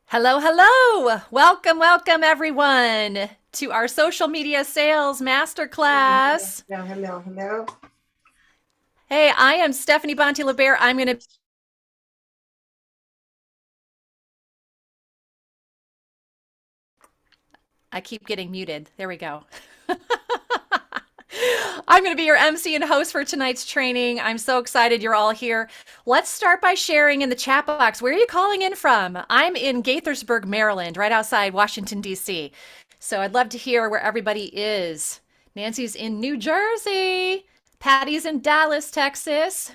Hello, hello. Welcome, welcome everyone to our social media sales masterclass. Hello, hello, hello. Hey, I am Stephanie Bonti-LeBear. I'm going to I keep getting muted. There we go. I'm going to be your MC and host for tonight's training. I'm so excited you're all here. Let's start by sharing in the chat box. Where are you calling in from? I'm in Gaithersburg, Maryland, right outside Washington, D.C. So I'd love to hear where everybody is. Nancy's in New Jersey. Patty's in Dallas, Texas.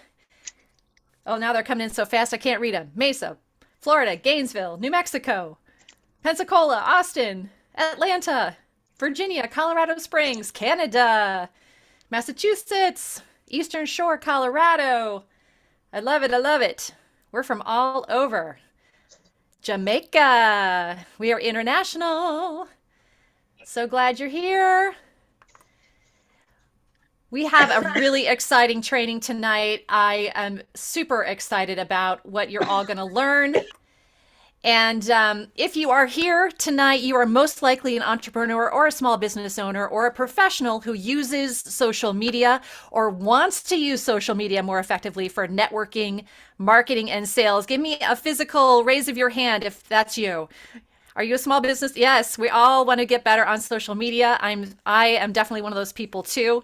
Oh, now they're coming in so fast I can't read them. Mesa, Florida, Gainesville, New Mexico, Pensacola, Austin, Atlanta, Virginia, Colorado Springs, Canada, Massachusetts, Eastern Shore, Colorado. I love it. I love it. We're from all over. Jamaica. We are international. So glad you're here. We have a really exciting training tonight. I am super excited about what you're all going to learn. And if you are here tonight, you are most likely an entrepreneur or a small business owner or a professional who uses social media or wants to use social media more effectively for networking, marketing, and sales. Give me a physical raise of your hand if that's you. Are you a small business? Yes, we all want to get better on social media. I am definitely one of those people too.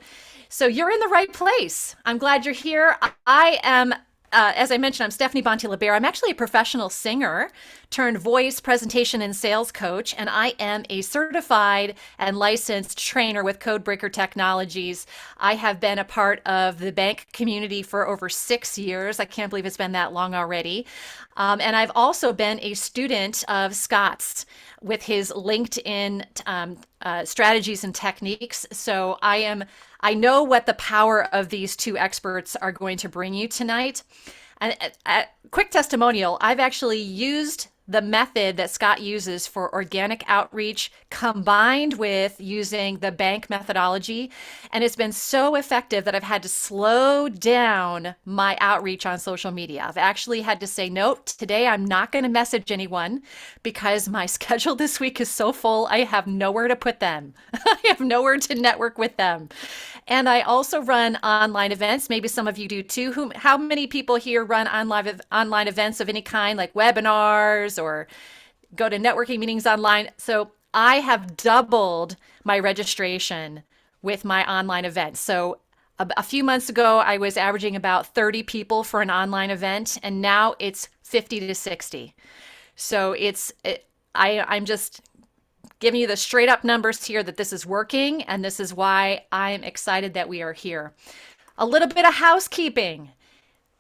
So you're in the right place. I'm glad you're here. I am as I mentioned, I'm Stephanie Bonti-LeBear. I'm actually a professional singer turned voice, presentation, and sales coach, and I am a certified and licensed trainer with Codebreaker Technologies. I have been a part of the bank community for over 6 years. I can't believe it's been that long already. And I've also been a student of Scott's with his LinkedIn strategies and techniques. So I know what the power of these two experts are going to bring you tonight. And a quick testimonial, I've actually used the method that Scott uses for organic outreach combined with using the bank methodology. And it's been so effective that I've had to slow down my outreach on social media. I've actually had to say, nope, today I'm not going to message anyone because my schedule this week is so full. I have nowhere to put them. I have nowhere to network with them. And I also run online events. Maybe some of you do too. How many people here run online events of any kind, like webinars or go to networking meetings online? So I have doubled my registration with my online events. So a few months ago, I was averaging about 30 people for an online event, and now it's 50 to 60. So I'm just giving you the straight up numbers here that this is working, and this is why I'm excited that we are here. A little bit of housekeeping.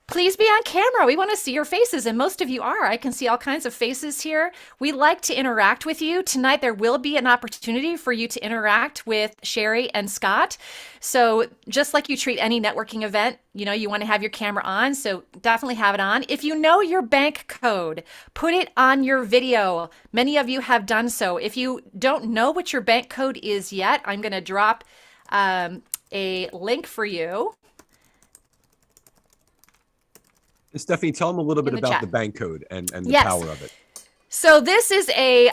Please be on camera. We want to see your faces, and most of you are. I can see all kinds of faces here. We like to interact with you. Tonight, there will be an opportunity for you to interact with Cheri and Scott. So just like you treat any networking event, you want to have your camera on, so definitely have it on. If you know your bank code, put it on your video. Many of you have done so. If you don't know what your bank code is yet, I'm going to drop a link for you Stephanie, tell them a little bit in the about the chat. bank code and the Yes. power of it. So this is a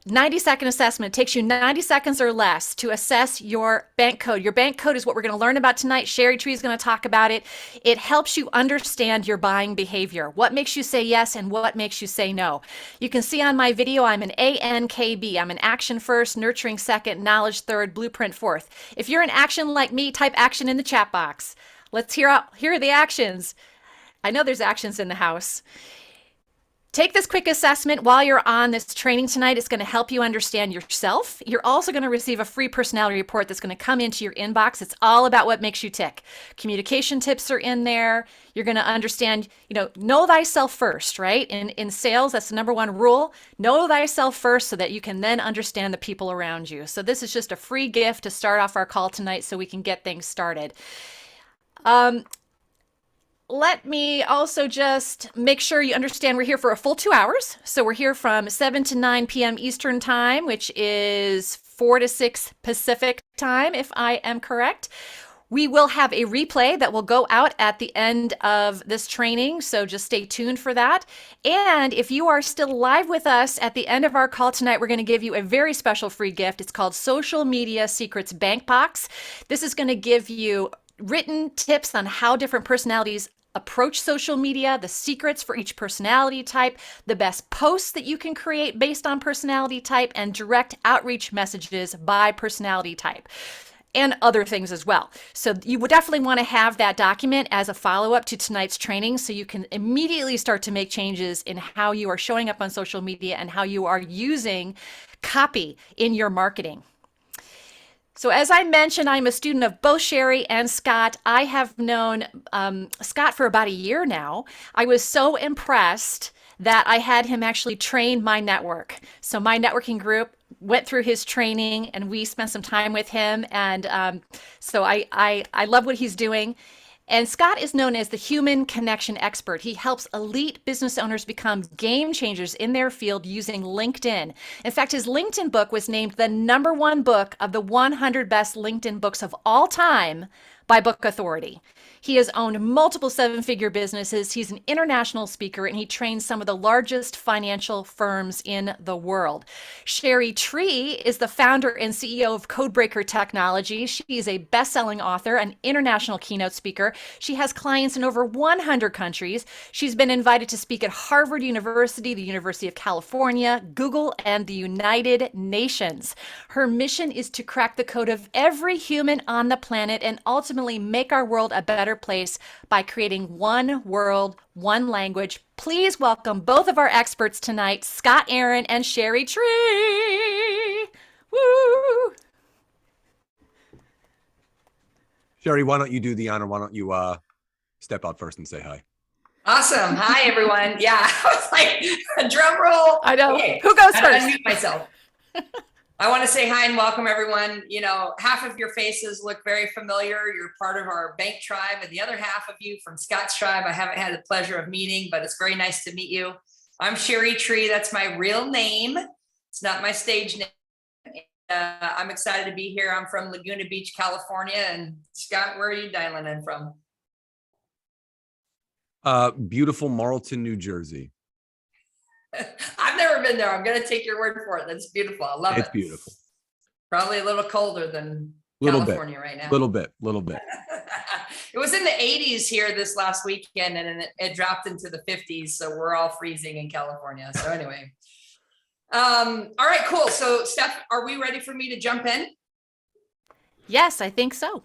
90-second assessment. It takes you 90 seconds or less to assess your bank code. Your bank code is what we're going to learn about tonight. Cheri Tree is going to talk about it. It helps you understand your buying behavior, what makes you say yes and what makes you say no. You can see on my video, I'm an ANKB. I'm an action first, nurturing second, knowledge third, blueprint fourth. If you're an action like me, type action in the chat box. Let's hear the actions. I know there's actions in the house. Take this quick assessment while you're on this training tonight. It's going to help you understand yourself. You're also going to receive a free personality report that's going to come into your inbox. It's all about what makes you tick. Communication tips are in there. You're going to understand, know thyself first, right? In sales, that's the number one rule. Know thyself first so that you can then understand the people around you. So this is just a free gift to start off our call tonight so we can get things started. Let me also just make sure you understand we're here for a full 2 hours. So we're here from 7 to 9 p.m. Eastern time, which is 4 to 6 Pacific time, if I am correct. We will have a replay that will go out at the end of this training, so just stay tuned for that. And if you are still live with us at the end of our call tonight, we're going to give you a very special free gift. It's called Social Media Secrets Bank Box. This is going to give you written tips on how different personalities approach social media, the secrets for each personality type, the best posts that you can create based on personality type, and direct outreach messages by personality type, and other things as well. So you would definitely want to have that document as a follow-up to tonight's training so you can immediately start to make changes in how you are showing up on social media and how you are using copy in your marketing. So as I mentioned, I'm a student of both Cheri and Scott. I have known Scott for about a year now. I was so impressed that I had him actually train my network. So my networking group went through his training and we spent some time with him. And so I love what he's doing. And Scott is known as the human connection expert. He helps elite business owners become game changers in their field using LinkedIn. In fact, his LinkedIn book was named the #1 book of the 100 best LinkedIn books of all time by Book Authority. He has owned multiple seven-figure businesses. He's an international speaker, and he trains some of the largest financial firms in the world. Cheri Tree is the founder and CEO of Codebreaker Technology. She is a best-selling author, an international keynote speaker. She has clients in over 100 countries. She's been invited to speak at Harvard University, the University of California, Google, and the United Nations. Her mission is to crack the code of every human on the planet and ultimately make our world a better place by creating one world, one language. Please welcome both of our experts tonight, Scott Aaron and Cheri Tree. Woo! Cheri, why don't you do the honor? Why don't you step out first and say hi? Awesome. Hi, everyone. Yeah, I was like, a drum roll. I know. Okay. Who goes I first? unmute myself. I want to say hi and welcome everyone. You know, half of your faces look very familiar. You're part of our bank tribe, and the other half of you from Scott's tribe, I haven't had the pleasure of meeting, but it's very nice to meet you. I'm Cheri Tree. That's my real name. It's not my stage name. I'm excited to be here. I'm from Laguna Beach, California. And Scott, where are you dialing in from? Beautiful Marlton, New Jersey. I've never been there. I'm going to take your word for it. That's beautiful. I love it. It's beautiful. Probably a little colder than California right now. Little bit. It was in the 80s here this last weekend, and it dropped into the 50s. So we're all freezing in California. So anyway, all right, cool. So Steph, are we ready for me to jump in? Yes, I think so.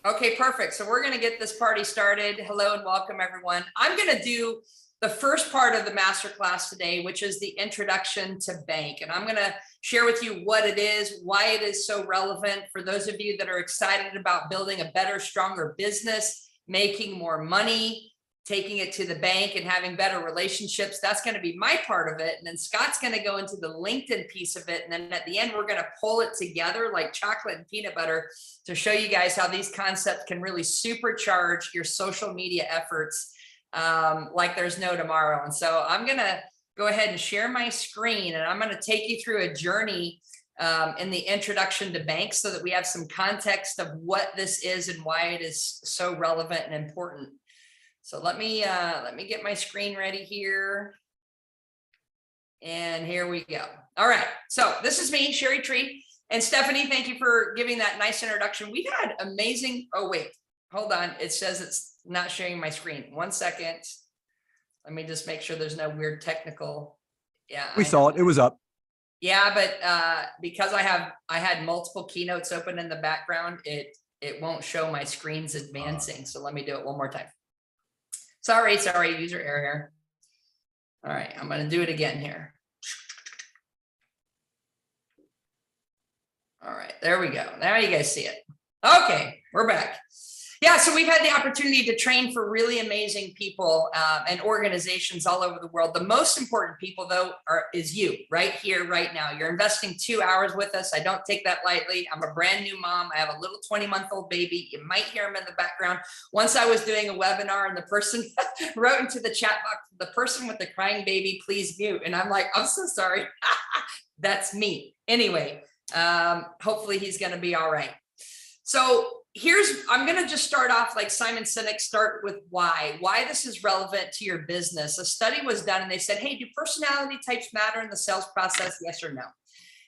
Okay, perfect. So we're going to get this party started. Hello and welcome, everyone. I'm going to do the first part of the masterclass today, which is the introduction to bank. And I'm going to share with you what it is, why it is so relevant for those of you that are excited about building a better, stronger business, making more money, taking it to the bank and having better relationships. That's going to be my part of it. And then Scott's going to go into the LinkedIn piece of it. And then at the end, we're going to pull it together like chocolate and peanut butter to show you guys how these concepts can really supercharge your social media efforts like there's no tomorrow. And so I'm going to go ahead and share my screen, and I'm going to take you through a journey in the introduction to banks so that we have some context of what this is and why it is so relevant and important. So let me get my screen ready here. And here we go. All right. So this is me, Cheri Tree. And Stephanie, thank you for giving that nice introduction. We've had amazing, oh wait, hold on. It says it's not sharing my screen. 1 second. Let me just make sure there's no weird technical. Yeah. We saw it. It was up. Yeah, but because I had multiple keynotes open in the background, it won't show my screens advancing. So let me do it one more time. Sorry, user error here. All right, I'm going to do it again here. All right, there we go. Now you guys see it. Okay, we're back. Yeah, so we've had the opportunity to train for really amazing people and organizations all over the world. The most important people, though, is you right here, right now. You're investing 2 hours with us. I don't take that lightly. I'm a brand new mom. I have a little 20-month-old baby. You might hear him in the background. Once I was doing a webinar and the person wrote into the chat box, the person with the crying baby, please mute. And I'm like, I'm so sorry. That's me. Anyway, hopefully he's going to be all right. So, I'm going to just start off like Simon Sinek, start with why this is relevant to your business. A study was done and they said, hey, do personality types matter in the sales process? Yes or no?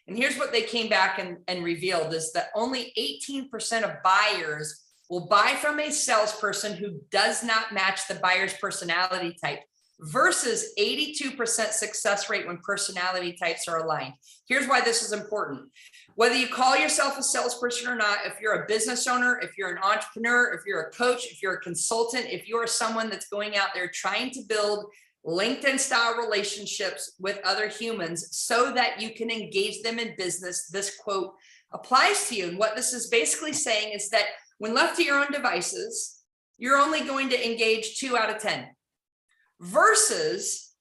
And here's what they came back and revealed is that only 18% of buyers will buy from a salesperson who does not match the buyer's personality type versus 82% success rate when personality types are aligned. Here's why this is important. Whether you call yourself a salesperson or not, if you're a business owner, if you're an entrepreneur, if you're a coach, if you're a consultant, if you're someone that's going out there trying to build LinkedIn style relationships with other humans so that you can engage them in business, this quote applies to you. And what this is basically saying is that when left to your own devices, you're only going to engage 2 out of 10 versus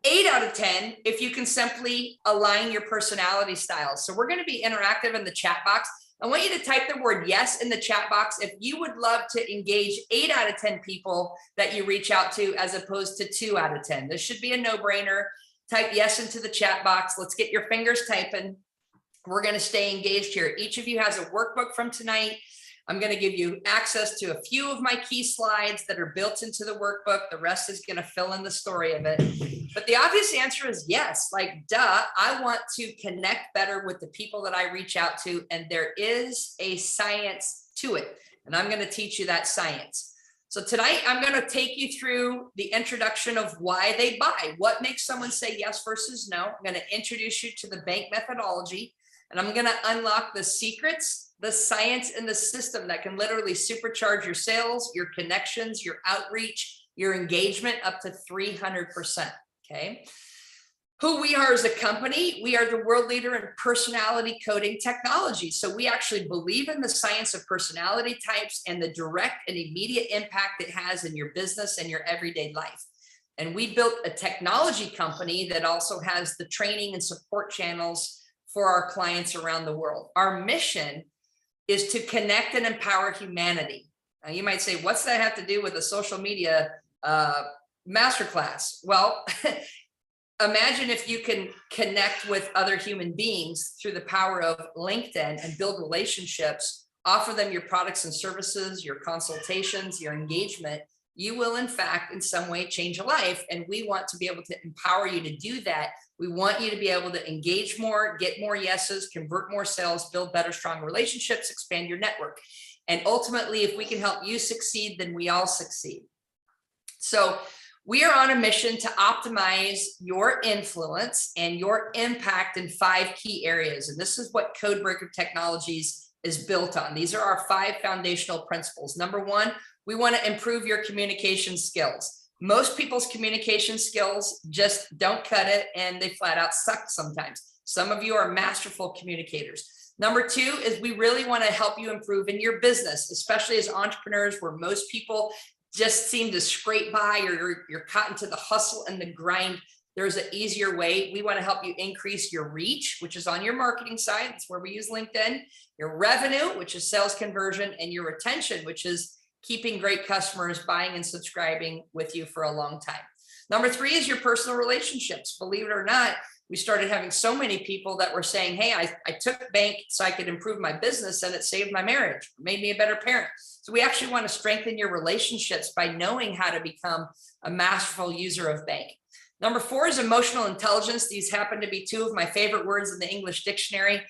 8 out of 10 if you can simply align your personality styles. So we're going to be interactive in the chat box. I want you to type the word yes in the chat box if you would love to engage 8 out of 10 people that you reach out to as opposed to 2 out of 10. This should be a no-brainer. Type yes into the chat box. Let's get your fingers typing. We're going to stay engaged here. Each of you has a workbook from tonight. I'm going to give you access to a few of my key slides that are built into the workbook. The rest is going to fill in the story of it. But the obvious answer is yes, like duh, I want to connect better with the people that I reach out to. And there is a science to it. And I'm going to teach you that science. So tonight I'm going to take you through the introduction of why they buy. What makes someone say yes versus no? I'm going to introduce you to the bank methodology. And I'm going to unlock the secrets, the science, and the system that can literally supercharge your sales, your connections, your outreach, your engagement up to 300%. Okay. Who we are as a company, we are the world leader in personality coding technology. So we actually believe in the science of personality types and the direct and immediate impact it has in your business and your everyday life. And we built a technology company that also has the training and support channels for our clients around the world. Our mission is to connect and empower humanity. Now you might say, what's that have to do with a social media masterclass? Well, imagine if you can connect with other human beings through the power of LinkedIn and build relationships, offer them your products and services, your consultations, your engagement. You will, in fact, in some way change a life. And we want to be able to empower you to do that. We want you to be able to engage more, get more yeses, convert more sales, build better, strong relationships, expand your network. And ultimately, if we can help you succeed, then we all succeed. So we are on a mission to optimize your influence and your impact in 5 key areas. And this is what Codebreaker Technologies is built on. These are our 5 foundational principles. Number 1, we want to improve your communication skills. Most people's communication skills just don't cut it and they flat out suck sometimes. Some of you are masterful communicators. Number 2 is we really want to help you improve in your business, especially as entrepreneurs where most people just seem to scrape by or you're caught into the hustle and the grind. There's an easier way. We want to help you increase your reach, which is on your marketing side. That's where we use LinkedIn, your revenue, which is sales conversion, and your retention, which is keeping great customers buying and subscribing with you for a long time. Number 3 is your personal relationships. Believe it or not, we started having so many people that were saying, hey, I took bank so I could improve my business and it saved my marriage, made me a better parent. So we actually want to strengthen your relationships by knowing how to become a masterful user of bank. Number 4 is emotional intelligence. These happen to be 2 of my favorite words in the English dictionary.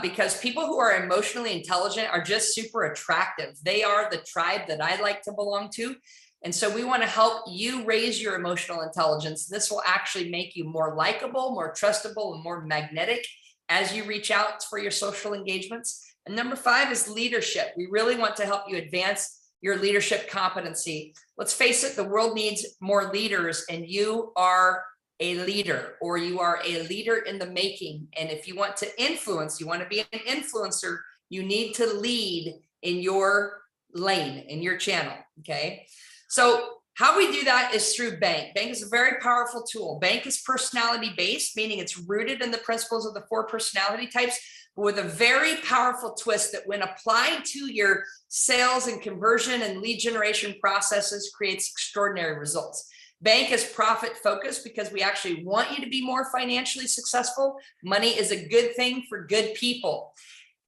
Because people who are emotionally intelligent are just super attractive. They are the tribe that I like to belong to. And so we want to help you raise your emotional intelligence. This will actually make you more likable, more trustable, and more magnetic as you reach out for your social engagements. And number 5 is leadership. We really want to help you advance your leadership competency. Let's face it, the world needs more leaders, and you are a leader, or you are a leader in the making. And if you want to influence, you want to be an influencer, you need to lead in your lane, in your channel. Okay. So how we do that is through Bank. Bank is a very powerful tool. Bank is personality based, meaning it's rooted in the principles of the 4 personality types, but with a very powerful twist that when applied to your sales and conversion and lead generation processes creates extraordinary results. Bank is profit focused because we actually want you to be more financially successful. Money is a good thing for good people.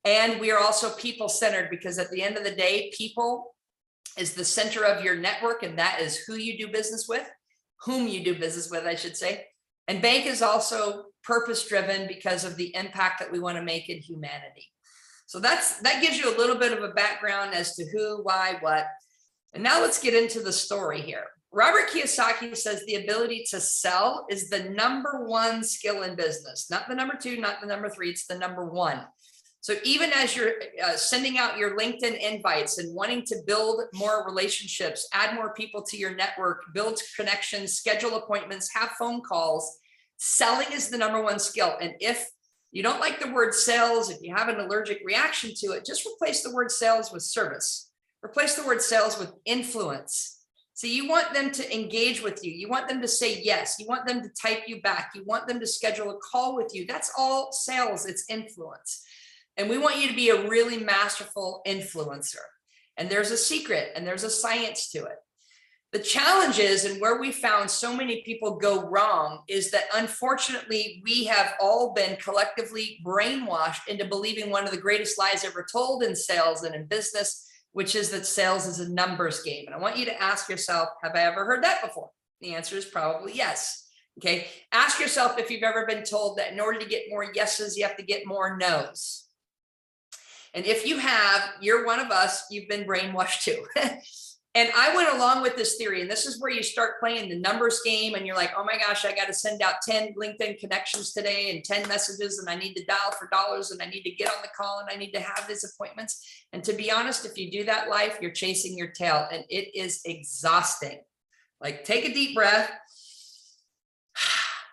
And we are also people-centered, because at the end of the day, people is the center of your network, and that is who you do business with, whom you do business with, I should say. And bank is also purpose-driven because of the impact that we want to make in humanity. So that gives you a little bit of a background as to who, why, what. And now let's get into the story here. Robert Kiyosaki says the ability to sell is the #1 skill in business, not the number 2, not the number 3, it's the number 1. So even as you're sending out your LinkedIn invites and wanting to build more relationships, add more people to your network, build connections, schedule appointments, have phone calls, selling is the #1 skill. And if you don't like the word sales, if you have an allergic reaction to it, just replace the word sales with service. Replace the word sales with influence. So you want them to engage with you. You want them to say yes. You want them to type you back. You want them to schedule a call with you. That's all sales. It's influence. And we want you to be a really masterful influencer. And there's a secret and there's a science to it. The challenge is, and where we found so many people go wrong, is that unfortunately, we have all been collectively brainwashed into believing one of the greatest lies ever told in sales and in business, which is that sales is a numbers game. And I want you to ask yourself, have I ever heard that before? The answer is probably yes. Okay. Ask yourself if you've ever been told that in order to get more yeses, you have to get more nos. And if you have, you're one of us, you've been brainwashed too. And I went along with this theory, and this is where you start playing the numbers game, and you're like, oh my gosh, I got to send out 10 LinkedIn connections today and 10 messages, and I need to dial for dollars, and I need to get on the call, and I need to have these appointments. And to be honest, if you do that life, you're chasing your tail, and it is exhausting. Like, take a deep breath.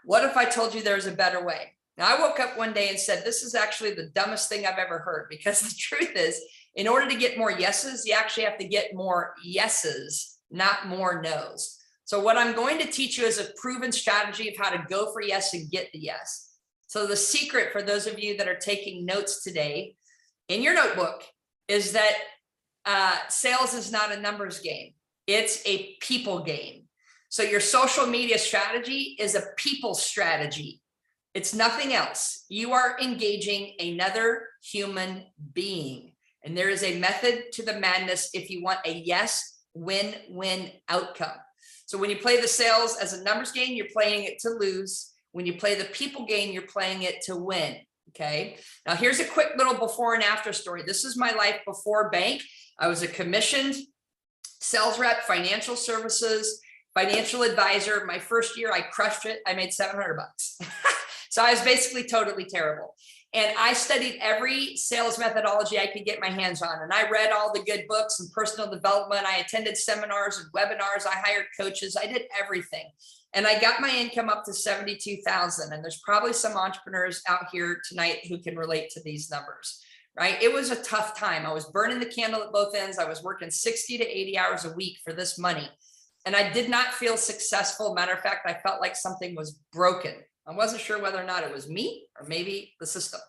What if I told you there's a better way? Now, I woke up one day and said, this is actually the dumbest thing I've ever heard, because the truth is, in order to get more yeses, you actually have to get more yeses, not more nos. So what I'm going to teach you is a proven strategy of how to go for yes and get the yes. So the secret for those of you that are taking notes today in your notebook is that sales is not a numbers game. It's a people game. So your social media strategy is a people strategy. It's nothing else. You are engaging another human being. And there is a method to the madness if you want a yes, win-win outcome. So when you play the sales as a numbers game, you're playing it to lose. When you play the people game, you're playing it to win. Okay. Now here's a quick little before and after story. This is my life before bank. I was a commissioned sales rep, financial services, financial advisor. My first year, I crushed it. I made $700. So I was basically totally terrible. And I studied every sales methodology I could get my hands on. And I read all the good books and personal development. I attended seminars and webinars. I hired coaches. I did everything. And I got my income up to $72,000. And there's probably some entrepreneurs out here tonight who can relate to these numbers, right? It was a tough time. I was burning the candle at both ends. I was working 60 to 80 hours a week for this money. And I did not feel successful. Matter of fact, I felt like something was broken. I wasn't sure whether or not it was me or maybe the system.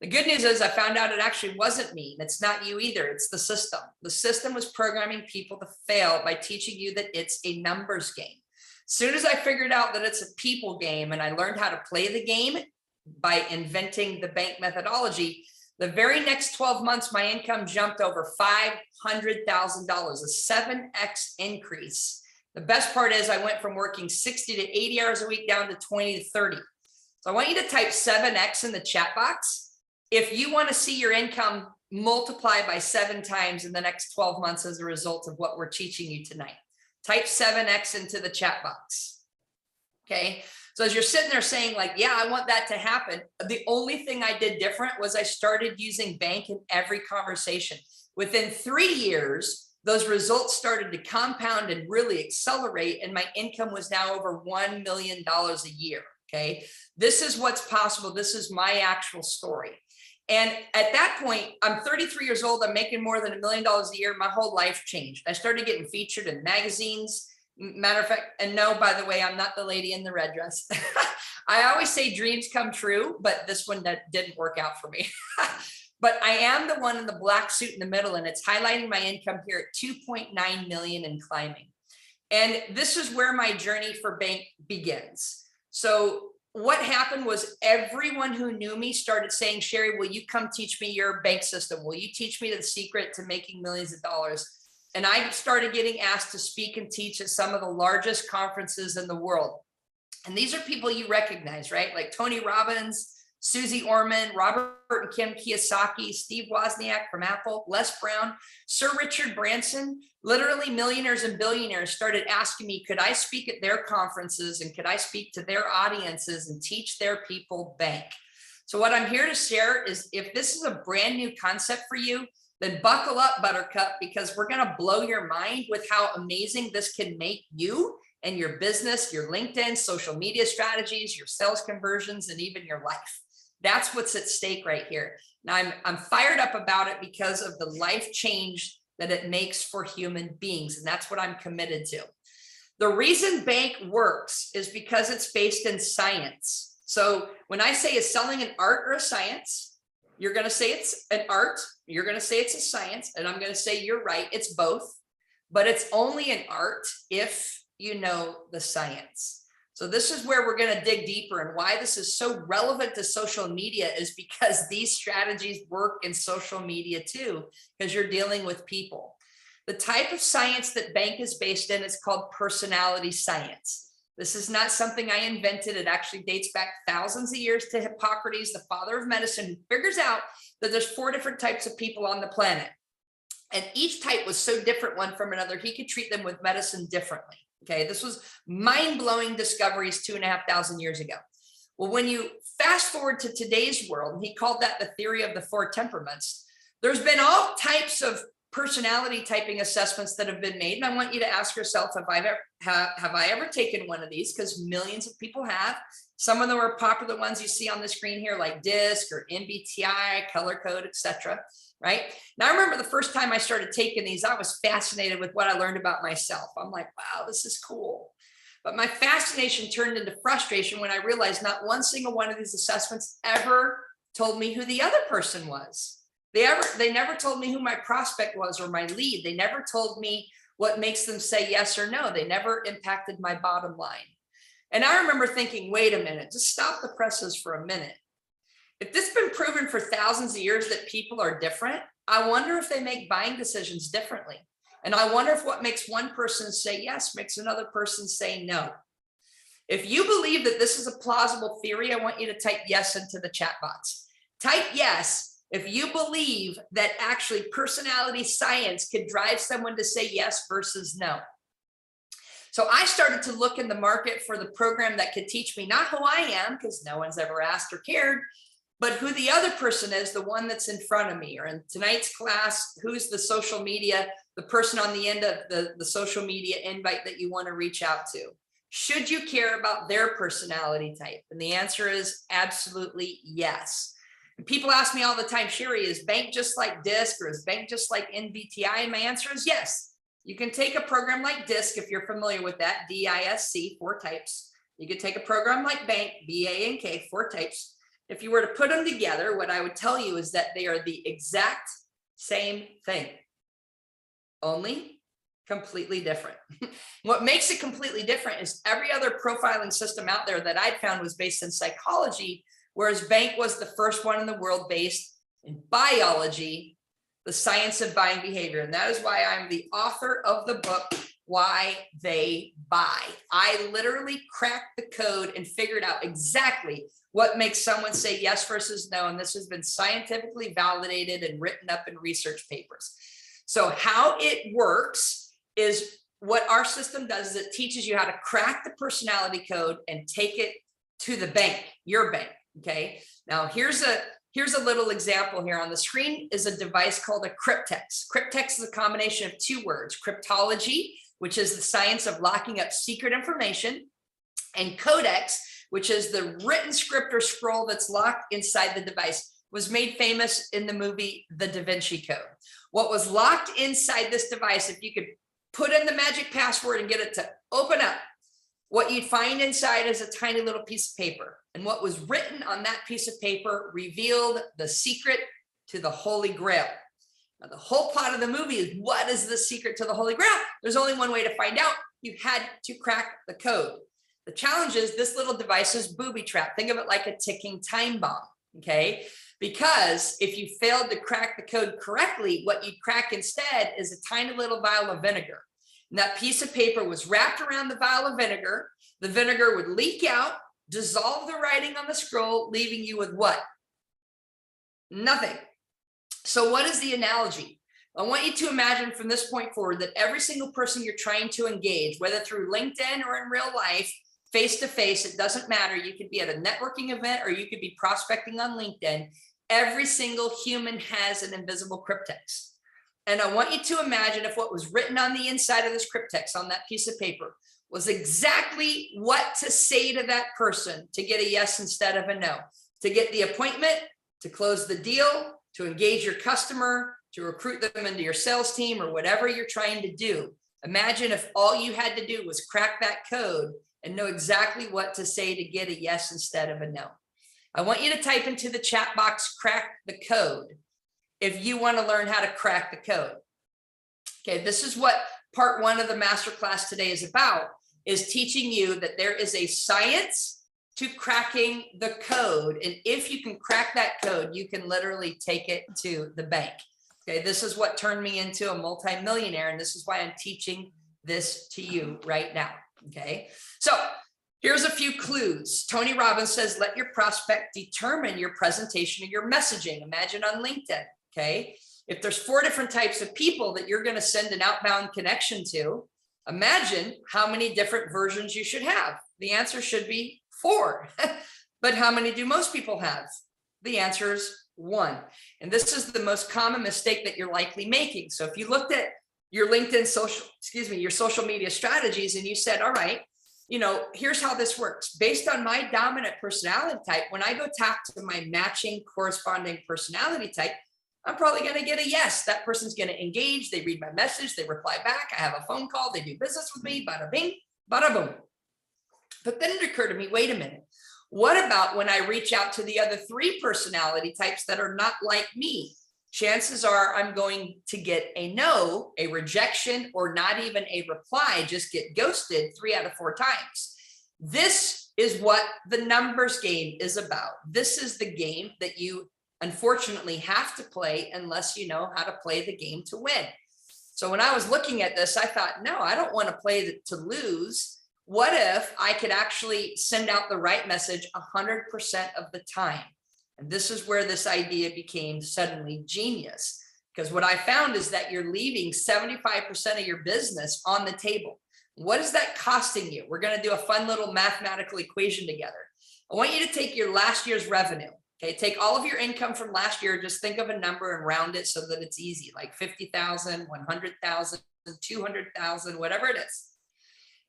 The good news is I found out it actually wasn't me, and it's not you either. It's the system. The system was programming people to fail by teaching you that it's a numbers game. As soon as I figured out that it's a people game and I learned how to play the game by inventing the bank methodology, the very next 12 months, my income jumped over $500,000, a 7x increase. The best part is I went from working 60 to 80 hours a week down to 20 to 30. So I want you to type 7x in the chat box if you want to see your income multiply by 7 times in the next 12 months as a result of what we're teaching you tonight. Type 7x into the chat box. Okay. So as you're sitting there saying like, yeah, I want that to happen. The only thing I did different was I started using bank in every conversation. Within 3 years, those results started to compound and really accelerate. And my income was now over $1 million a year. Okay. This is what's possible. This is my actual story. And at that point, I'm 33 years old. I'm making more than $1 million a year. My whole life changed. I started getting featured in magazines. Matter of fact, and no, by the way, I'm not the lady in the red dress. I always say dreams come true, but this one that didn't work out for me. But I am the one in the black suit in the middle, and it's highlighting my income here at 2.9 million and climbing. And this is where my journey for bank begins. So what happened was everyone who knew me started saying, Cheri, will you come teach me your bank system? Will you teach me the secret to making millions of dollars? And I started getting asked to speak and teach at some of the largest conferences in the world. And these are people you recognize, right? Like Tony Robbins, Susie Orman, Robert and Kim Kiyosaki, Steve Wozniak from Apple, Les Brown, Sir Richard Branson. Literally millionaires and billionaires started asking me, could I speak at their conferences and could I speak to their audiences and teach their people bank? So what I'm here to share is, if this is a brand new concept for you, then buckle up, Buttercup, because we're going to blow your mind with how amazing this can make you and your business, your LinkedIn, social media strategies, your sales conversions, and even your life. That's what's at stake right here. Now I'm fired up about it because of the life change that it makes for human beings. And that's what I'm committed to. The reason bank works is because it's based in science. So when I say is selling an art or a science, you're going to say it's an art, you're going to say it's a science, and I'm going to say you're right, it's both, but it's only an art if you know the science. So this is where we're going to dig deeper, and why this is so relevant to social media is because these strategies work in social media too, because you're dealing with people. The type of science that bank is based in is called personality science. This is not something I invented. It actually dates back thousands of years to Hippocrates, the father of medicine, who figures out that there's 4 different types of people on the planet. And each type was so different one from another, he could treat them with medicine differently. Okay, this was mind-blowing discoveries 2,500 years ago. Well, when you fast forward to today's world, and he called that the theory of the 4 temperaments, there's been all types of personality typing assessments that have been made. And I want you to ask yourself, have I ever taken one of these? Because millions of people have. Some of them are popular ones you see on the screen here, like DISC or MBTI, color code, etc. Right now, I remember the first time I started taking these, I was fascinated with what I learned about myself. I'm like, wow, this is cool. But my fascination turned into frustration when I realized not one single one of these assessments ever told me who the other person was. They never told me who my prospect was or my lead. They never told me what makes them say yes or no. They never impacted my bottom line. And I remember thinking, wait a minute, just stop the presses for a minute. If this has been proven for thousands of years that people are different, I wonder if they make buying decisions differently. And I wonder if what makes one person say yes makes another person say no. If you believe that this is a plausible theory, I want you to type yes into the chat box. Type yes if you believe that actually personality science could drive someone to say yes versus no. So I started to look in the market for the program that could teach me not who I am, because no one's ever asked or cared, but who the other person is, the one that's in front of me. Or in tonight's class, who's the social media, the person on the end of the social media invite that you want to reach out to. Should you care about their personality type? And the answer is absolutely yes. And people ask me all the time, Cheri, is bank just like DISC or is bank just like MBTI? And my answer is yes. You can take a program like DISC if you're familiar with that, DISC, 4 types. You could take a program like bank, BANK, 4 types. If you were to put them together, what I would tell you is that they are the exact same thing, only completely different. What makes it completely different is every other profiling system out there that I found was based in psychology, whereas bank was the first one in the world based in biology, the science of buying behavior. And that is why I'm the author of the book, Why They Buy. I literally cracked the code and figured out exactly what makes someone say yes versus no. And this has been scientifically validated and written up in research papers. So how it works is what our system does is it teaches you how to crack the personality code and take it to the bank, your bank. Okay. Now here's a little example here on the screen is a device called a cryptex. Cryptex is a combination of 2 words, cryptology, which is the science of locking up secret information, and codex, which is the written script or scroll that's locked inside the device. Was made famous in the movie The Da Vinci Code. What was locked inside this device, if you could put in the magic password and get it to open up, what you'd find inside is a tiny little piece of paper. And what was written on that piece of paper revealed the secret to the Holy Grail. Now, the whole plot of the movie is, what is the secret to the Holy Grail? There's only one way to find out. You had to crack the code. The challenge is this little device is booby trap. Think of it like a ticking time bomb, okay? Because if you failed to crack the code correctly, what you'd crack instead is a tiny little vial of vinegar. And that piece of paper was wrapped around the vial of vinegar. The vinegar would leak out, dissolve the writing on the scroll, leaving you with what? Nothing. So what is the analogy? I want you to imagine from this point forward that every single person you're trying to engage, whether through LinkedIn or in real life, face to face, it doesn't matter. You could be at a networking event or you could be prospecting on LinkedIn. Every single human has an invisible cryptex. And I want you to imagine if what was written on the inside of this cryptex on that piece of paper was exactly what to say to that person to get a yes instead of a no, to get the appointment, to close the deal, to engage your customer, to recruit them into your sales team or whatever you're trying to do. Imagine if all you had to do was crack that code and know exactly what to say to get a yes instead of a no. I want you to type into the chat box, crack the code, if you want to learn how to crack the code. Okay, this is what part 1 of the masterclass today is about, is teaching you that there is a science to cracking the code. And if you can crack that code, you can literally take it to the bank. Okay, this is what turned me into a multimillionaire. And this is why I'm teaching this to you right now. Okay, so here's a few clues. Tony Robbins says, let your prospect determine your presentation or your messaging. Imagine on LinkedIn, okay? If there's 4 different types of people that you're gonna send an outbound connection to, imagine how many different versions you should have. The answer should be 4. But how many do most people have? The answer is 1. And this is the most common mistake that you're likely making. So if you looked at your LinkedIn your social media strategies and you said, all right, here's how this works. Based on my dominant personality type, when I go talk to my matching corresponding personality type, I'm probably going to get a yes. That person's going to engage. They read my message. They reply back. I have a phone call. They do business with me. Bada bing, bada boom. But then it occurred to me, wait a minute. What about when I reach out to the other 3 personality types that are not like me? Chances are I'm going to get a no, a rejection, or not even a reply, just get ghosted 3 out of 4 times. This is what the numbers game is about. This is the game that you unfortunately have to play unless you know how to play the game to win. So when I was looking at this, I thought, no, I don't want to play to lose. What if I could actually send out the right message 100% of the time? And this is where this idea became suddenly genius, because what I found is that you're leaving 75% of your business on the table. What is that costing you? We're going to do a fun little mathematical equation together. I want you to take your last year's revenue. Okay, take all of your income from last year, just think of a number and round it so that it's easy, like 50,000, 100,000, 200,000, whatever it is.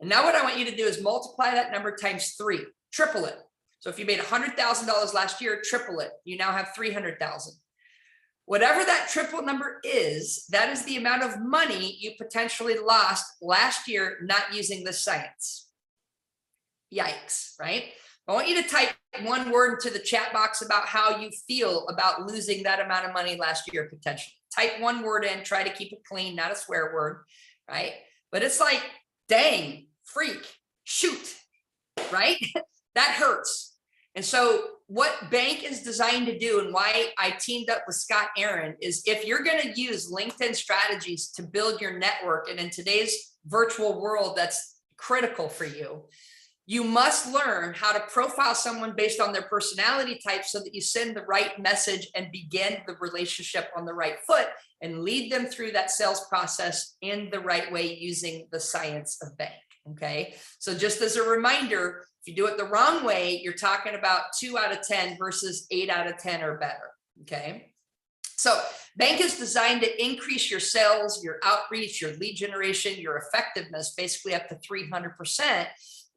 And now what I want you to do is multiply that number times 3, triple it. So if you made $100,000 last year, triple it. You now have 300,000. Whatever that triple number is, that is the amount of money you potentially lost last year not using the science. Yikes, right? I want you to type 1 word into the chat box about how you feel about losing that amount of money last year potentially. Type 1 word in, try to keep it clean, not a swear word, right? But it's like, dang, freak, shoot, right? That hurts. And so what Bank is designed to do, and why I teamed up with Scott Aaron, is if you're going to use LinkedIn strategies to build your network, and in today's virtual world, that's critical for you, you must learn how to profile someone based on their personality type so that you send the right message and begin the relationship on the right foot and lead them through that sales process in the right way using the science of Bank. Okay, so just as a reminder, if you do it the wrong way, you're talking about 2 out of 10 versus 8 out of 10 or better. Okay, so Bank is designed to increase your sales, your outreach, your lead generation, your effectiveness, basically up to 300%.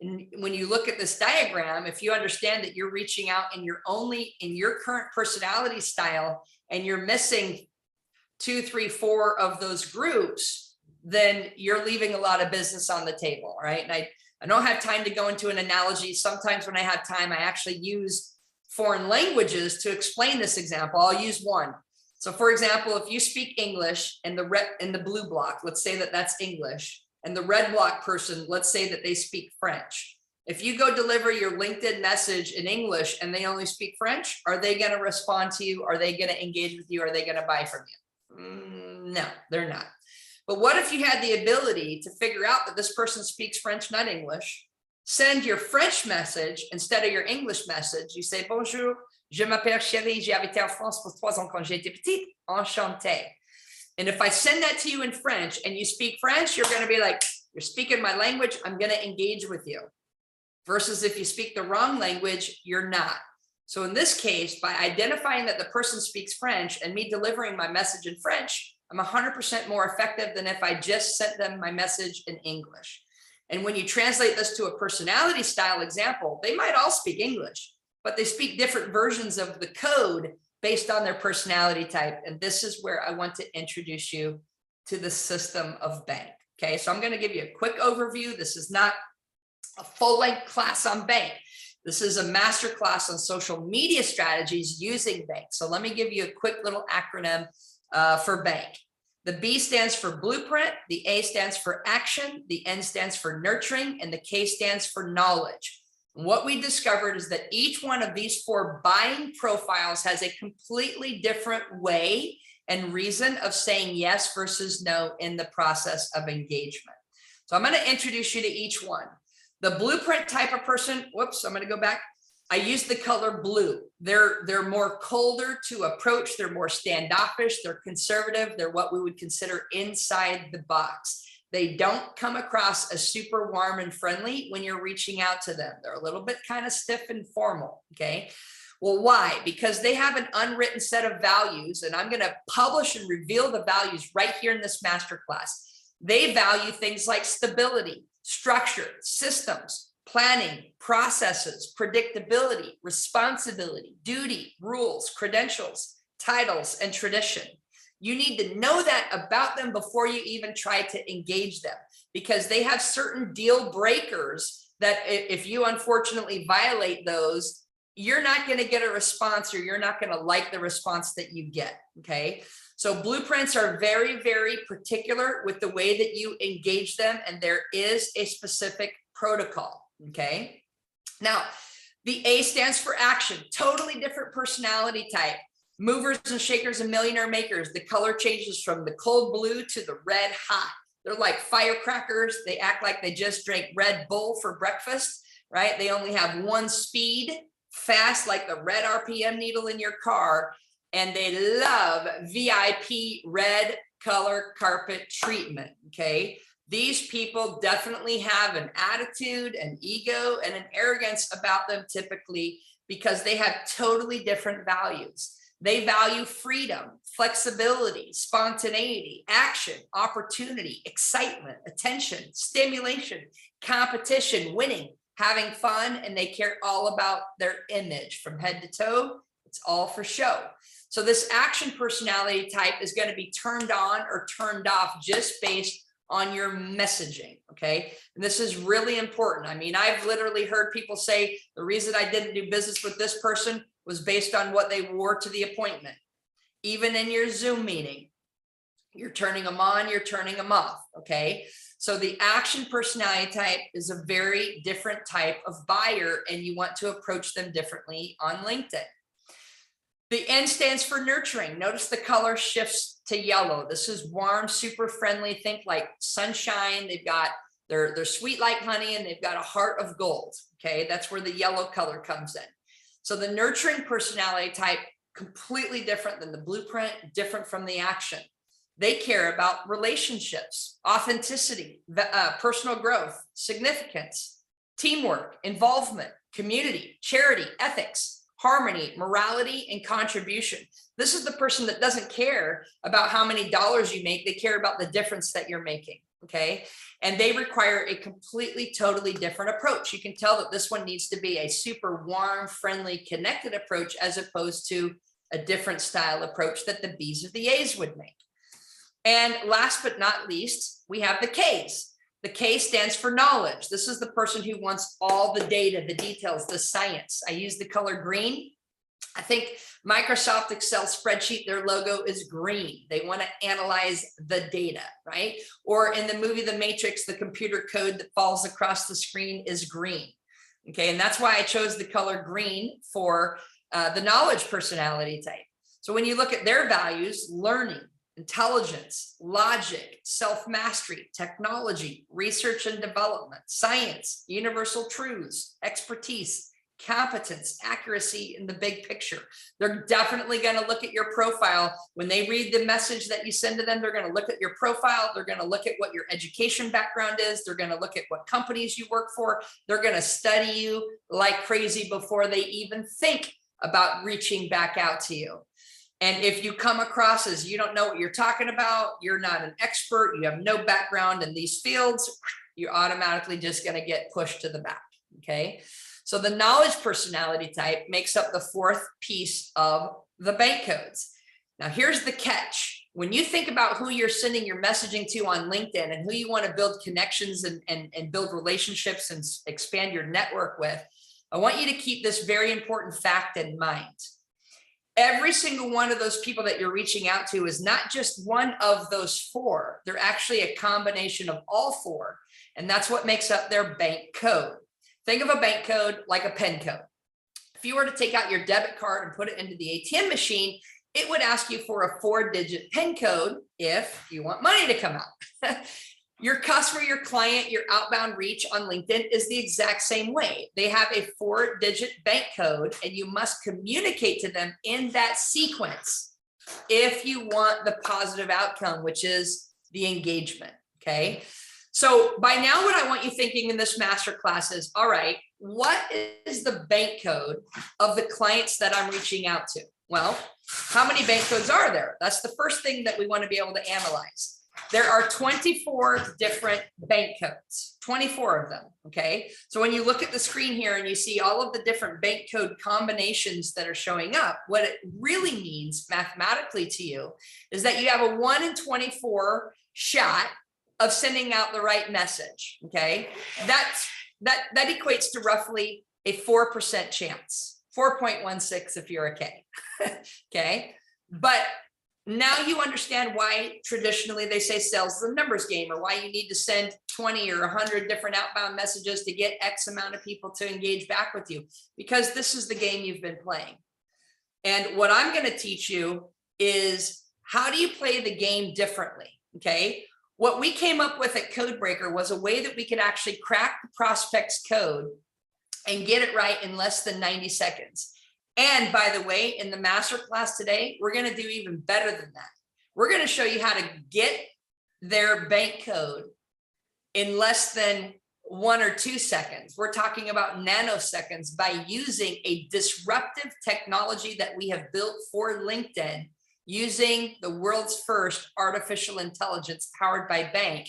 And when you look at this diagram, if you understand that you're reaching out and you're only in your current personality style and you're missing 2, 3, 4 of those groups, then you're leaving a lot of business on the table, right? And I don't have time to go into an analogy. Sometimes when I have time, I actually use foreign languages to explain this example. I'll use one. So for example, if you speak English and the blue block, let's say that that's English, and the red block person, let's say that they speak French. If you go deliver your LinkedIn message in English and they only speak French, are they going to respond to you? Are they going to engage with you? Are they going to buy from you? No, they're not. But what if you had the ability to figure out that this person speaks French, not English, send your French message instead of your English message. You say, bonjour, je m'appelle Cheri, j'ai habité en France pour 3 ans quand j'étais petite, enchanté. And if I send that to you in French and you speak French, you're going to be like, you're speaking my language, I'm going to engage with you. Versus if you speak the wrong language, you're not. So in this case, by identifying that the person speaks French and me delivering my message in French, I'm 100% more effective than if I just sent them my message in English. And when you translate this to a personality style example, they might all speak English, but they speak different versions of the code based on their personality type. And this is where I want to introduce you to the system of Bank. Okay, so I'm going to give you a quick overview. This is not a full-length class on Bank. This is a master class on social media strategies using Bank. So let me give you a quick little acronym for Bank. The B stands for blueprint, the A stands for action, the N stands for nurturing, and the K stands for knowledge. And what we discovered is that each one of these 4 buying profiles has a completely different way and reason of saying yes versus no in the process of engagement. So I'm going to introduce you to each one. The blueprint type of person, whoops, I'm going to go back. I use the color blue. They're more colder to approach. They're more standoffish. They're conservative. They're what we would consider inside the box. They don't come across as super warm and friendly when you're reaching out to them. They're a little bit kind of stiff and formal. Okay. Well, why? Because they have an unwritten set of values, and I'm going to publish and reveal the values right here in this masterclass. They value things like stability, structure, systems, planning, processes, predictability, responsibility, duty, rules, credentials, titles, and tradition. You need to know that about them before you even try to engage them, because they have certain deal breakers that if you unfortunately violate those, you're not going to get a response, or you're not going to like the response that you get. Okay. So blueprints are very, very particular with the way that you engage them, and there is a specific protocol. Okay. Now, the A stands for action, totally different personality type. Movers and shakers and millionaire makers. The color changes from the cold blue to the red hot. They're like firecrackers. They act like they just drank Red Bull for breakfast, right? They only have one speed, fast like the red RPM needle in your car. And they love VIP red color carpet treatment. Okay. These people definitely have an attitude, an ego, and an arrogance about them typically, because they have totally different values. They value freedom, flexibility, spontaneity, action, opportunity, excitement, attention, stimulation, competition, winning, having fun, and they care all about their image from head to toe. It's all for show. So this action personality type is going to be turned on or turned off just based on your messaging. Okay. And this is really important. I mean, I've literally heard people say the reason I didn't do business with this person was based on what they wore to the appointment. Even in your Zoom meeting, you're turning them on, you're turning them off. Okay. So the action personality type is a very different type of buyer, and you want to approach them differently on LinkedIn. The N stands for nurturing. Notice the color shifts to yellow. This is warm, super friendly. Think like sunshine. They've got, they're sweet like honey, and they've got a heart of gold. Okay. That's where the yellow color comes in. So the nurturing personality type, completely different than the blueprint, different from the action. They care about relationships, authenticity, personal growth, significance, teamwork, involvement, community, charity, ethics, harmony, morality, and contribution. This is the person that doesn't care about how many dollars you make. They care about the difference that you're making. Okay. And they require a completely, totally different approach. You can tell that this one needs to be a super warm, friendly, connected approach, as opposed to a different style approach that the B's or the A's would make. And last but not least, we have the K's. The K stands for knowledge. This is the person who wants all the data, the details, the science. I use the color green. I think Microsoft Excel spreadsheet, their logo is green. They want to analyze the data, right? Or in the movie The Matrix, the computer code that falls across the screen is green. Okay, and that's why I chose the color green for the knowledge personality type. So when you look at their values, learning, intelligence, logic, self-mastery, technology, research and development, science, universal truths, expertise, competence, accuracy in the big picture. They're definitely going to look at your profile. When they read the message that you send to them, they're going to look at your profile. They're going to look at what your education background is. They're going to look at what companies you work for. They're going to study you like crazy before they even think about reaching back out to you. And if you come across as you don't know what you're talking about, you're not an expert, you have no background in these fields, you're automatically just going to get pushed to the back. Okay. So the knowledge personality type makes up the fourth piece of the bank codes. Now, here's the catch. When you think about who you're sending your messaging to on LinkedIn and who you want to build connections and build relationships and expand your network with, I want you to keep this very important fact in mind. Every single one of those people that you're reaching out to is not just one of those four. They're actually a combination of all four. And that's what makes up their bank code. Think of a bank code like a PIN code. If you were to take out your debit card and put it into the ATM machine, it would ask you for a 4-digit PIN code if you want money to come out. Your customer, your client, your outbound reach on LinkedIn is the exact same way. They have a 4-digit bank code and you must communicate to them in that sequence if you want the positive outcome, which is the engagement. Okay. So by now, what I want you thinking in this masterclass is, all right, what is the bank code of the clients that I'm reaching out to? Well, how many bank codes are there? That's the first thing that we want to be able to analyze. There are 24 different bank codes, 24 of them. Okay. So when you look at the screen here and you see all of the different bank code combinations that are showing up, what it really means mathematically to you is that you have a 1 in 24 shot of sending out the right message. Okay. That equates to roughly a 4% chance, 4.16 if you're a K. Okay. But now you understand why traditionally they say sales is a numbers game, or why you need to send 20 or 100 different outbound messages to get X amount of people to engage back with you, because this is the game you've been playing. And what I'm going to teach you is how do you play the game differently? Okay. What we came up with at Codebreaker was a way that we could actually crack the prospect's code and get it right in less than 90 seconds. And by the way, in the masterclass today, we're going to do even better than that. We're going to show you how to get their bank code in less than 1 or 2 seconds. We're talking about nanoseconds by using a disruptive technology that we have built for LinkedIn using the world's first artificial intelligence powered by bank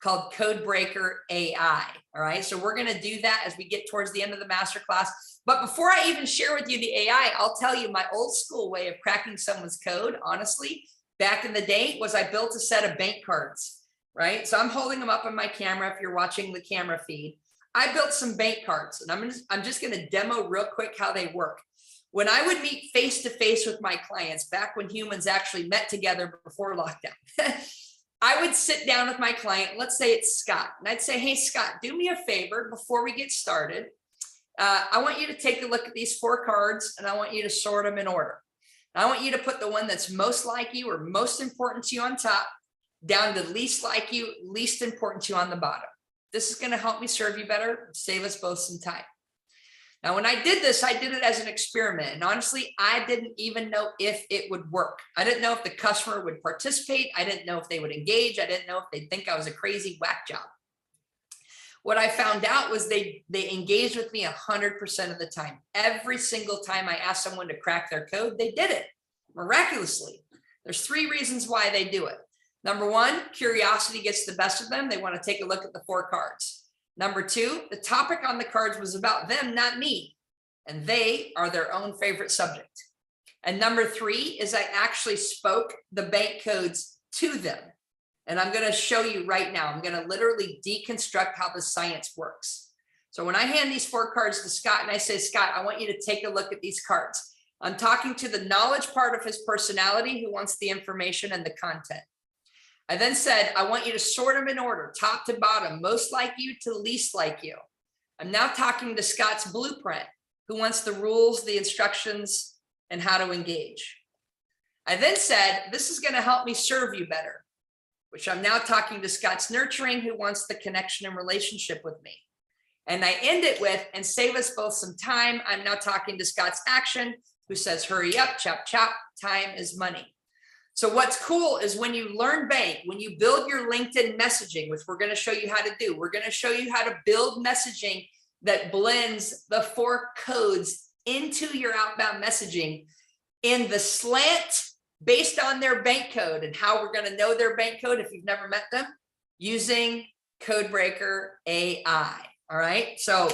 called Codebreaker AI. All right. So we're going to do that as we get towards the end of the masterclass. But before I even share with you the AI, I'll tell you my old school way of cracking someone's code, honestly, back in the day, was I built a set of bank cards, right? So I'm holding them up on my camera if you're watching the camera feed. I built some bank cards, and I'm just going to demo real quick how they work. When I would meet face-to-face with my clients, back when humans actually met together before lockdown, I would sit down with my client, let's say it's Scott, and I'd say, hey, Scott, do me a favor before we get started. I want you to take a look at these 4 cards and I want you to sort them in order. I want you to put the one that's most like you or most important to you on top, down to least like you, least important to you on the bottom. This is going to help me serve you better, save us both some time. Now, when I did this, I did it as an experiment. And honestly, I didn't even know if it would work. I didn't know if the customer would participate. I didn't know if they would engage. I didn't know if they'd think I was a crazy whack job. What I found out was they engaged with me 100% of the time. Every single time I asked someone to crack their code, they did it miraculously. There's 3 reasons why they do it. Number 1, curiosity gets the best of them. They want to take a look at the 4 cards. Number 2, the topic on the cards was about them, not me. And they are their own favorite subject. And number 3 is I actually spoke the bank codes to them. And I'm going to show you right now. I'm going to literally deconstruct how the science works. So when I hand these 4 cards to Scott and I say, Scott, I want you to take a look at these cards. I'm talking to the knowledge part of his personality who wants the information and the content. I then said, I want you to sort them in order, top to bottom, most like you to least like you. I'm now talking to Scott's blueprint, who wants the rules, the instructions, and how to engage. I then said, this is going to help me serve you better, which I'm now talking to Scott's nurturing, who wants the connection and relationship with me. And I end it with, and save us both some time, I'm now talking to Scott's action, who says, hurry up, chop, chop, time is money. So what's cool is when you learn Bank, when you build your LinkedIn messaging, which we're going to show you how to do, we're going to show you how to build messaging that blends the 4 codes into your outbound messaging in the slant based on their bank code, and how we're going to know their bank code if you've never met them, using Codebreaker AI. All right. So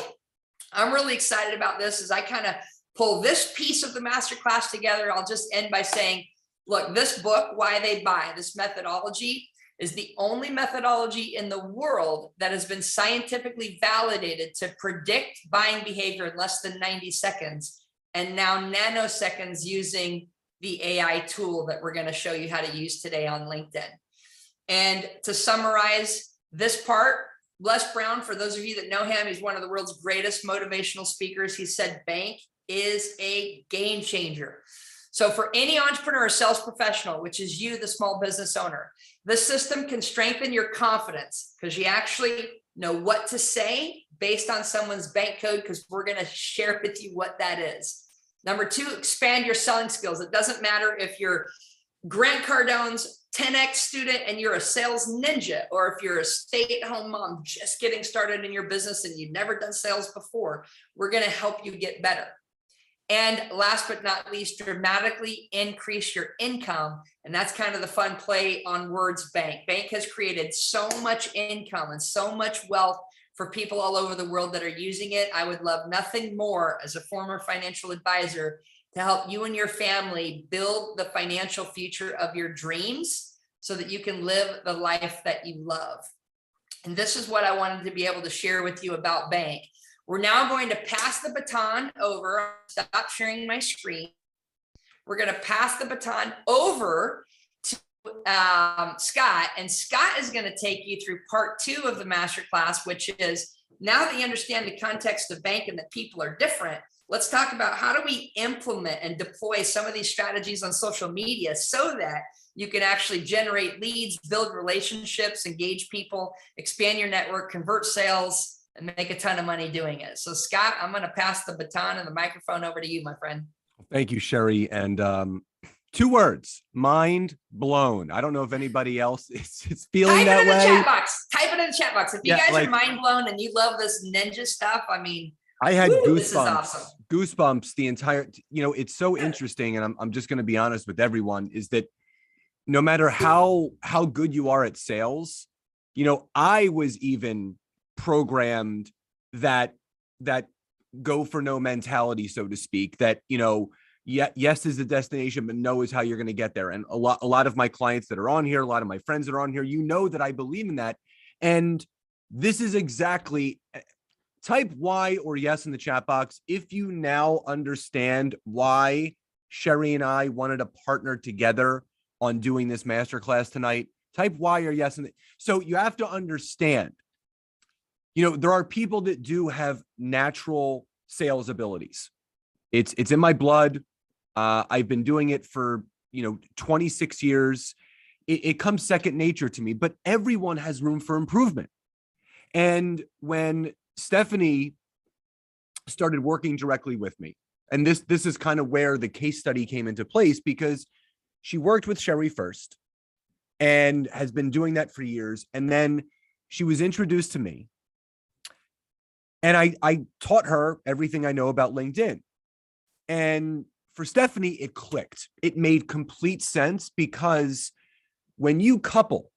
I'm really excited about this as I kind of pull this piece of the masterclass together. I'll just end by saying, look, this book, Why They Buy, this methodology is the only methodology in the world that has been scientifically validated to predict buying behavior in less than 90 seconds, and now nanoseconds using the AI tool that we're going to show you how to use today on LinkedIn. And to summarize this part, Les Brown, for those of you that know him, he's one of the world's greatest motivational speakers. He said, Bank is a game changer. So for any entrepreneur or sales professional, which is you, the small business owner, this system can strengthen your confidence because you actually know what to say based on someone's bank code, because we're going to share with you what that is. Number 2, expand your selling skills. It doesn't matter if you're Grant Cardone's 10X student and you're a sales ninja, or if you're a stay-at-home mom just getting started in your business and you've never done sales before, we're going to help you get better. And last but not least, dramatically increase your income. And that's kind of the fun play on words, Bank. Bank has created so much income and so much wealth for people all over the world that are using it. I would love nothing more as a former financial advisor to help you and your family build the financial future of your dreams so that you can live the life that you love. And this is what I wanted to be able to share with you about Bank. We're now going to pass the baton over. Stop sharing my screen. We're going to pass the baton over to Scott, and Scott is going to take you through part 2 of the masterclass, which is, now that you understand the context of Bank and that people are different, let's talk about how do we implement and deploy some of these strategies on social media so that you can actually generate leads, build relationships, engage people, expand your network, convert sales, and make a ton of money doing it. So Scott, I'm going to pass the baton and the microphone over to you, my friend. Thank you, Cheri. And 2 words, mind blown. I don't know if anybody else is feeling that way. Type it in the chat box. Type it in the chat box. If you guys like, are mind blown and you love this ninja stuff, I mean, I had goosebumps. this is awesome. Goosebumps the entire, it's so interesting. And I'm just going to be honest with everyone, is that no matter how good you are at sales, I was even programmed that go for no mentality, so to speak, that, yes is the destination, but no is how you're going to get there. And a lot of my clients that are on here, a lot of my friends that are on here, that I believe in that. And this is exactly, type Y or yes in the chat box if you now understand why Cheri and I wanted to partner together on doing this masterclass tonight. Type Y or yes. So you have to understand, there are people that do have natural sales abilities. It's in my blood. I've been doing it for, 26 years. It comes second nature to me, but everyone has room for improvement. And when Stephanie started working directly with me, and this is kind of where the case study came into place, because she worked with Cheri first and has been doing that for years. And then she was introduced to me. And I taught her everything I know about LinkedIn. And for Stephanie, it clicked. It made complete sense, because when you couple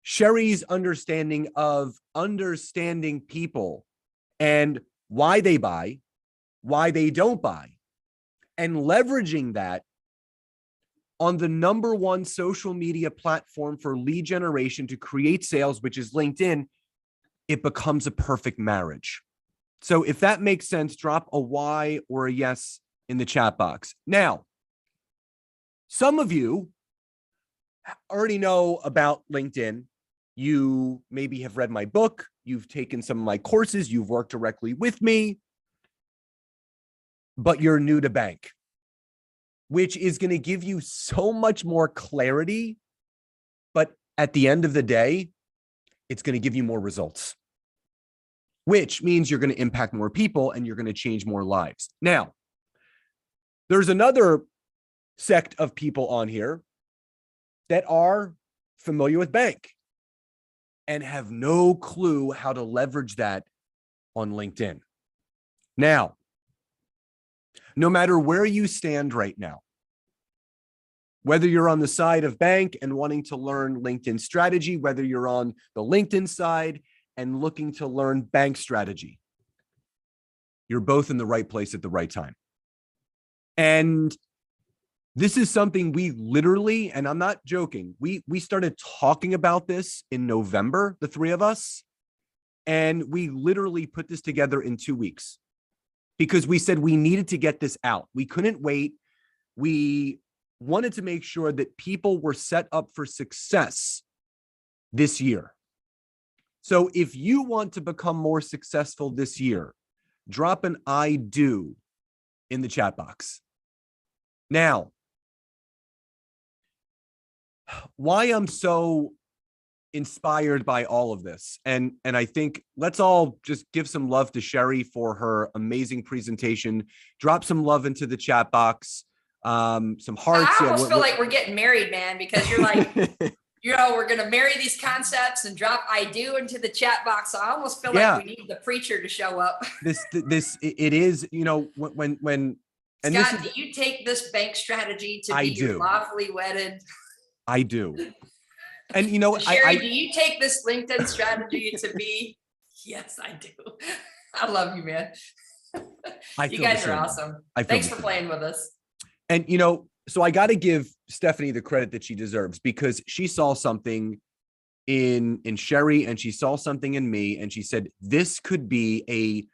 Cheri's understanding of understanding people and why they buy, why they don't buy, and leveraging that on the #1 social media platform for lead generation to create sales, which is LinkedIn, it becomes a perfect marriage. So if that makes sense, drop a Y or a yes in the chat box. Now, some of you already know about LinkedIn. You maybe have read my book. You've taken some of my courses. You've worked directly with me, but you're new to bank, which is going to give you so much more clarity. But at the end of the day, it's going to give you more results, which means you're going to impact more people and you're going to change more lives. Now, there's another sect of people on here that are familiar with bank and have no clue how to leverage that on LinkedIn. Now, no matter where you stand right now, whether you're on the side of bank and wanting to learn LinkedIn strategy, whether you're on the LinkedIn side and looking to learn bank strategy, you're both in the right place at the right time. And this is something we literally, and I'm not joking, we started talking about this in November, the three of us, and we literally put this together in 2 weeks because we said we needed to get this out. We couldn't wait. We wanted to make sure that people were set up for success this year. So if you want to become more successful this year, drop an I do in the chat box. Now, why I'm so inspired by all of this, and I think let's all just give some love to Cheri for her amazing presentation. Drop some love into the chat box, some hearts. I almost feel like we're getting married, man, because you're like, we're going to marry these concepts and drop I do into the chat box. So I almost feel like we need the preacher to show up. It is, when and Scott, do you take this bank strategy to be your lawfully wedded? I do. And Cheri, do you take this LinkedIn strategy to be? Yes, I do. I love you, man. You guys are awesome. Thanks for playing with us. And so I got to give Stephanie the credit that she deserves, because she saw something in Cheri and she saw something in me, and she said this could be a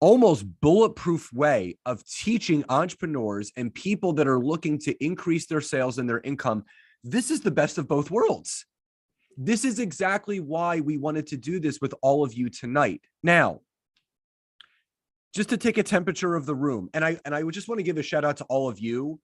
almost bulletproof way of teaching entrepreneurs and people that are looking to increase their sales and their income. This is the best of both worlds. This is exactly why we wanted to do this with all of you tonight. Now, just to take a temperature of the room, and I would just want to give a shout out to all of you.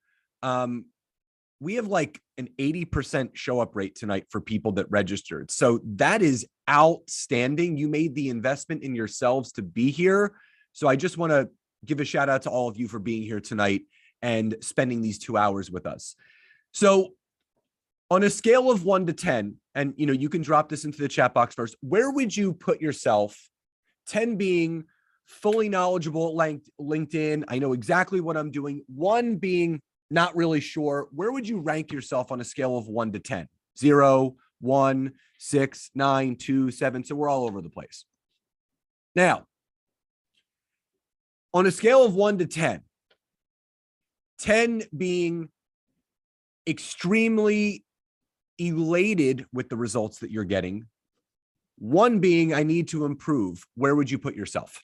We have like an 80% show up rate tonight for people that registered. So that is outstanding. You made the investment in yourselves to be here. So I just want to give a shout out to all of you for being here tonight and spending these 2 hours with us. So on a scale of 1 to 10, and you can drop this into the chat box first, where would you put yourself? 10 being fully knowledgeable at LinkedIn. I know exactly what I'm doing. 1 being not really sure. Where would you rank yourself on a scale of 1 to 10? 0, 1, 6, 9, 2, 7. So we're all over the place. Now, on a scale of 1 to 10, 10 being extremely elated with the results that you're getting, 1 being I need to improve, where would you put yourself?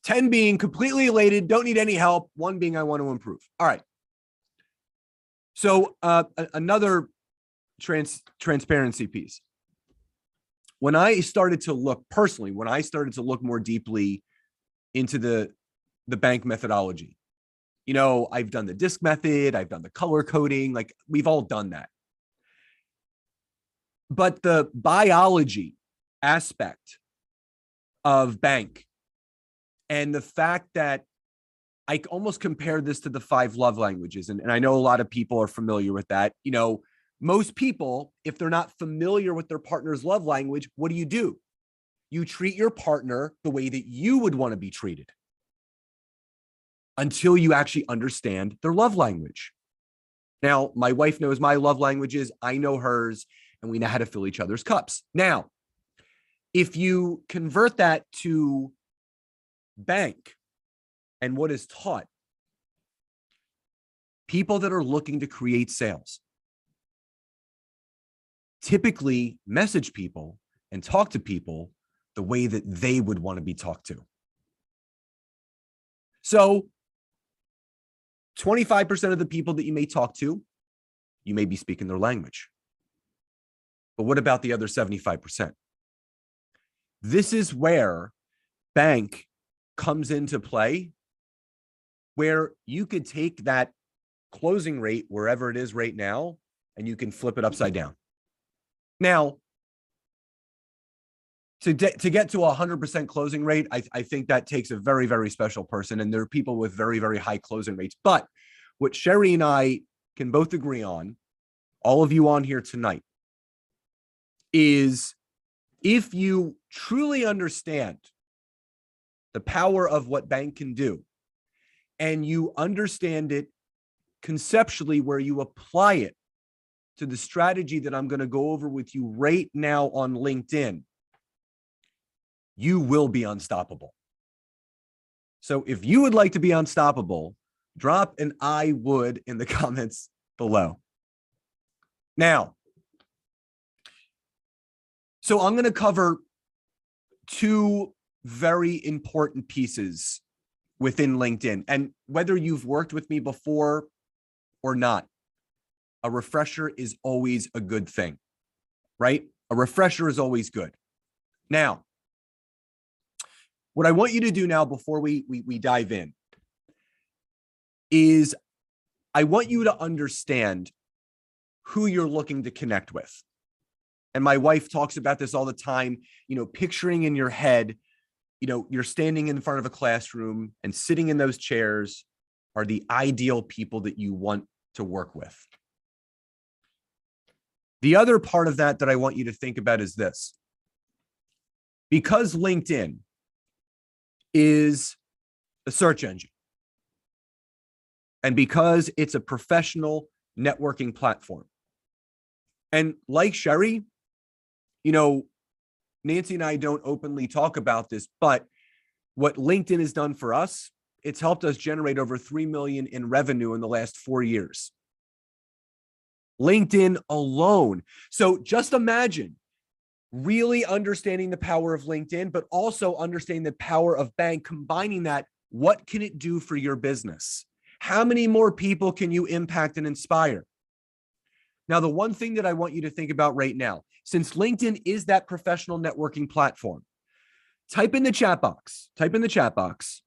10 being completely elated, don't need any help, 1 being I want to improve. All right. So another transparency piece. When I started to look personally, when I started to look more deeply into the bank methodology, I've done the DISC method, I've done the color coding, like we've all done that. But the biology aspect of bank and the fact that I almost compare this to the 5 love languages. And I know a lot of people are familiar with that. Most people, if they're not familiar with their partner's love language, what do? You treat your partner the way that you would want to be treated until you actually understand their love language. Now, my wife knows my love languages. I know hers, and we know how to fill each other's cups. Now, if you convert that to bank and what is taught, people that are looking to create sales typically message people and talk to people the way that they would want to be talked to. So 25% of the people that you may talk to, you may be speaking their language. But what about the other 75%? This is where bank comes into play, where you could take that closing rate wherever it is right now, and you can flip it upside down. Now, to get to 100% closing rate, I think that takes a very, very special person. And there are people with very, very high closing rates. But what Cheri and I can both agree on, all of you on here tonight, is if you truly understand the power of what bank can do, and you understand it conceptually where you apply it to the strategy that I'm going to go over with you right now on LinkedIn, you will be unstoppable. So if you would like to be unstoppable, drop an I would in the comments below. Now, so I'm going to cover two very important pieces within LinkedIn. And whether you've worked with me before or not, a refresher is always a good thing, right? A refresher is always good. Now, what I want you to do now before we dive in is I want you to understand who you're looking to connect with. And my wife talks about this all the time, picturing in your head, you're standing in front of a classroom and sitting in those chairs are the ideal people that you want to work with. The other part of that I want you to think about is this. Because LinkedIn is a search engine, and because it's a professional networking platform, and like Cheri, Nancy and I don't openly talk about this, but what LinkedIn has done for us, it's helped us generate over 3 million in revenue in the last 4 years. LinkedIn alone. So just imagine really understanding the power of LinkedIn, but also understanding the power of bank, combining that. What can it do for your business? How many more people can you impact and inspire? Now, the one thing that I want you to think about right now, since LinkedIn is that professional networking platform, type in the chat box,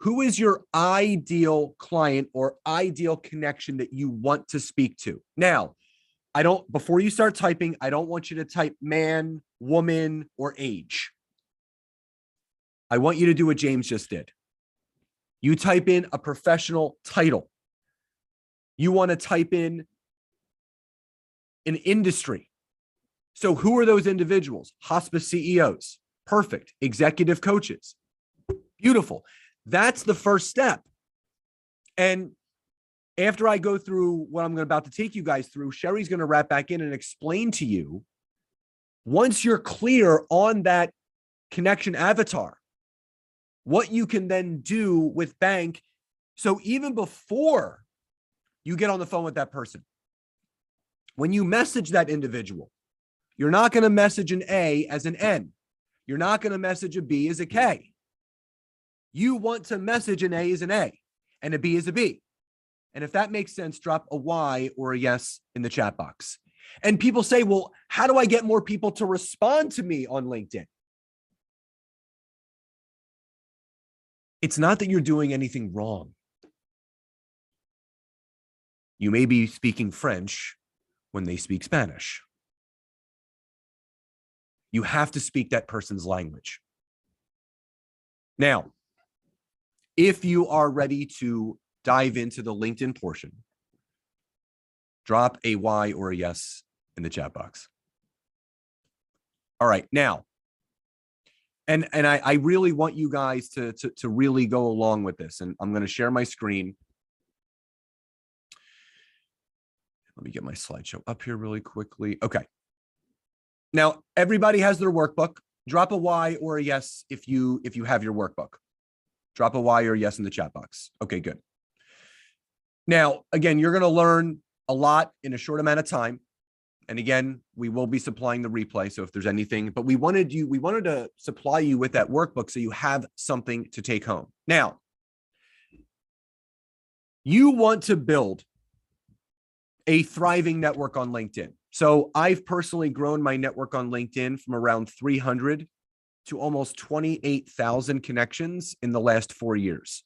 who is your ideal client or ideal connection that you want to speak to? Now, before you start typing, I don't want you to type man, woman, or age. I want you to do what James just did. You type in a professional title. You want to type in an industry. So who are those individuals? Hospice CEOs. Perfect. Executive coaches. Beautiful. That's the first step. And after I go through what I'm about to take you guys through, Cheri's going to wrap back in and explain to you, once you're clear on that connection avatar, what you can then do with bank. So even before you get on the phone with that person, when you message that individual, you're not going to message an A as an N. You're not going to message a B as a K. You want to message an A as an A and a B as a B. And if that makes sense, drop a Y or a yes in the chat box. And people say, well, how do I get more people to respond to me on LinkedIn? It's not that you're doing anything wrong. You may be speaking French when they speak Spanish. You have to speak that person's language. Now, if you are ready to dive into the LinkedIn portion, drop a Y or a yes in the chat box. All right, now, and I really want you guys to really go along with this, and I'm going to share my screen. Let me get my slideshow up here really quickly. Okay. Now, everybody has their workbook. Drop a Y or a yes if you have your workbook. Drop a Y or a yes in the chat box. Okay, good. Now, again, you're going to learn a lot in a short amount of time. And again, we will be supplying the replay. So if there's anything, but we wanted to supply you with that workbook so you have something to take home. Now, you want to build a thriving network on LinkedIn. So I've personally grown my network on LinkedIn from around 300 to almost 28,000 connections in the last 4 years.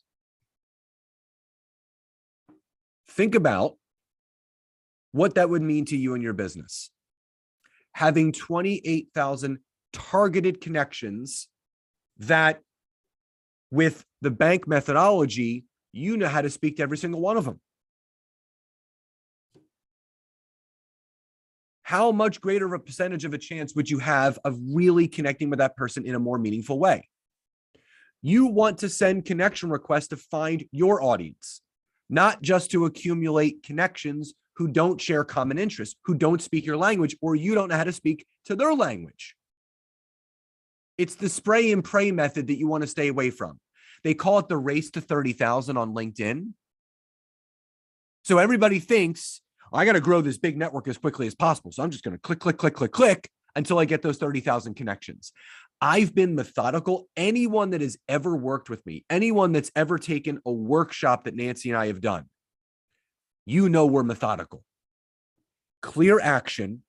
Think about what that would mean to you and your business. Having 28,000 targeted connections that, with the bank methodology, you know how to speak to every single one of them. How much greater of a percentage of a chance would you have of really connecting with that person in a more meaningful way? You want to send connection requests to find your audience, not just to accumulate connections who don't share common interests, who don't speak your language, or you don't know how to speak to their language. It's the spray and pray method that you want to stay away from. They call it the race to 30,000 on LinkedIn. So everybody thinks, I got to grow this big network as quickly as possible. So I'm just going to click, click, click, click, click until I get those 30,000 connections. I've been methodical. Anyone that has ever worked with me, anyone that's ever taken a workshop that Nancy and I have done, you know we're methodical. Clear action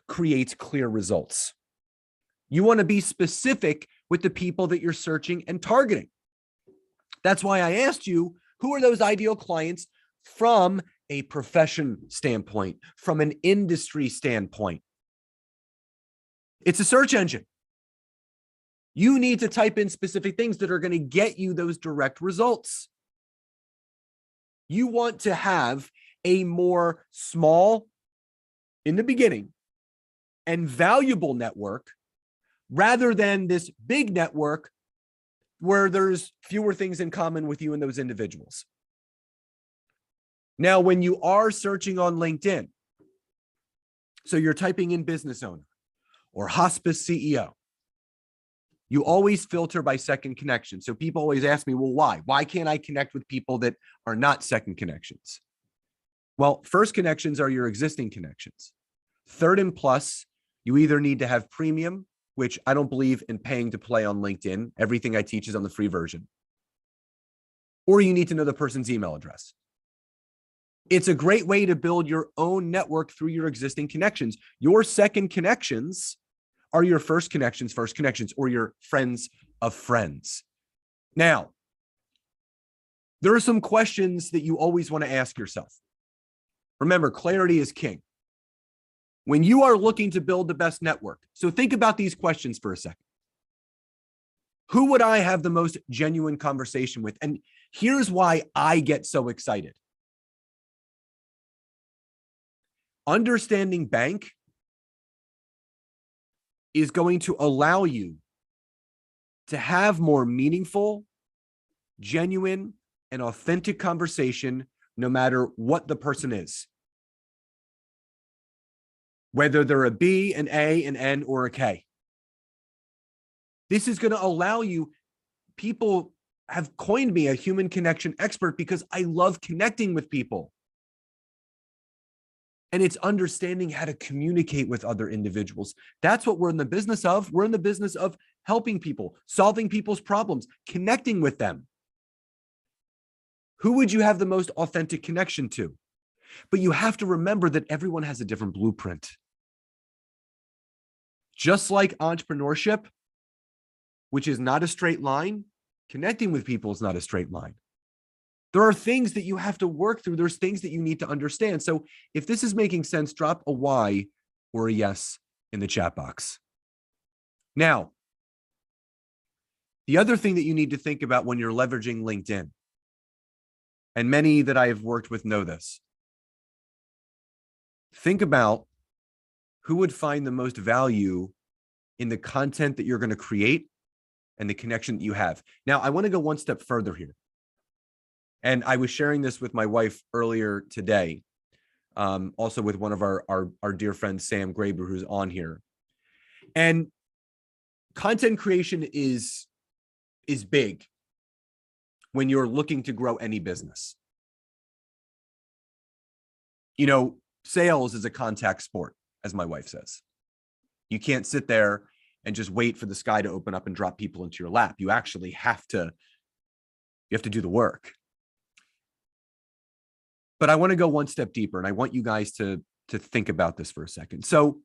creates clear results. You want to be specific with the people that you're searching and targeting. That's why I asked you, who are those ideal clients from a profession standpoint, from an industry standpoint? It's a search engine. You need to type in specific things that are going to get you those direct results. You want to have a more small, in the beginning, and valuable network rather than this big network where there's fewer things in common with you and those individuals. Now, when you are searching on LinkedIn, so you're typing in business owner or hospice CEO, you always filter by second connection. So people always ask me, well, why? Why can't I connect with people that are not second connections? Well, first connections are your existing connections. Third and plus, you either need to have premium, which I don't believe in paying to play on LinkedIn. Everything I teach is on the free version. Or you need to know the person's email address. It's a great way to build your own network through your existing connections. Your second connections are your first connections, or your friends of friends. Now, there are some questions that you always want to ask yourself. Remember, clarity is king. When you are looking to build the best network, so think about these questions for a second. Who would I have the most genuine conversation with? And here's why I get so excited. Understanding bank is going to allow you to have more meaningful, genuine, and authentic conversation no matter what the person is. Whether they're a B, an A, an N, or a K. This is going to allow you, people have coined me a human connection expert because I love connecting with people. And it's understanding how to communicate with other individuals. That's what we're in the business of. We're in the business of helping people, solving people's problems, connecting with them. Who would you have the most authentic connection to? But you have to remember that everyone has a different blueprint. Just like entrepreneurship, which is not a straight line, connecting with people is not a straight line. There are things that you have to work through. There's things that you need to understand. So if this is making sense, drop a Y or a yes in the chat box. Now, the other thing that you need to think about when you're leveraging LinkedIn, and many that I have worked with know this, think about who would find the most value in the content that you're going to create and the connection that you have. Now, I want to go one step further here. And I was sharing this with my wife earlier today, also with one of our dear friend, Sam Graber, who's on here. And content creation is big when you're looking to grow any business. You know, sales is a contact sport, as my wife says. You can't sit there and just wait for the sky to open up and drop people into your lap. You actually have to do the work. But I want to go one step deeper, and I want you guys to to think about this for a second. So,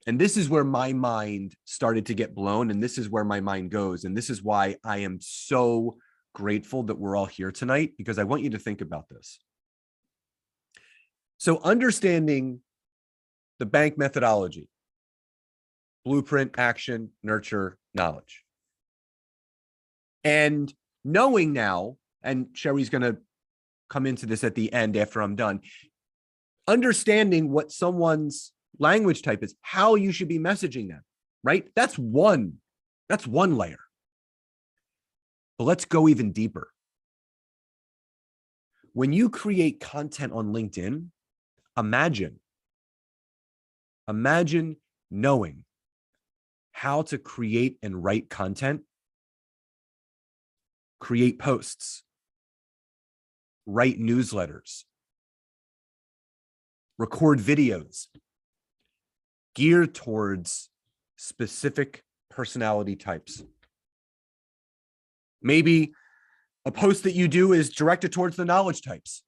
and this is where my mind started to get blown, and this is where my mind goes. And this is why I am so grateful that we're all here tonight, because I want you to think about this. So understanding the bank methodology, blueprint, action, nurture, knowledge. And knowing now, and Cheri's going to come into this at the end after I'm done, understanding what someone's language type is, how you should be messaging them, right? That's one layer. But let's go even deeper. When you create content on LinkedIn, imagine knowing how to create and write content, create posts, write newsletters, record videos geared towards specific personality types. Maybe a post that you do is directed towards the knowledge types,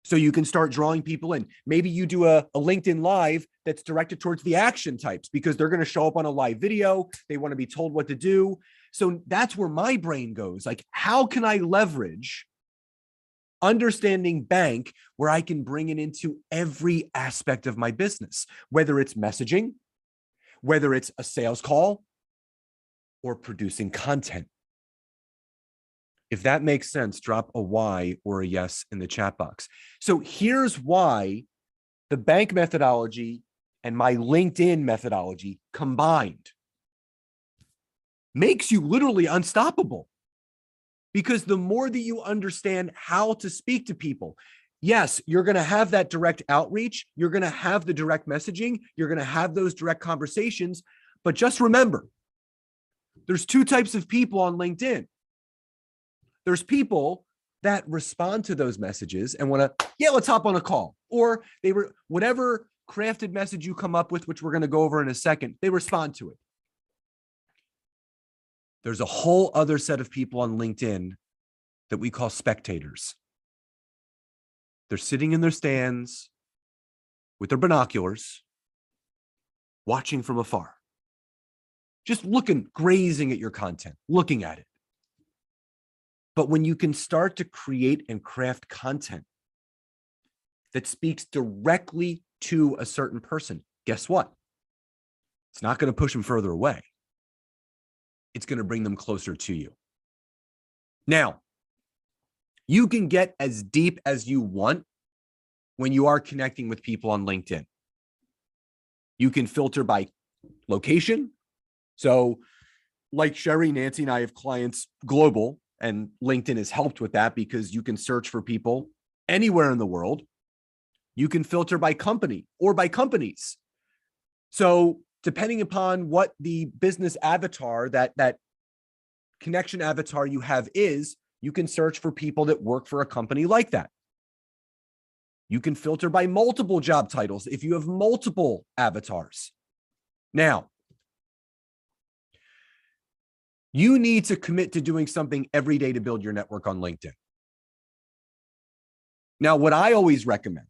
so you can start drawing people in. Maybe you do a LinkedIn Live that's directed towards the action types, because they're going to show up on a live video. They want to be told what to do. So that's where my brain goes. Like, how can I leverage understanding bank where I can bring it into every aspect of my business, whether it's messaging, whether it's a sales call, or producing content? If that makes sense, drop a Y or a yes in the chat box. So here's why the bank methodology and my LinkedIn methodology combined makes you literally unstoppable. Because the more that you understand how to speak to people, yes, you're going to have that direct outreach. You're going to have the direct messaging. You're going to have those direct conversations. But just remember, there's two types of people on LinkedIn. There's people that respond to those messages and want to, yeah, let's hop on a call. Or they were whatever crafted message you come up with, which we're going to go over in a second, they respond to it. There's a whole other set of people on LinkedIn that we call spectators. They're sitting in their stands with their binoculars, watching from afar, just looking, grazing at your content, looking at it. But when you can start to create and craft content that speaks directly to a certain person, guess what? It's not going to push them further away. It's going to bring them closer to you. Now, you can get as deep as you want when you are connecting with people on LinkedIn. You can filter by location. So like Cheri, Nancy, and I have clients global, and LinkedIn has helped with that because you can search for people anywhere in the world. You can filter by company or by companies. So depending upon what the business avatar, that connection avatar you have is, you can search for people that work for a company like that. You can filter by multiple job titles if you have multiple avatars. Now, you need to commit to doing something every day to build your network on LinkedIn. Now, what I always recommend,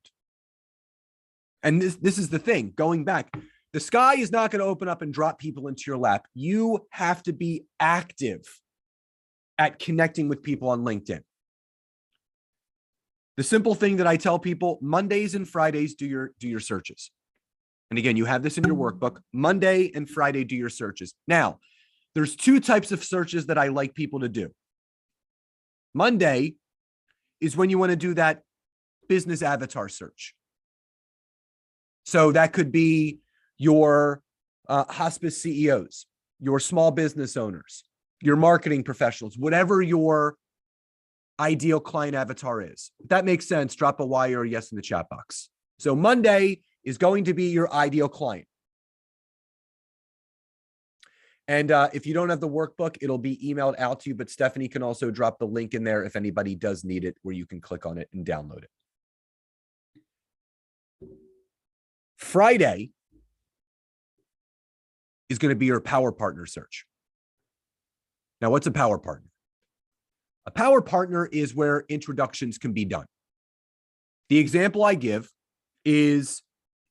and this is the thing, going back, the sky is not going to open up and drop people into your lap. You have to be active at connecting with people on LinkedIn. The simple thing that I tell people, Mondays and Fridays, do your searches. And again, you have this in your workbook. Monday and Friday, do your searches. Now, there's two types of searches that I like people to do. Monday is when you want to do that business avatar search. So that could be your hospice CEOs, your small business owners, your marketing professionals, whatever your ideal client avatar is. If that makes sense, drop a Y or a yes in the chat box. So Monday is going to be your ideal client. And if you don't have the workbook, it'll be emailed out to you, but Stephanie can also drop the link in there if anybody does need it, where you can click on it and download it. Friday is going to be your power partner search. Now, what's a power partner? A power partner is where introductions can be done. The example I give is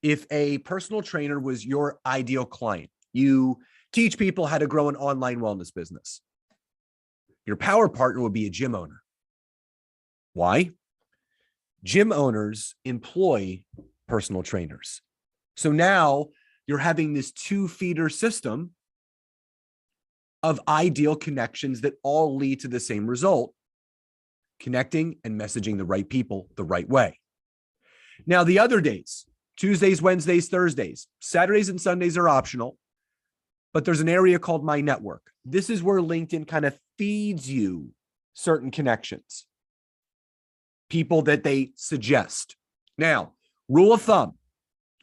if a personal trainer was your ideal client. You teach people how to grow an online wellness business. Your power partner would be a gym owner. Why? Gym owners employ personal trainers. So now you're having this two-feeder system of ideal connections that all lead to the same result, connecting and messaging the right people the right way. Now, the other days, Tuesdays, Wednesdays, Thursdays, Saturdays and Sundays are optional, but there's an area called My Network. This is where LinkedIn kind of feeds you certain connections, people that they suggest. Now, rule of thumb,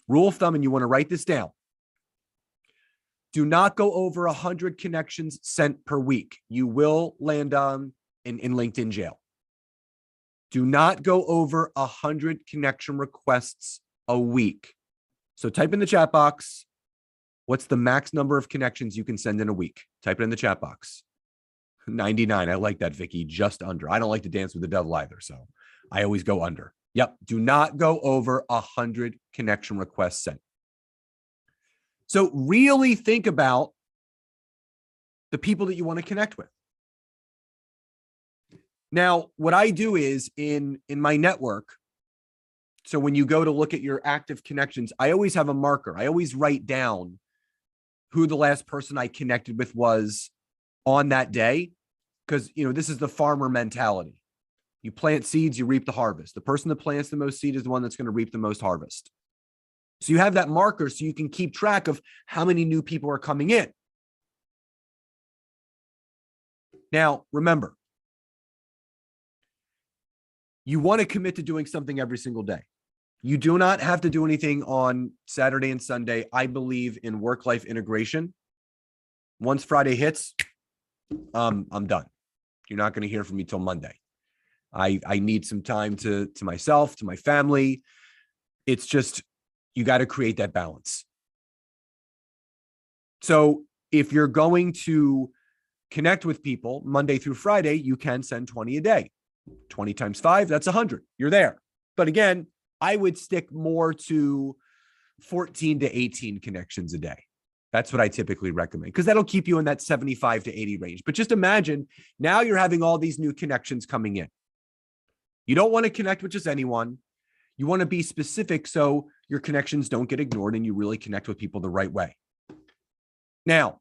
and you want to write this down. Do not go over 100 connections sent per week. You will land in LinkedIn jail. Do not go over 100 connection requests a week. So type in the chat box, what's the max number of connections you can send in a week? Type it in the chat box. 99. I like that, Vicky. Just under. I don't like to dance with the devil either, so I always go under. Yep. Do not go over 100 connection requests sent. So really think about the people that you want to connect with. Now, what I do is in my network, so when you go to look at your active connections, I always have a marker. I always write down who the last person I connected with was on that day, because this is the farmer mentality. You plant seeds, you reap the harvest. The person that plants the most seed is the one that's going to reap the most harvest. So you have that marker so you can keep track of how many new people are coming in. Now, remember, you want to commit to doing something every single day. You do not have to do anything on Saturday and Sunday. I believe in work-life integration. Once Friday hits, I'm done. You're not going to hear from me till Monday. I need some time to myself, to my family. It's just, you got to create that balance. So if you're going to connect with people Monday through Friday, you can send 20 a day. 20 times 5, that's 100. You're there. But again, I would stick more to 14 to 18 connections a day. That's what I typically recommend, because that'll keep you in that 75 to 80 range. But just imagine now you're having all these new connections coming in. You don't want to connect with just anyone. You want to be specific so your connections don't get ignored and you really connect with people the right way. Now,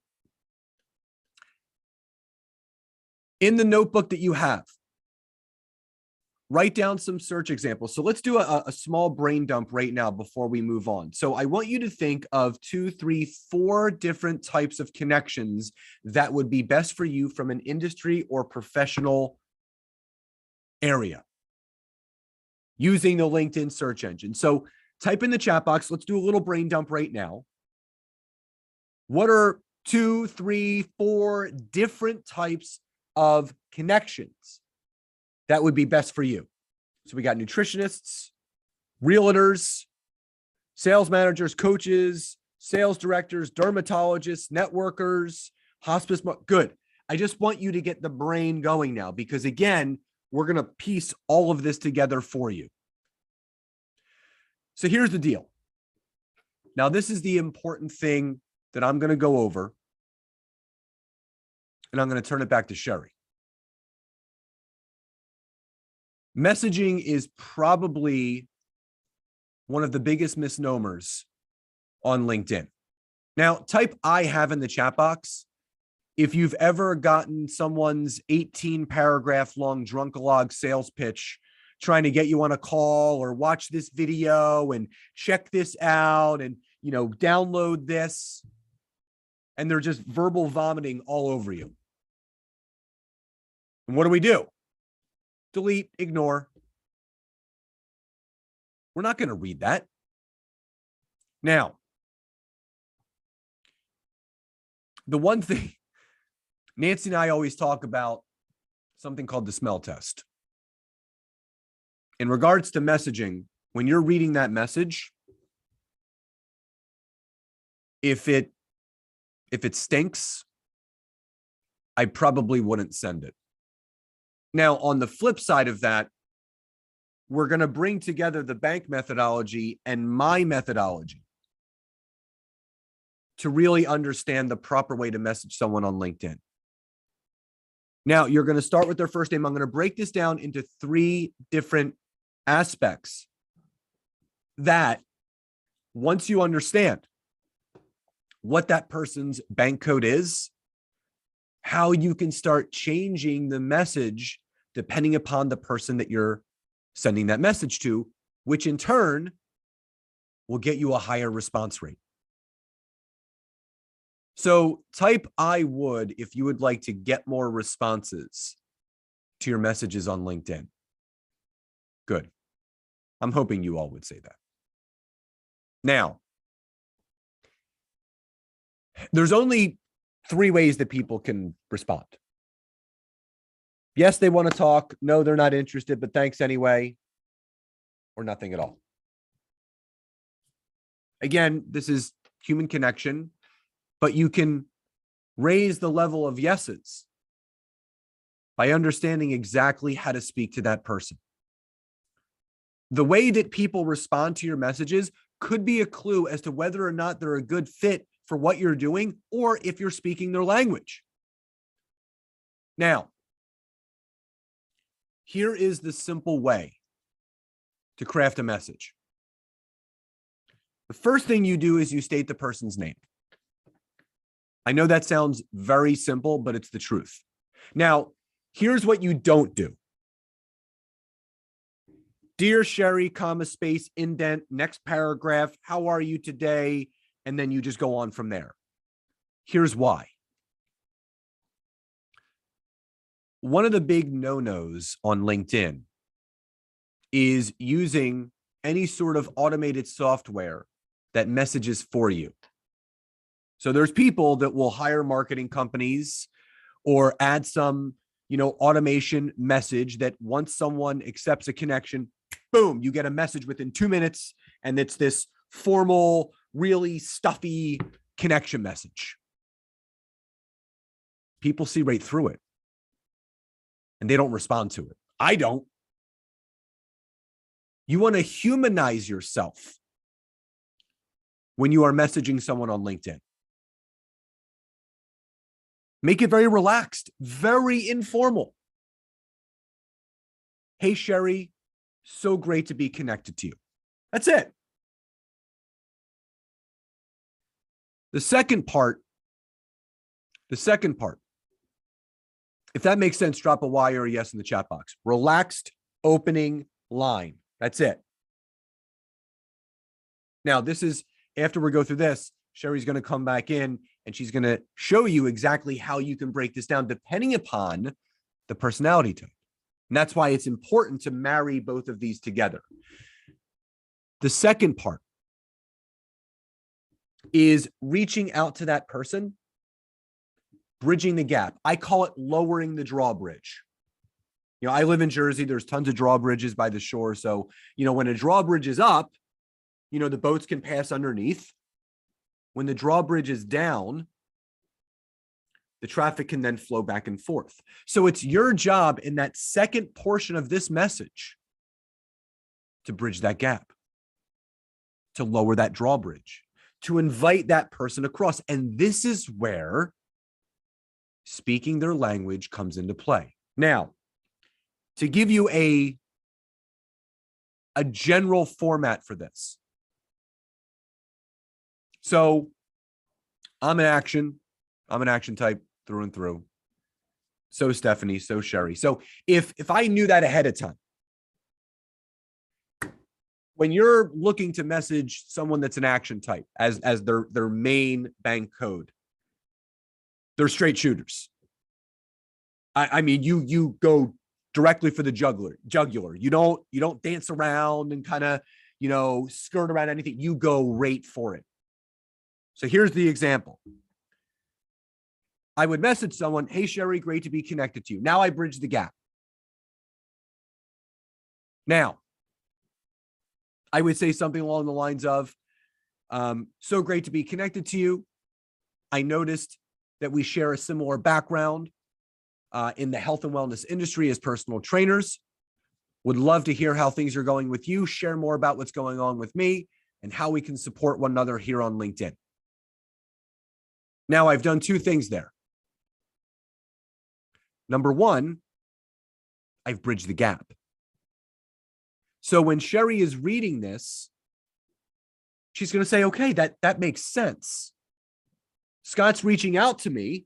in the notebook that you have, write down some search examples. So let's do a small brain dump right now before we move on. So I want you to think of 2, 3, 4 different types of connections that would be best for you from an industry or professional area using the LinkedIn search engine. So type in the chat box. Let's do a little brain dump right now. What are 2, 3, 4 different types of connections that would be best for you? So we got nutritionists, realtors, sales managers, coaches, sales directors, dermatologists, networkers, hospice. Good. I just want you to get the brain going now, because again, we're going to piece all of this together for you. So here's the deal. Now, this is the important thing that I'm going to go over, and I'm going to turn it back to Cheri. Messaging is probably one of the biggest misnomers on LinkedIn. Now, type I have in the chat box if you've ever gotten someone's 18-paragraph long drunkalog sales pitch trying to get you on a call or watch this video and check this out and, download this, and they're just verbal vomiting all over you. And what do? Delete, ignore. We're not going to read that. Now, the one thing, Nancy and I always talk about something called the smell test. In regards to messaging, when you're reading that message, if it stinks, I probably wouldn't send it. Now, on the flip side of that, we're going to bring together the bank methodology and my methodology to really understand the proper way to message someone on LinkedIn. Now, you're going to start with their first name. I'm going to break this down into 3 different aspects that once you understand what that person's bank code is, how you can start changing the message depending upon the person that you're sending that message to, which in turn will get you a higher response rate. So type I would if you would like to get more responses to your messages on LinkedIn. Good. I'm hoping you all would say that. Now, there's only 3 ways that people can respond. Yes, they want to talk. No, they're not interested, but thanks anyway, or nothing at all. Again, this is human connection, but you can raise the level of yeses by understanding exactly how to speak to that person. The way that people respond to your messages could be a clue as to whether or not they're a good fit for what you're doing or if you're speaking their language. Now, here is the simple way to craft a message. The first thing you do is you state the person's name. I know that sounds very simple, but it's the truth. Now, here's what you don't do. Dear Cheri, comma, space, indent, next paragraph, how are you today? And then you just go on from there. Here's why. One of the big no-nos on LinkedIn is using any sort of automated software that messages for you. So there's people that will hire marketing companies or add some, automation message that once someone accepts a connection, boom, you get a message within 2 minutes, and it's this formal, really stuffy connection message. People see right through it, and they don't respond to it. I don't. You want to humanize yourself when you are messaging someone on LinkedIn. Make it very relaxed, very informal. Hey, Cheri, so great to be connected to you. That's it. The second part, if that makes sense, drop a Y or a yes in the chat box. Relaxed opening line. That's it. Now, this is after we go through this, Cheri's going to come back in and she's going to show you exactly how you can break this down depending upon the personality type. And that's why it's important to marry both of these together. The second part is reaching out to that person, bridging the gap. I call it lowering the drawbridge. I live in Jersey. There's tons of drawbridges by the shore. So, when a drawbridge is up, the boats can pass underneath. When the drawbridge is down, the traffic can then flow back and forth. So it's your job in that second portion of this message to bridge that gap, to lower that drawbridge, to invite that person across. And this is where speaking their language comes into play. Now, to give you a general format for this. So I'm an action type through and through. So Stephanie, so Cheri. So if I knew that ahead of time, when you're looking to message someone that's an action type as their main bank code, they're straight shooters. I mean, you go directly for the jugular. You don't dance around and kind of, skirt around anything. You go right for it. So here's the example. I would message someone, hey, Cheri, great to be connected to you. Now I bridge the gap. Now, I would say something along the lines of, so great to be connected to you. I noticed that we share a similar background in the health and wellness industry as personal trainers. Would love to hear how things are going with you, share more about what's going on with me, and how we can support one another here on LinkedIn. Now, I've done two things there. Number one, I've bridged the gap. So when Cheri is reading this, she's going to say, okay, that makes sense. Scott's reaching out to me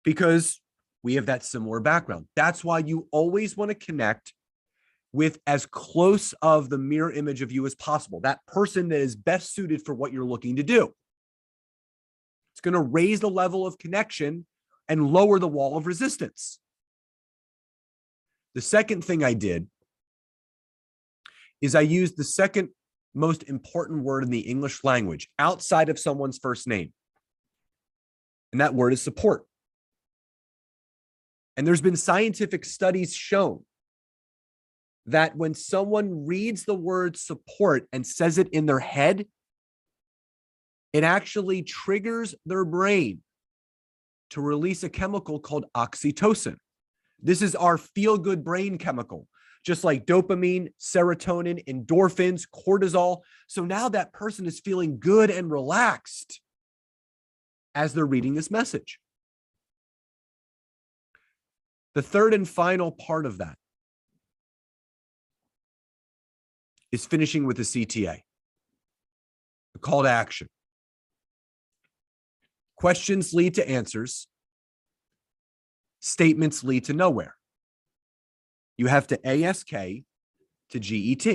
because we have that similar background. That's why you always want to connect with as close of the mirror image of you as possible, that person that is best suited for what you're looking to do. It's going to raise the level of connection and lower the wall of resistance. The second thing I did is I used the second most important word in the English language outside of someone's first name. And that word is support. And there's been scientific studies shown that when someone reads the word support and says it in their head, it actually triggers their brain to release a chemical called oxytocin. This is our feel-good brain chemical, just like dopamine, serotonin, endorphins, cortisol. So now that person is feeling good and relaxed as they're reading this message. The third and final part of that is finishing with a CTA, a call to action. Questions lead to answers. Statements lead to nowhere. You have to ASK to GET.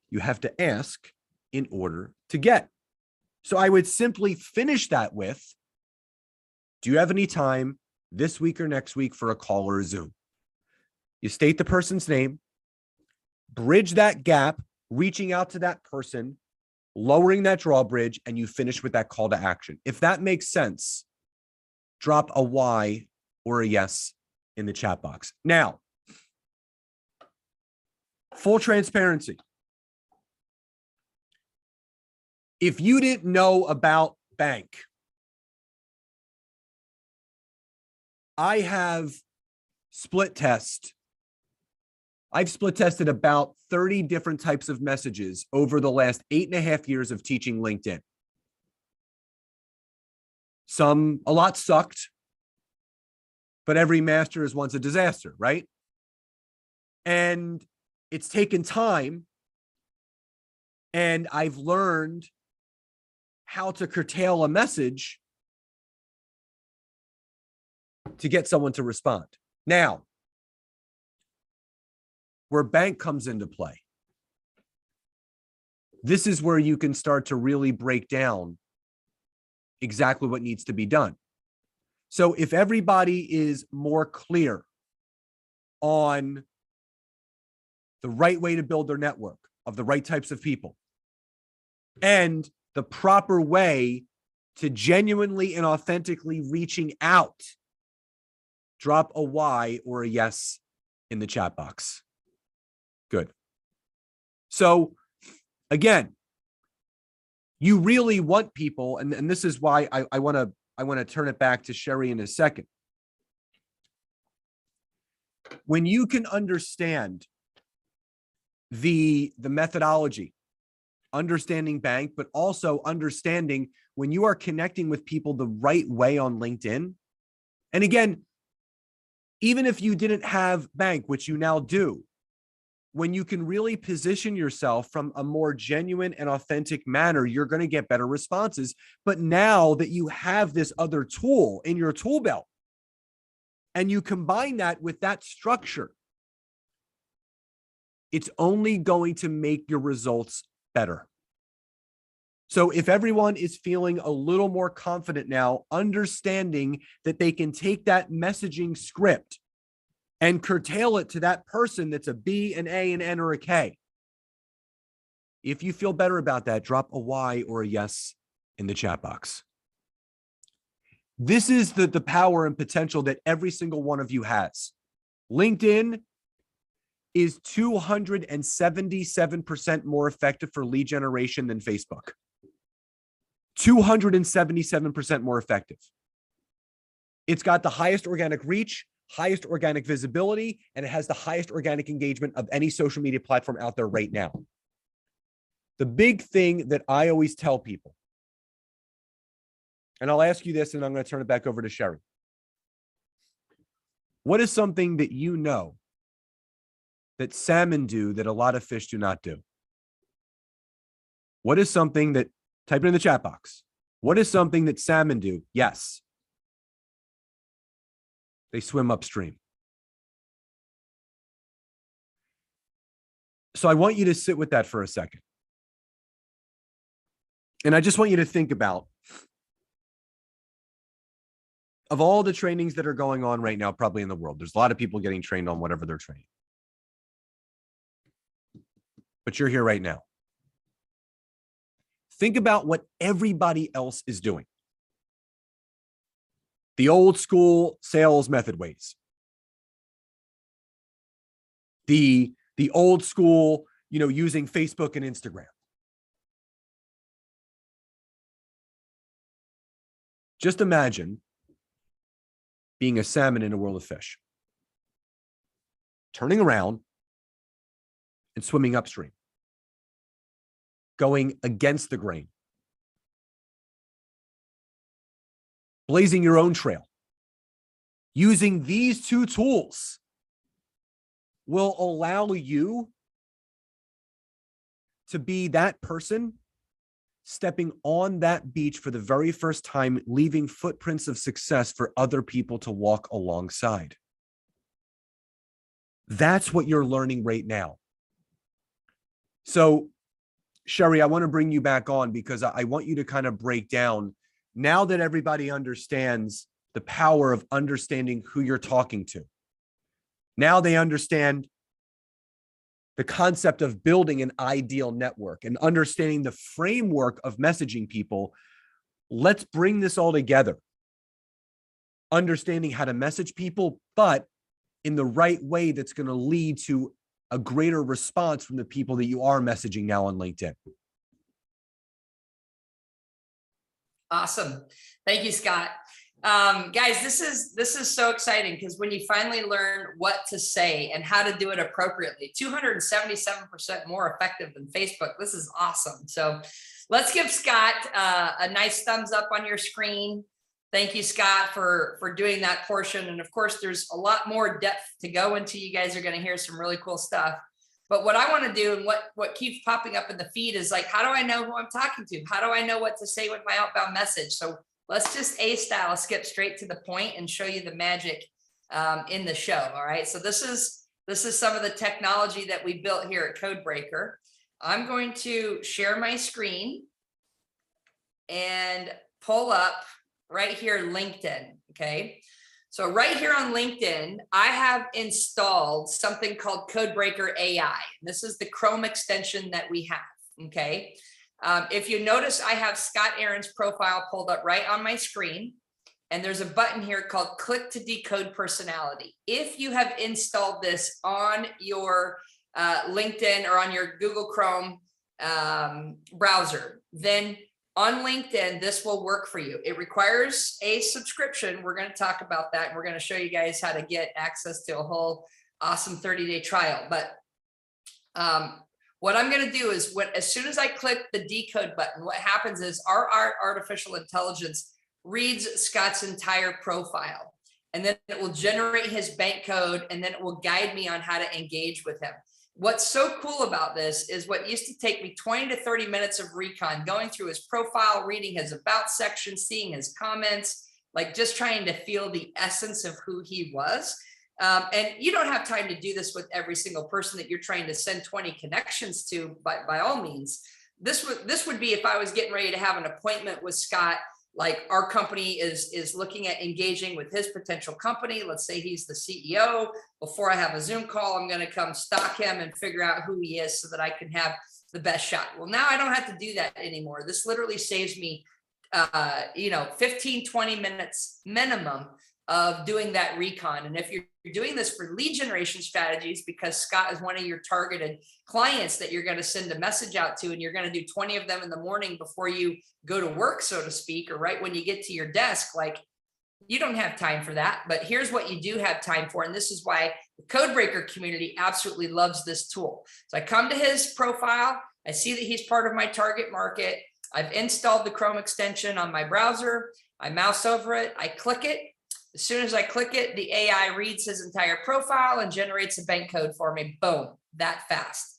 You have to ask in order to get. So I would simply finish that with, do you have any time this week or next week for a call or a Zoom? You state the person's name, bridge that gap, reaching out to that person, lowering that drawbridge, and you finish with that call to action. If that makes sense, drop a Y or a yes in the chat box. Now, full transparency. If you didn't know about Bank, I have split test. I've split tested about 30 different types of messages over the last 8.5 years of teaching LinkedIn. Some, a lot sucked, but every master is once a disaster, right? And it's taken time, and I've learned how to curtail a message to get someone to respond. Now, where Bank comes into play, this is where you can start to really break down exactly what needs to be done. So if everybody is more clear on the right way to build their network of the right types of people and the proper way to genuinely and authentically reaching out, drop a Y or a yes in the chat box. Good. So again, you really want people, and this is why I want to turn it back to Cheri in a second. When you can understand the methodology, understanding Bank, but also understanding when you are connecting with people the right way on LinkedIn. And again, even if you didn't have Bank, which you now do, when you can really position yourself from a more genuine and authentic manner, you're going to get better responses. But now that you have this other tool in your tool belt, and you combine that with that structure, it's only going to make your results better. So if everyone is feeling a little more confident now, understanding that they can take that messaging script and curtail it to that person that's a B, an A, an N, or a K. If you feel better about that, drop a Y or a yes in the chat box. This is the power and potential that every single one of you has. LinkedIn is 277% more effective for lead generation than Facebook. 277% more effective. It's got the highest organic reach, highest organic visibility, and it has the highest organic engagement of any social media platform out there right now. The big thing that I always tell people, and I'll ask you this, and I'm going to turn it back over to Cheri. What is something that you know that salmon do that a lot of fish do not do? What is something that, type it in the chat box. What is something that salmon do? Yes. They swim upstream. So I want you to sit with that for a second. And I just want you to think about, of all the trainings that are going on right now, probably in the world, there's a lot of people getting trained on whatever they're training. But you're here right now. Think about what everybody else is doing. The old school sales method ways. The old school, using Facebook and Instagram. Just imagine being a salmon in a world of fish, turning around and swimming upstream, going against the grain, blazing your own trail. Using these two tools will allow you to be that person stepping on that beach for the very first time, leaving footprints of success for other people to walk alongside. That's what you're learning right now. So, Cheri, I want to bring you back on because I want you to kind of break down, now that everybody understands the power of understanding who you're talking to. Now they understand the concept of building an ideal network and understanding the framework of messaging people. Let's bring this all together. Understanding how to message people, but in the right way that's going to lead to a greater response from the people that you are messaging now on LinkedIn. Awesome. Thank you, Scott. Guys, this is so exciting because when you finally learn what to say and how to do it appropriately, 277% more effective than Facebook. This is awesome. So let's give Scott a nice thumbs up on your screen. Thank you, Scott, for doing that portion. And of course, there's a lot more depth to go into. You guys are going to hear some really cool stuff. But what I want to do and what keeps popping up in the feed is like, how do I know who I'm talking to? How do I know what to say with my outbound message? So let's just A-style skip straight to the point and show you the magic in the show. All right. So this is some of the technology that we built here at Codebreaker. I'm going to share my screen and pull up right here LinkedIn. Okay. So right here on LinkedIn, I have installed something called Codebreaker AI. This is the Chrome extension that we have. Okay. If you notice, I have Scott Aaron's profile pulled up right on my screen, and there's a button here called Click to Decode Personality. If you have installed this on your LinkedIn or on your Google Chrome browser, then on LinkedIn, this will work for you. It requires a subscription. We're going to talk about that. And we're going to show you guys how to get access to a whole awesome 30-day trial. But what I'm going to do is as soon as I click the decode button, what happens is our artificial intelligence reads Scott's entire profile, and then it will generate his bank code, and then it will guide me on how to engage with him. What's so cool about this is what used to take me 20 to 30 minutes of recon, going through his profile, reading his about section, seeing his comments, like just trying to feel the essence of who he was. And you don't have time to do this with every single person that you're trying to send 20 connections to, by all means. This would be if I was getting ready to have an appointment with Scott, like our company is looking at engaging with his potential company. Let's say he's the CEO. Before I have a Zoom call, I'm going to come stalk him and figure out who he is so that I can have the best shot. Well, now I don't have to do that anymore. This literally saves me 15, 20 minutes minimum of doing that recon. And if you're doing this for lead generation strategies, because Scott is one of your targeted clients that you're going to send a message out to, and you're going to do 20 of them in the morning before you go to work, so to speak, or right when you get to your desk, like You don't have time for that, but here's what you do have time for. And this is why the Codebreaker community absolutely loves this tool. So I come to his profile. I see that he's part of my target market. I've installed the Chrome extension on my browser. I mouse over it. I click it. As soon as I click it, the AI reads his entire profile and generates a bank code for me. Boom, that fast.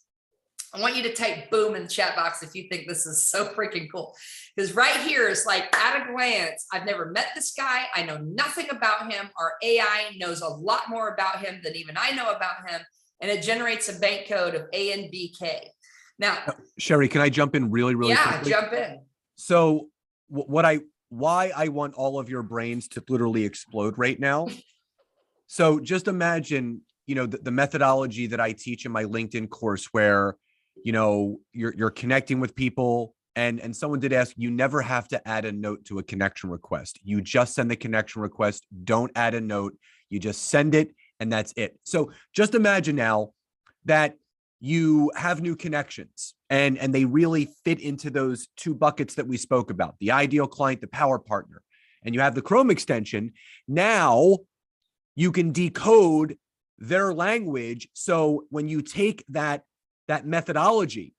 I want you to type boom in the chat box if you think this is so freaking cool. Because right here is like, at a glance, I've never met this guy. I know nothing about him. Our AI knows a lot more about him than even I know about him. And it generates a bank code of ANBK. Now, Cheri, can I jump in really quickly? Jump in. So why I want all of your brains to literally explode right now. So just imagine, you know, the methodology that I teach in my LinkedIn course where, you know, you're connecting with people, and someone did ask, you never have to add a note to a connection request. You just send the connection request, don't add a note, you just send it, and that's it. So just imagine now that you have new connections and they really fit into those two buckets that we spoke about, the ideal client, the power partner, and you have the Chrome extension. Now you can decode their language. So when you take that methodology,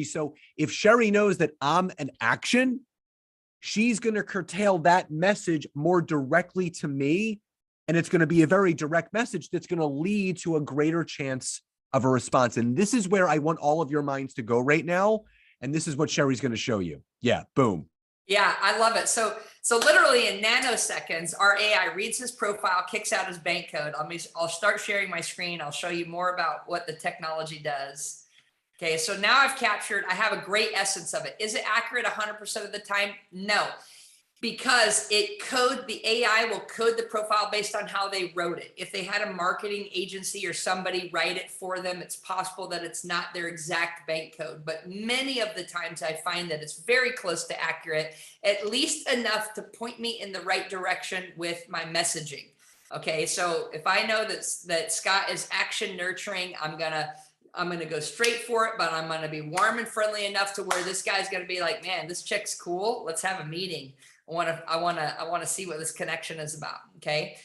so if Cheri knows that I'm an action, she's going to curtail that message more directly to me. And it's going to be a very direct message that's going to lead to a greater chance of a response. And this is where I want all of your minds to go right now. And this is what Cheri's going to show you. Yeah, boom. Yeah, I love it. So literally in nanoseconds, our AI reads his profile, kicks out his bank code. I'll start sharing my screen. I'll show you more about what the technology does. Okay, so now I've captured, I have a great essence of it. Is it accurate 100% of the time? No, because the AI will code the profile based on how they wrote it. If they had a marketing agency or somebody write it for them, it's possible that it's not their exact bank code. But many of the times I find that it's very close to accurate, at least enough to point me in the right direction with my messaging. Okay, so if I know that Scott is action nurturing, I'm gonna go straight for it, but I'm gonna be warm and friendly enough to where this guy's gonna be like, man, this chick's cool. Let's have a meeting. I wanna see what this connection is about. Okay.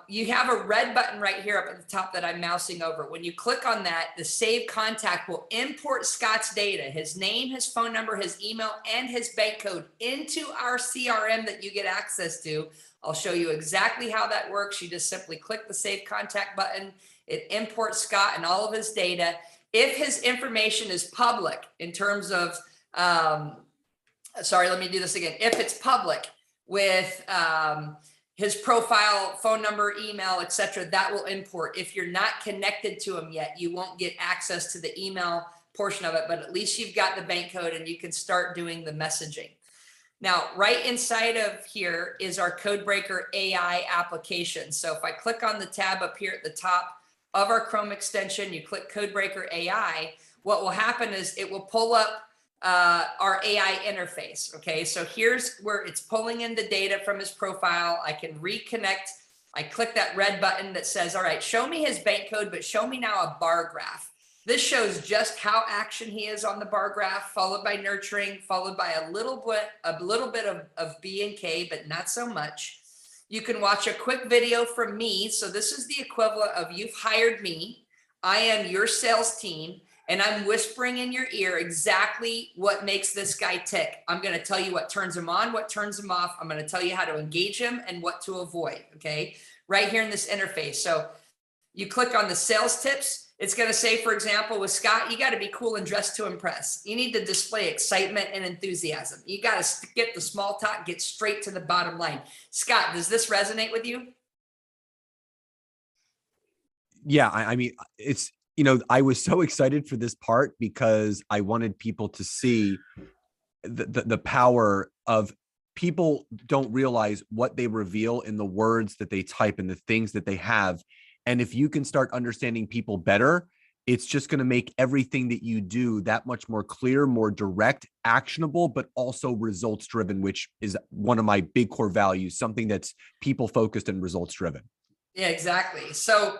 You have a red button right here up at the top that I'm mousing over. When you click on that, the save contact will import Scott's data, his name, his phone number, his email, and his bank code into our CRM that you get access to. I'll show you exactly how that works. You just simply click the save contact button. It imports Scott and all of his data. If his information is public in terms of, sorry, let me do this again. If it's public with his profile, phone number, email, etc., that will import. If you're not connected to him yet, you won't get access to the email portion of it, but at least you've got the bank code and you can start doing the messaging. Now, right inside of here is our Codebreaker AI application. So if I click on the tab up here at the top of our Chrome extension, you click Codebreaker AI, what will happen is it will pull up our AI interface. Okay, so here's where it's pulling in the data from his profile. I can reconnect. I click that red button that says, all right, show me his bank code, but show me now a bar graph. This shows just how action he is on the bar graph, followed by nurturing, followed by a little bit of B and K, but not so much. You can watch a quick video from me. So this is the equivalent of you've hired me. I am your sales team, and I'm whispering in your ear exactly what makes this guy tick. I'm going to tell you what turns him on, what turns him off. I'm going to tell you how to engage him and what to avoid. Okay, right here in this interface. So you click on the sales tips. It's going to say, for example, with Scott, you got to be cool and dressed to impress. You need to display excitement and enthusiasm. You got to skip the small talk, get straight to the bottom line. Scott, does this resonate with you? Yeah, I mean, it's, you know, I was so excited for this part because I wanted people to see the power of people don't realize what they reveal in the words that they type and the things that they have. And if you can start understanding people better, it's just going to make everything that you do that much more clear, more direct, actionable, but also results driven, which is one of my big core values, something that's people focused and results driven. Yeah, exactly. So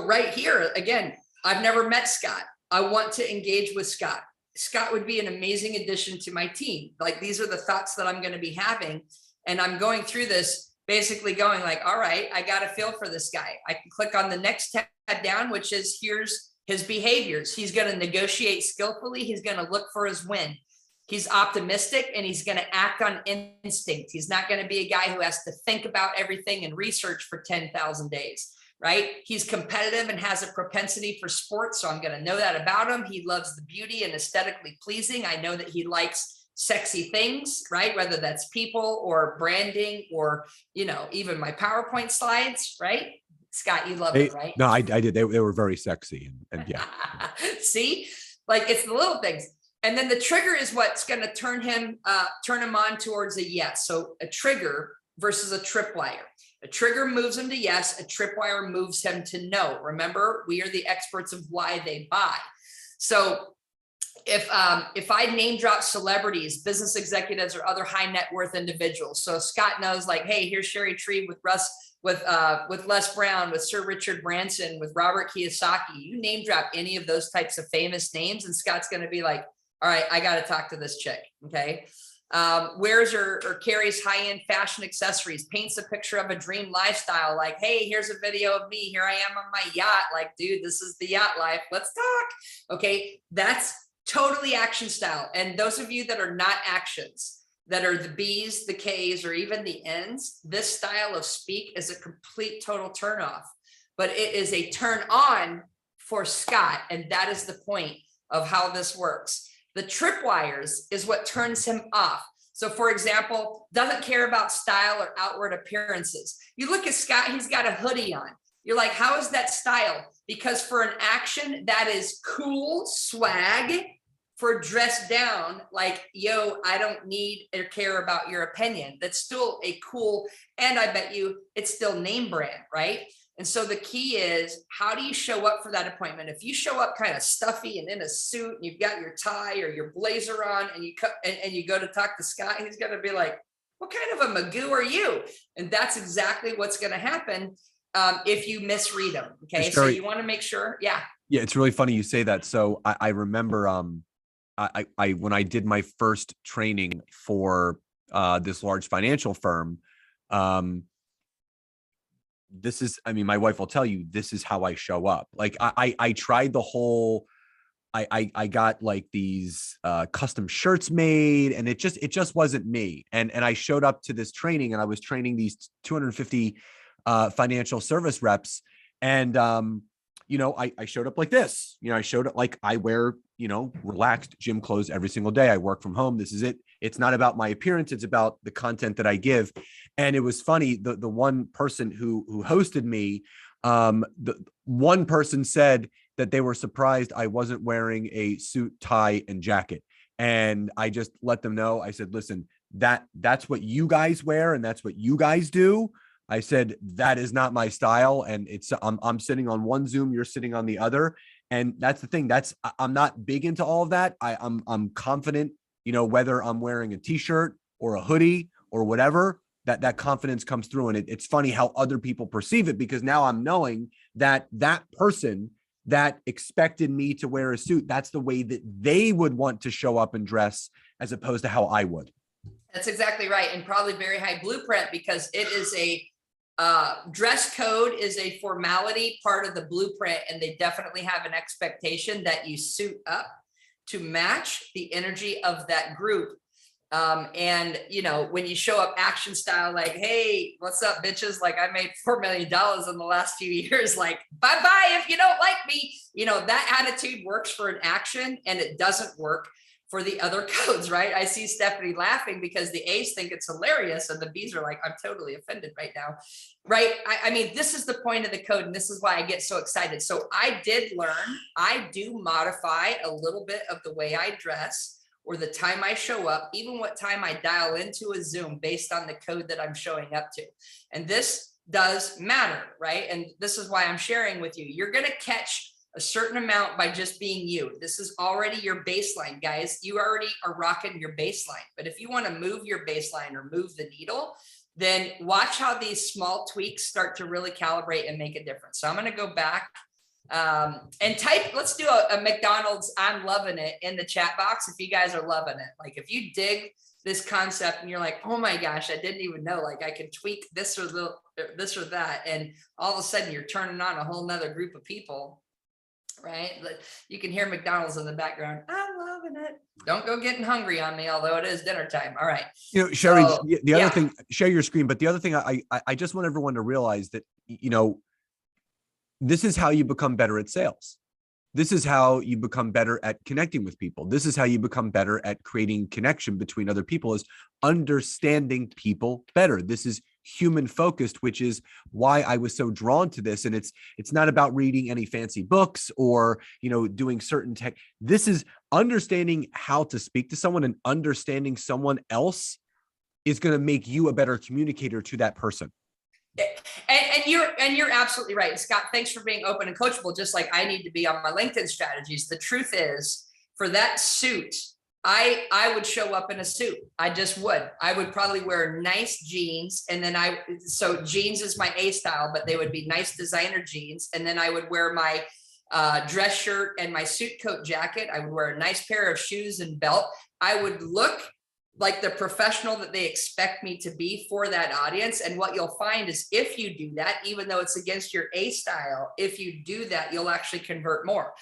right here, again, I've never met Scott. I want to engage with Scott. Scott would be an amazing addition to my team. Like, these are the thoughts that I'm going to be having. And I'm going through this, basically going like, all right, I got a feel for this guy. I can click on the next tab down, which is here's his behaviors. He's going to negotiate skillfully. He's going to look for his win. He's optimistic and he's going to act on instinct. He's not going to be a guy who has to think about everything and research for 10,000 days, right? He's competitive and has a propensity for sports. So I'm going to know that about him. He loves the beauty and aesthetically pleasing. I know that he likes sexy things, right? Whether that's people or branding or, you know, even my PowerPoint slides, right? Scott, you love it, right? No, I did. They were very sexy and yeah. See, like it's the little things. And then the trigger is what's going to turn him on towards a yes. So a trigger versus a tripwire. A trigger moves him to yes. A tripwire moves him to no. Remember, we are the experts of why they buy. So if I name drop celebrities, business executives, or other high net worth individuals, so Scott knows, like, hey, here's Cheri Tree with Russ, with Les Brown, with Sir Richard Branson, with Robert Kiyosaki. You name drop any of those types of famous names, and Scott's going to be like, all right, I got to talk to this chick. Okay. Wears or carries high-end fashion accessories, paints a picture of a dream lifestyle. Like, hey, here's a video of me. Here I am on my yacht. Like, dude, this is the yacht life. Let's talk. Okay. That's totally action style. And those of you that are not actions, that are the B's, the K's, or even the N's, this style of speak is a complete total turnoff, but it is a turn on for Scott. And that is the point of how this works. The tripwires is what turns him off. So for example, doesn't care about style or outward appearances. You look at Scott, he's got a hoodie on. You're like, how is that style? Because for an action, that is cool swag. For dress down, like, yo, I don't need or care about your opinion. That's still a cool, and I bet you it's still name brand, right? And so the key is, how do you show up for that appointment? If you show up kind of stuffy and in a suit and you've got your tie or your blazer on and you go to talk to Scott, he's going to be like, what kind of a magoo are you? And that's exactly what's going to happen if you misread them. Okay. So you want to make sure. Yeah. Yeah. It's really funny you say that. So I remember, I when I did my first training for this large financial firm, this is, I mean, my wife will tell you, this is how I show up. Like I tried the whole, I got like these custom shirts made, and it just wasn't me. And I showed up to this training, and I was training these 250 financial service reps. And you know, I showed up like this. You know, I showed up like I wear, you know, relaxed gym clothes every single day. I work from home. This is it. It's not about my appearance. It's about the content that I give. And it was funny. The one person who hosted me, the one person said that they were surprised I wasn't wearing a suit, tie, and jacket. And I just let them know. I said, listen, that's what you guys wear, and that's what you guys do. I said, that is not my style. And it's, I'm sitting on one Zoom, you're sitting on the other. And that's the thing. I'm not big into all of that. I'm confident, you know, whether I'm wearing a t-shirt or a hoodie or whatever, that confidence comes through. And it's funny how other people perceive it, because now I'm knowing that that person that expected me to wear a suit, that's the way that they would want to show up and dress, as opposed to how I would. That's exactly right. And probably very high blueprint, because it is a dress code is a formality part of the blueprint. And they definitely have an expectation that you suit up to match the energy of that group. And you know, when you show up action style, like, hey, what's up, bitches? Like, I made $4 million in the last few years. Like, bye-bye if you don't like me. You know, that attitude works for an action, and it doesn't work for the other codes, right? I see Stephanie laughing because the A's think it's hilarious, and the B's are like, I'm totally offended right now, right? I mean, this is the point of the code, and this is why I get so excited. So I did learn, I do modify a little bit of the way I dress, or the time I show up, even what time I dial into a Zoom based on the code that I'm showing up to. And this does matter, right? And this is why I'm sharing with you. You're going to catch a certain amount by just being you. This is already your baseline, guys. You already are rocking your baseline. But if you want to move your baseline or move the needle, then watch how these small tweaks start to really calibrate and make a difference. So I'm going to go back and type, let's do a McDonald's I'm loving it in the chat box if you guys are loving it. Like, if you dig this concept and you're like, oh my gosh, I didn't even know, like I could tweak this or that. And all of a sudden you're turning on a whole nother group of people, right? You can hear McDonald's in the background. I'm loving it. Don't go getting hungry on me, although it is dinner time. All right. You know, Cheri, So, the other thing, share your screen, but the other thing I just want everyone to realize that, you know, this is how you become better at sales. This is how you become better at connecting with people. This is how you become better at creating connection between other people, is understanding people better. This is human focused, which is why I was so drawn to this. And it's not about reading any fancy books or, you know, doing certain tech. This is understanding how to speak to someone, and understanding someone else is going to make you a better communicator to that person. And you're absolutely right, Scott. Thanks for being open and coachable, just like I need to be on my LinkedIn strategies. The truth is, for that suit, I would show up in a suit. I just would. I would probably wear nice jeans, and then so jeans is my A style, but they would be nice designer jeans. And then I would wear my dress shirt and my suit coat jacket. I would wear a nice pair of shoes and belt. I would look like the professional that they expect me to be for that audience. And what you'll find is, if you do that, even though it's against your A style, if you do that, you'll actually convert more.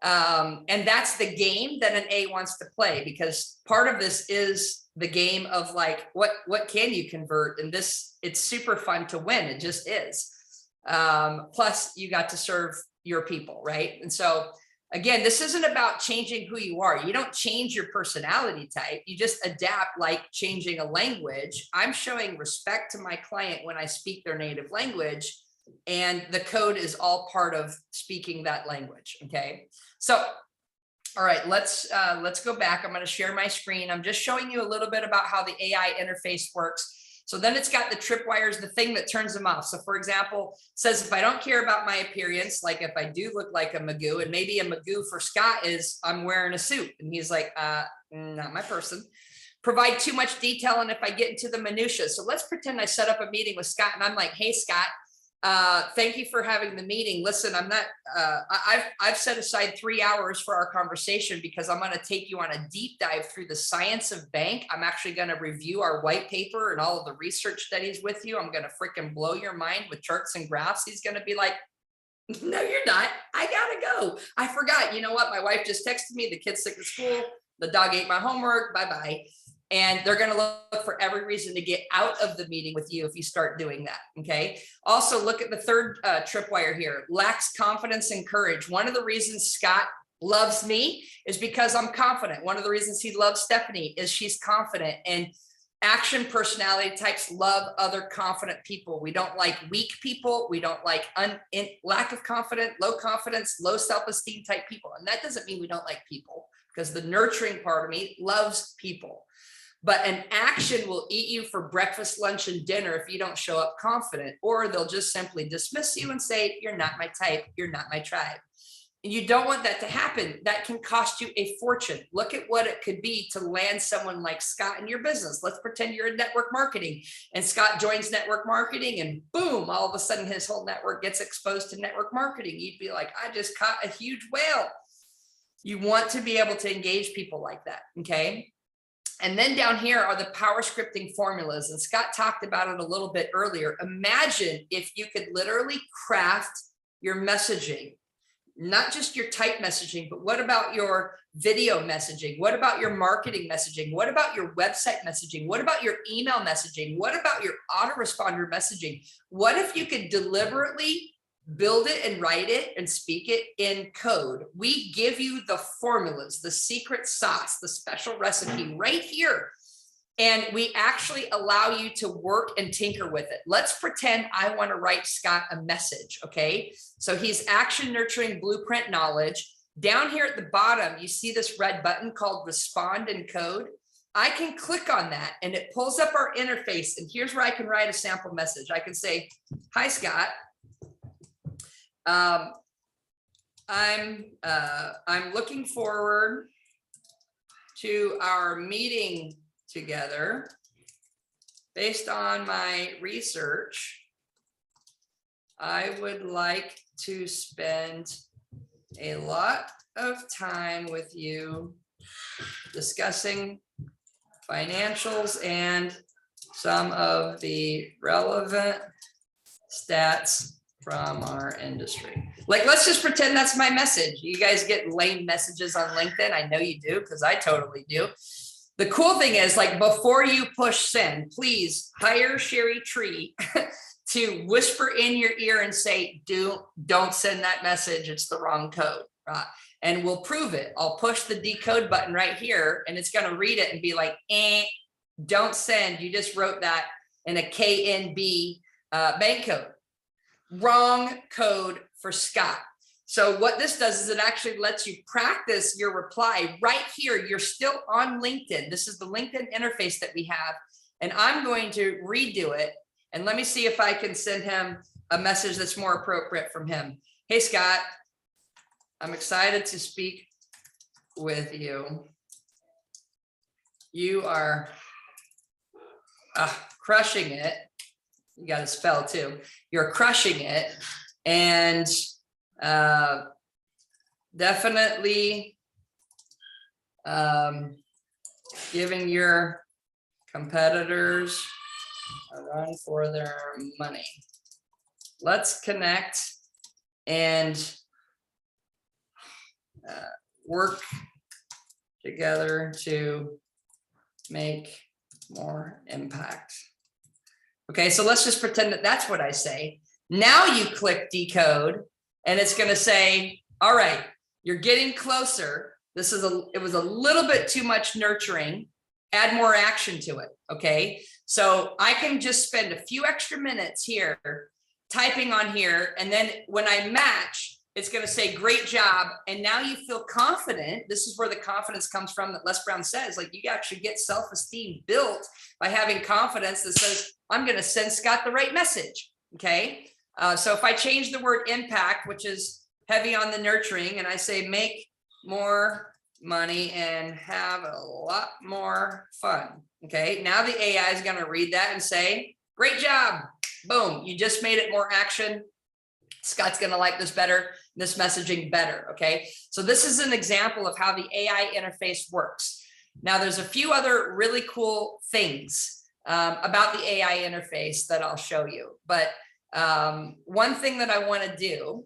And that's the game that an A wants to play, because part of this is the game of like, what can you convert? And it's super fun to win. It just is. Plus you got to serve your people, right? And so again, this isn't about changing who you are. You don't change your personality type. You just adapt, like changing a language. I'm showing respect to my client when I speak their native language, and the code is all part of speaking that language. Okay. So, all right, let's go back. I'm going to share my screen. I'm just showing you a little bit about how the AI interface works. So then it's got the tripwires, the thing that turns them off. So for example, it says, if I don't care about my appearance, like if I do look like a Magoo, and maybe a Magoo for Scott is I'm wearing a suit, and he's like, not my person. Provide too much detail, and if I get into the minutia. So let's pretend I set up a meeting with Scott, and I'm like, hey, Scott, thank you for having the meeting. Listen, I'm not, I've set aside 3 hours for our conversation because I'm going to take you on a deep dive through the science of bank. I'm actually going to review our white paper and all of the research studies with you. I'm going to freaking blow your mind with charts and graphs. He's going to be like, no, you're not. I gotta go. I forgot. You know what? My wife just texted me. The kid's sick at school. The dog ate my homework. Bye-bye. And they're going to look for every reason to get out of the meeting with you if you start doing that. Okay. Also, look at the third tripwire here. Lacks confidence and courage. One of the reasons Scott loves me is because I'm confident. One of the reasons he loves Stephanie is she's confident. And action personality types love other confident people. We don't like weak people. We don't like lack of confidence, low confidence, low self-esteem type people. And that doesn't mean we don't like people, because the nurturing part of me loves people. But an action will eat you for breakfast, lunch, and dinner if you don't show up confident, or they'll just simply dismiss you and say, you're not my type, you're not my tribe. And you don't want that to happen. That can cost you a fortune. Look at what it could be to land someone like Scott in your business. Let's pretend you're in network marketing and Scott joins network marketing, and boom, all of a sudden his whole network gets exposed to network marketing. You'd be like, I just caught a huge whale. You want to be able to engage people like that. Okay. And then down here are the power scripting formulas. And Scott talked about it a little bit earlier. Imagine if you could literally craft your messaging, not just your type messaging, but what about your video messaging? What about your marketing messaging? What about your website messaging? What about your email messaging? What about your autoresponder messaging? What if you could deliberately build it and write it and speak it in code? We give you the formulas, the secret sauce, the special recipe right here. And we actually allow you to work and tinker with it. Let's pretend I want to write Scott a message. Okay. So he's action nurturing blueprint knowledge. Down here at the bottom, you see this red button called respond in code. I can click on that and it pulls up our interface. And here's where I can write a sample message. I can say, hi, Scott. I'm looking forward to our meeting together. Based on my research, I would like to spend a lot of time with you discussing financials and some of the relevant stats from our industry. Like, let's just pretend that's my message. You guys get lame messages on LinkedIn. I know you do, because I totally do. The cool thing is, like, before you push send, please hire Cheri Tree to whisper in your ear and say, don't send that message. It's the wrong code. And we'll prove it. I'll push the decode button right here, and it's going to read it and be like, don't send. You just wrote that in a KNB bank code. Wrong code for Scott. So what this does is it actually lets you practice your reply right here. You're still on LinkedIn. This is the LinkedIn interface that we have. And I'm going to redo it. And let me see if I can send him a message that's more appropriate from him. Hey, Scott, I'm excited to speak with you. You are crushing it. You got to spell too. You're crushing it. And definitely giving your competitors a run for their money. Let's connect and work together to make more impact. Okay, so let's just pretend that that's what I say. Now you click decode, and it's going to say, all right, you're getting closer. It was a little bit too much nurturing. Add more action to it. Okay, so I can just spend a few extra minutes here typing on here, and then when I match, it's going to say great job. And now you feel confident. This is where the confidence comes from that Les Brown says, like, you actually get self-esteem built by having confidence that says, I'm going to send Scott the right message. Okay. So if I change the word impact, which is heavy on the nurturing, and I say make more money and have a lot more fun. Okay. Now the AI is going to read that and say, great job. Boom. You just made it more action. Scott's going to like this better, this messaging better. Okay. So this is an example of how the AI interface works. Now there's a few other really cool things about the AI interface that I'll show you. But one thing that I want to do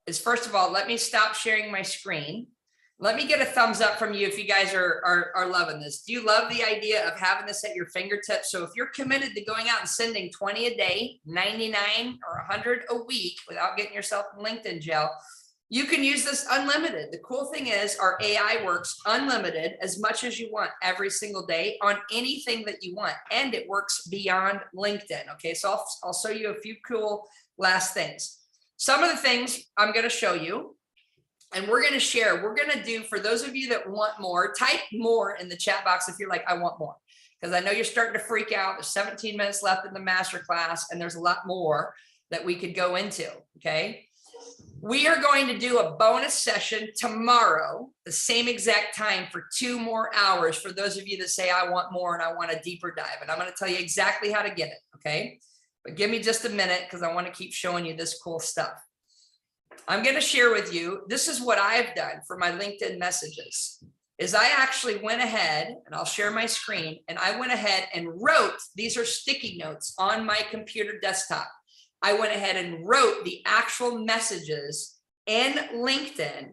is, first of all, let me stop sharing my screen. Let me get a thumbs up from you if you guys are loving this. Do you love the idea of having this at your fingertips? So if you're committed to going out and sending 20 a day, 99 or 100 a week without getting yourself in LinkedIn jail, you can use this unlimited. The cool thing is our AI works unlimited as much as you want every single day on anything that you want. And it works beyond LinkedIn. Okay, so I'll show you a few cool last things. Some of the things I'm going to show you, and we're going to share, we're going to do, for those of you that want more, type more in the chat box if you're like, I want more. Because I know you're starting to freak out. There's 17 minutes left in the masterclass, and there's a lot more that we could go into, okay? We are going to do a bonus session tomorrow, the same exact time, for 2 more hours for those of you that say, I want more and I want a deeper dive. And I'm going to tell you exactly how to get it, okay? But give me just a minute because I want to keep showing you this cool stuff. I'm going to share with you, this is what I've done for my LinkedIn messages, is I actually went ahead, and I'll share my screen, and I went ahead and wrote, these are sticky notes on my computer desktop. I went ahead and wrote the actual messages in LinkedIn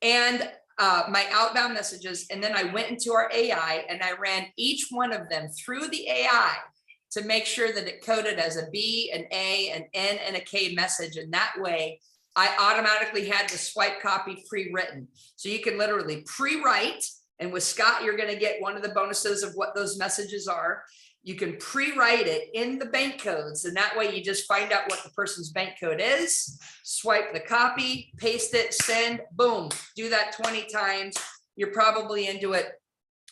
and my outbound messages. And then I went into our AI and I ran each one of them through the AI to make sure that it coded as a B, an A, an N, and a K message. And that way I automatically had the swipe copy pre-written. So you can literally pre-write. And with Scott, you're going to get one of the bonuses of what those messages are. You can pre-write it in the bank codes. And that way you just find out what the person's bank code is, swipe the copy, paste it, send, boom, do that 20 times. You're probably into it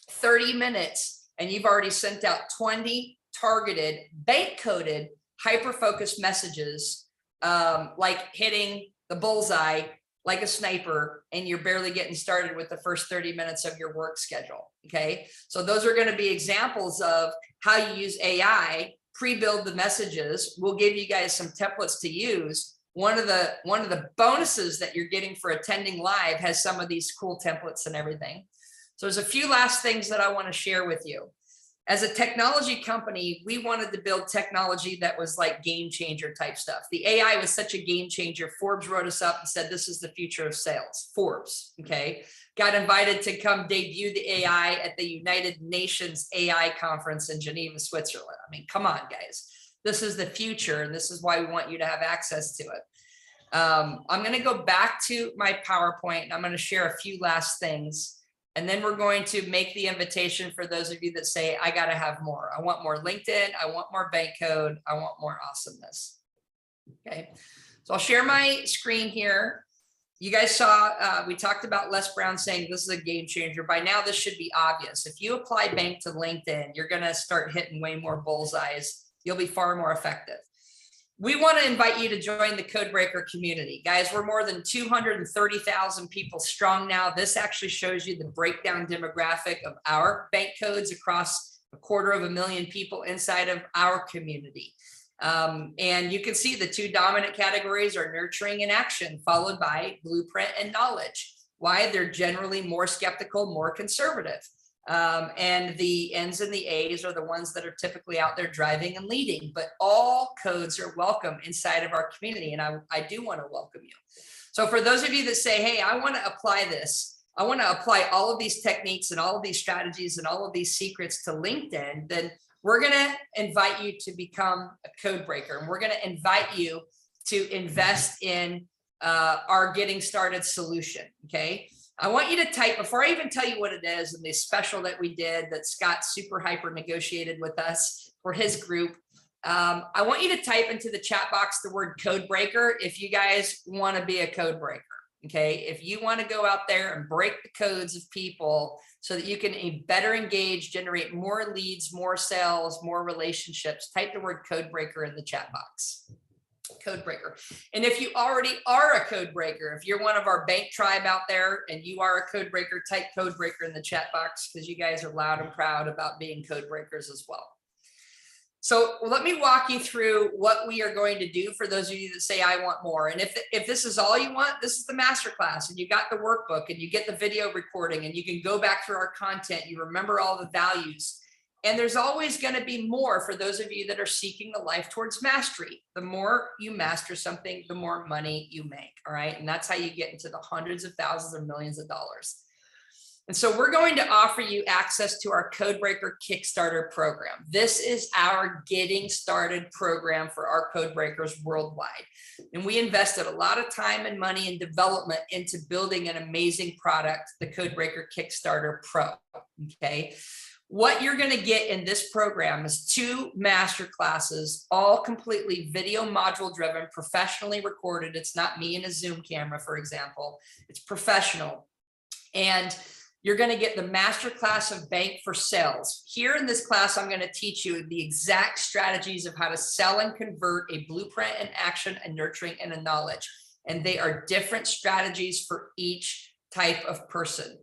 30 minutes and you've already sent out 20 targeted, bank coded, hyper-focused messages, like hitting the bullseye like a sniper, and you're barely getting started with the first 30 minutes of your work schedule. Okay. So those are going to be examples of how you use AI, pre-build the messages. We'll give you guys some templates to use. One of the bonuses that you're getting for attending live has some of these cool templates and everything. So there's a few last things that I want to share with you. As a technology company, we wanted to build technology that was like game changer type stuff. The AI was such a game changer. Forbes wrote us up and said, this is the future of sales. Forbes, okay? Got invited to come debut the AI at the United Nations AI conference in Geneva, Switzerland. I mean, come on, guys. This is the future, and this is why we want you to have access to it. I'm going to go back to my PowerPoint, and I'm going to share a few last things. And then we're going to make the invitation for those of you that say, I got to have more. I want more LinkedIn. I want more bank code. I want more awesomeness. Okay. So I'll share my screen here. You guys saw, we talked about Les Brown saying this is a game changer. By now, this should be obvious. If you apply bank to LinkedIn, you're going to start hitting way more bullseyes. You'll be far more effective. We want to invite you to join the Codebreaker community. Guys, we're more than 230,000 people strong now. This actually shows you the breakdown demographic of our bank codes across 250,000 people inside of our community. And you can see the two dominant categories are nurturing and action, followed by blueprint and knowledge. Why? They're generally more skeptical, more conservative. And the N's and the A's are the ones that are typically out there driving and leading, but all codes are welcome inside of our community. And I do want to welcome you. So for those of you that say, hey, I want to apply this, I want to apply all of these techniques and all of these strategies and all of these secrets to LinkedIn, then we're going to invite you to become a code breaker. And we're going to invite you to invest in our getting started solution. Okay. I want you to type, before I even tell you what it is, and the special that we did that Scott super hyper negotiated with us for his group. I want you to type into the chat box the word code breaker if you guys want to be a code breaker. Okay. If you want to go out there and break the codes of people so that you can better engage, generate more leads, more sales, more relationships, type the word code breaker in the chat box. Code breaker. And if you already are a code breaker, if you're one of our bank tribe out there and you are a code breaker, type code breaker in the chat box, because you guys are loud and proud about being code breakers as well. So let me walk you through what we are going to do for those of you that say, I want more. And if this is all you want, this is the masterclass, and you got the workbook and you get the video recording and you can go back through our content. You remember all the values. And there's always going to be more for those of you that are seeking the life towards mastery. The more you master something, the more money you make. All right. And that's how you get into the hundreds of thousands or millions of dollars. And so we're going to offer you access to our Codebreaker Kickstarter program. This is our getting started program for our code breakers worldwide. And we invested a lot of time and money and development into building an amazing product, the Codebreaker Kickstarter Pro. Okay. What you're going to get in this program is 2 master classes, all completely video module driven, professionally recorded. It's not me in a Zoom camera, for example. It's professional. And you're going to get the master class of bank for sales. Here in this class, I'm going to teach you the exact strategies of how to sell and convert a blueprint, and action, and nurturing, and a knowledge. And they are different strategies for each type of person.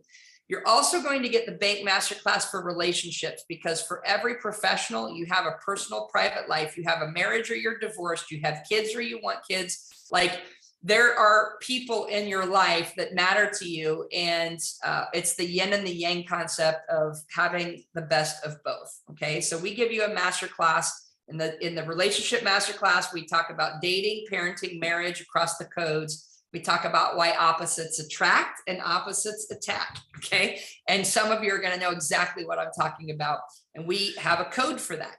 You're also going to get the bank masterclass for relationships, because for every professional, you have a personal private life, you have a marriage or you're divorced, you have kids or you want kids. Like, there are people in your life that matter to you. And it's the yin and the yang concept of having the best of both. Okay. So we give you a masterclass. In the relationship masterclass, we talk about dating, parenting, marriage across the codes. We talk about why opposites attract and opposites attack, okay? And some of you are going to know exactly what I'm talking about, and we have a code for that.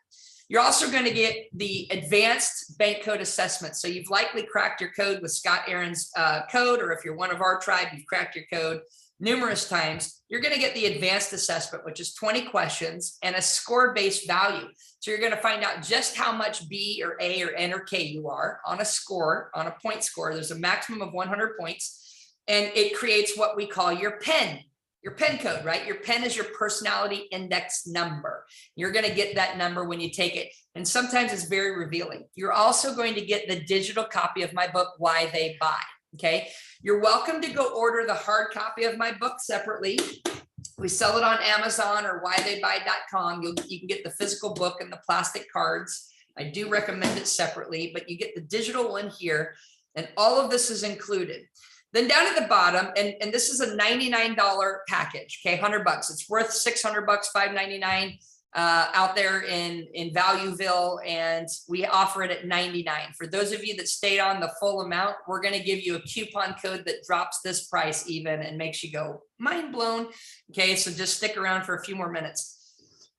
You're also going to get the advanced bank code assessment. So you've likely cracked your code with Scott Aaron's code, or if you're one of our tribe, you've cracked your code numerous times. You're going to get the advanced assessment, which is 20 questions and a score-based value. So you're going to find out just how much B or A or N or K you are on a score, on a point score. There's a maximum of 100 points, and it creates what we call your pen code, right? Your pen is your personality index number. You're going to get that number when you take it. And sometimes it's very revealing. You're also going to get the digital copy of my book, Why They Buy. Okay. You're welcome to go order the hard copy of my book separately. We sell it on Amazon or whytheybuy.com. You can get the physical book and the plastic cards. I do recommend it separately, but you get the digital one here, and all of this is included. Then down at the bottom, and this is a $99 package, okay, $100. It's worth $600, $599. out there in Valueville, and we offer it at $99. For those of you that stayed on the full amount, we're going to give you a coupon code that drops this price even and makes you go mind blown. Okay, so just stick around for a few more minutes.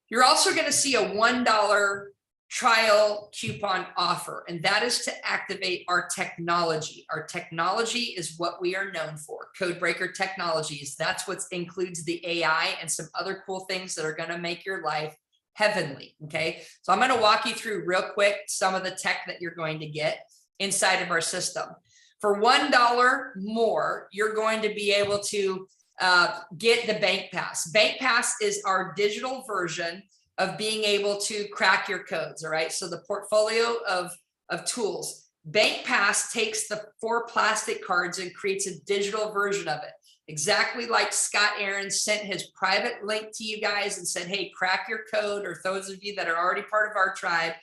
You're also going to see a $1 trial coupon offer, and that is to activate our technology. Our technology is what we are known for. Codebreaker Technologies. That's what includes the AI and some other cool things that are going to make your life heavenly. Okay, so I'm going to walk you through real quick some of the tech that you're going to get inside of our system. For $1 more, you're going to be able to get the Bank Pass. Bank Pass is our digital version of being able to crack your codes. All right, so the portfolio of tools. Bank Pass takes the 4 plastic cards and creates a digital version of it. Exactly like Scott Aaron sent his private link to you guys and said, hey, crack your code, or those of you that are already part of our tribe,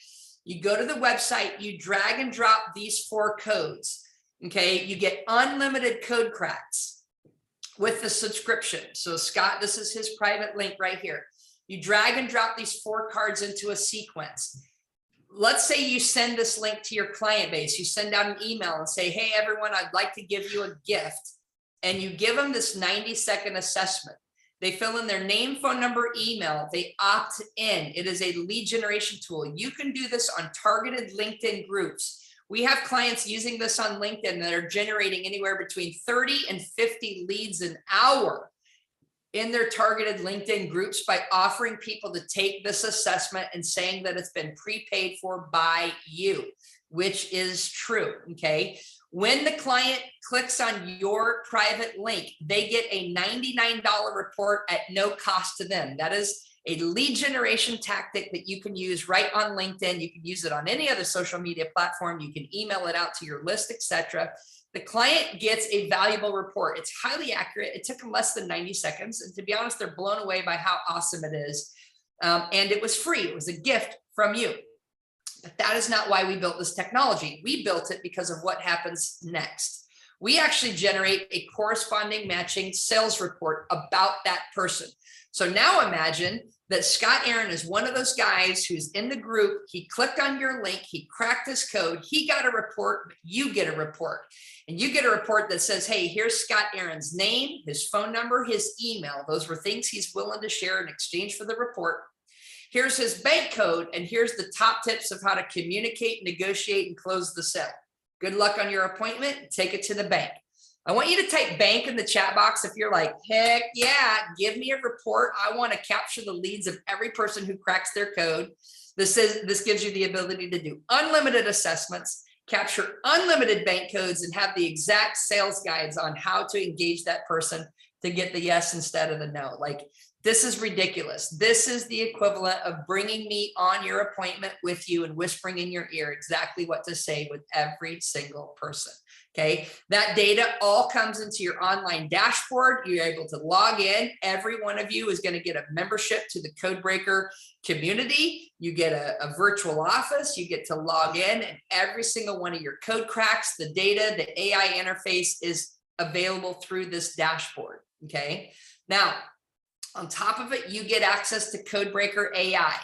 you go to the website, you drag and drop these 4 codes. Okay, you get unlimited code cracks with the subscription. So Scott, this is his private link right here. You drag and drop these 4 cards into a sequence. Let's say you send this link to your client base. You send out an email and say, hey, everyone, I'd like to give you a gift. And you give them this 90-second assessment. They fill in their name, phone number, email. They opt in. It is a lead generation tool. You can do this on targeted LinkedIn groups. We have clients using this on LinkedIn that are generating anywhere between 30 and 50 leads an hour in their targeted LinkedIn groups by offering people to take this assessment and saying that it's been prepaid for by you, which is true. Okay. When the client clicks on your private link, they get a $99 report at no cost to them. That is a lead generation tactic that you can use right on LinkedIn. You can use it on any other social media platform. You can email it out to your list, etc. The client gets a valuable report. It's highly accurate. It took them less than 90 seconds. And to be honest, they're blown away by how awesome it is. And it was free. It was a gift from you. But that is not why we built this technology. We built it because of what happens next. We actually generate a corresponding matching sales report about that person. So now imagine that Scott Aaron is one of those guys who's in the group. He clicked on your link. He cracked his code. He got a report, but you get a report. And you get a report that says, hey, here's Scott Aaron's name, his phone number, his email. Those were things he's willing to share in exchange for the report. Here's his bank code, and here's the top tips of how to communicate, negotiate, and close the sale. Good luck on your appointment. Take it to the bank. I want you to type bank in the chat box if you're like, heck yeah, give me a report. I want to capture the leads of every person who cracks their code. This gives you the ability to do unlimited assessments, capture unlimited bank codes, and have the exact sales guides on how to engage that person to get the yes instead of the no. Like, this is ridiculous. This is the equivalent of bringing me on your appointment with you and whispering in your ear exactly what to say with every single person. Okay. That data all comes into your online dashboard. You're able to log in. Every one of you is going to get a membership to the Codebreaker community. You get a virtual office. You get to log in, and every single one of your code cracks, the data, the AI interface is available through this dashboard. Okay. Now, on top of it, you get access to Codebreaker AI.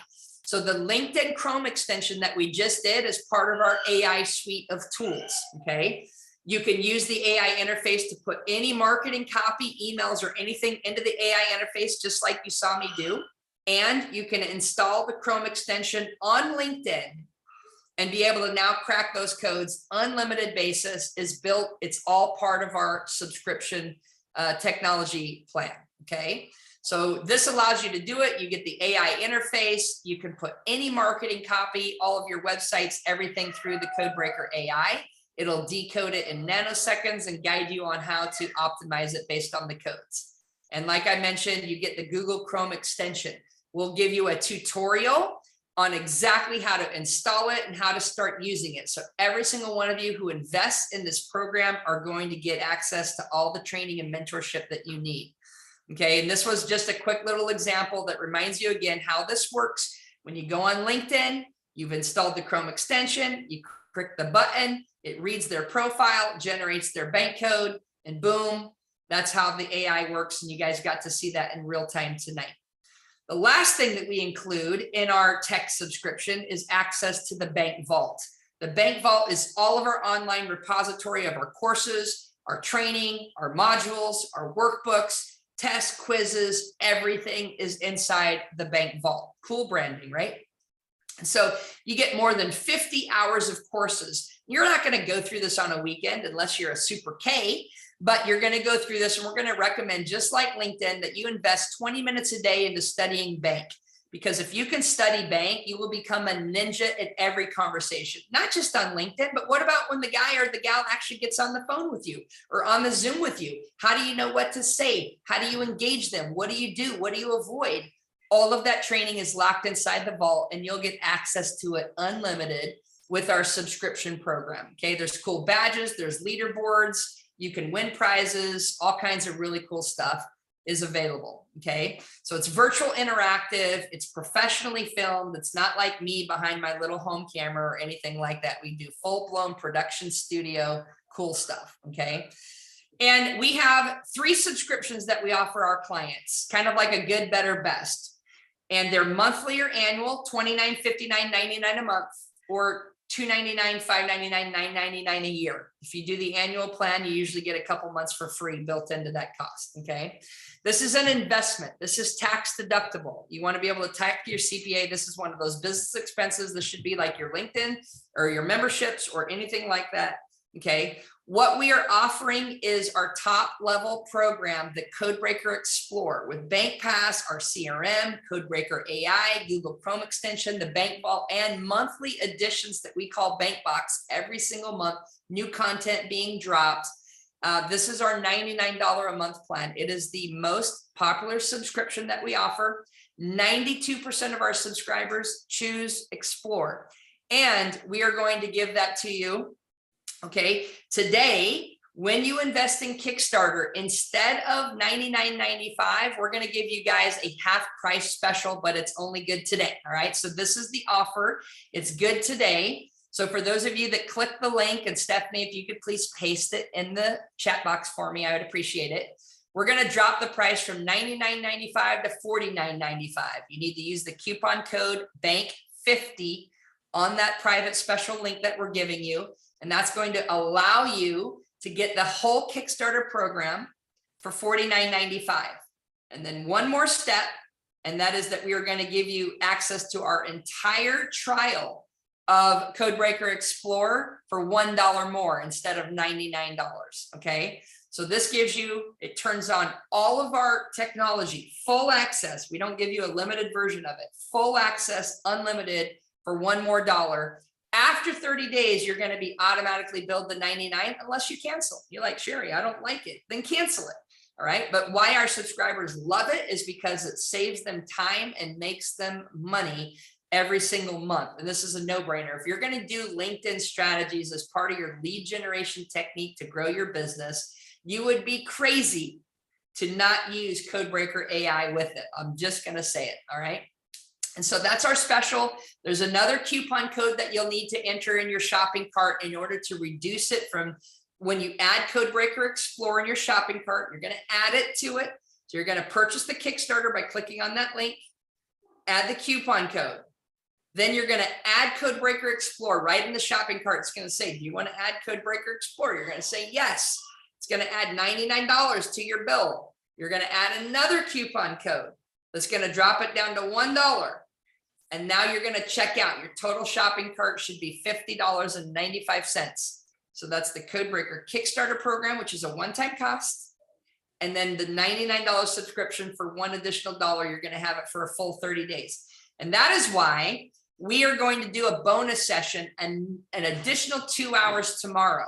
So the LinkedIn Chrome extension that we just did is part of our AI suite of tools, okay? You can use the AI interface to put any marketing copy, emails, or anything into the AI interface, just like you saw me do. And you can install the Chrome extension on LinkedIn and be able to now crack those codes. Unlimited basis is built. It's all part of our subscription technology plan, okay? So this allows you to do it. You get the AI interface. You can put any marketing copy, all of your websites, everything through the Codebreaker AI. It'll decode it in nanoseconds and guide you on how to optimize it based on the codes. And like I mentioned, you get the Google Chrome extension. We'll give you a tutorial on exactly how to install it and how to start using it. So every single one of you who invests in this program are going to get access to all the training and mentorship that you need. Okay, and this was just a quick little example that reminds you again how this works. When you go on LinkedIn, you've installed the Chrome extension, you click the button, it reads their profile, generates their bank code, and boom, that's how the AI works. And you guys got to see that in real time tonight. The last thing that we include in our tech subscription is access to the Bank Vault. The Bank Vault is all of our online repository of our courses, our training, our modules, our workbooks, tests, quizzes, everything is inside the Bank Vault. Cool branding, right? So you get more than 50 hours of courses. You're not going to go through this on a weekend unless you're a super K, but you're going to go through this, and we're going to recommend, just like LinkedIn, that you invest 20 minutes a day into studying bank. Because if you can study bank, you will become a ninja at every conversation, not just on LinkedIn, but what about when the guy or the gal actually gets on the phone with you or on the Zoom with you? How do you know what to say? How do you engage them? What do you do? What do you avoid? All of that training is locked inside the vault, and you'll get access to it unlimited with our subscription program. Okay, there's cool badges, there's leaderboards, you can win prizes, all kinds of really cool stuff is available. Okay, so it's virtual interactive, it's professionally filmed, it's not like me behind my little home camera or anything like that. We do full-blown production studio, cool stuff. Okay. And we have 3 subscriptions that we offer our clients, kind of like a good, better, best. And they're monthly or annual, $29, $59, $99 a month, or $299, $599, $999 a year. If you do the annual plan, you usually get a couple months for free built into that cost. Okay. This is an investment. This is tax deductible. You want to be able to tax your CPA. This is one of those business expenses. This should be like your LinkedIn or your memberships or anything like that. Okay. What we are offering is our top level program, the Codebreaker Explorer, with Bank Pass, our CRM, Codebreaker AI, Google Chrome extension, the Bank Vault, and monthly editions that we call Bank Box every single month, new content being dropped. This is our $99 a month plan. It is the most popular subscription that we offer. 92% of our subscribers choose Explore, and we are going to give that to you. Okay, today, when you invest in Kickstarter, instead of $99.95, we're going to give you guys a half price special, but it's only good today. All right, so this is the offer. It's good today. So for those of you that click the link, and Stephanie, if you could please paste it in the chat box for me, I would appreciate it. We're going to drop the price from $99.95 to $49.95. You need to use the coupon code BANK50 on that private special link that we're giving you. And that's going to allow you to get the whole Kickstarter program for $49.95. And then one more step, and that is that we are going to give you access to our entire trial of Codebreaker Explorer for $1 more instead of $99. Okay. So this gives you, it turns on all of our technology, full access. We don't give you a limited version of it, full access, unlimited for $1 more. After 30 days, you're going to be automatically billed the $99 unless you cancel. You're like, Cheri, I don't like it. Then cancel it. All right. But why our subscribers love it is because it saves them time and makes them money every single month. And this is a no-brainer. If you're going to do LinkedIn strategies as part of your lead generation technique to grow your business, you would be crazy to not use Codebreaker AI with it. I'm just going to say it. All right. And so that's our special. There's another coupon code that you'll need to enter in your shopping cart in order to reduce it from when you add Codebreaker Explorer in your shopping cart. You're going to add it to it. So you're going to purchase the Kickstarter by clicking on that link, add the coupon code. Then you're going to add Codebreaker Explorer right in the shopping cart. It's going to say, do you want to add Codebreaker Explorer? You're going to say yes. It's going to add $99 to your bill. You're going to add another coupon code that's going to drop it down to $1. And now you're going to check out. Your total shopping cart should be $50.95. So that's the Codebreaker Kickstarter program, which is a one-time cost. And then the $99 subscription for $1 additional dollar, you're going to have it for a full 30 days. And that is why we are going to do a bonus session and an additional 2 hours tomorrow.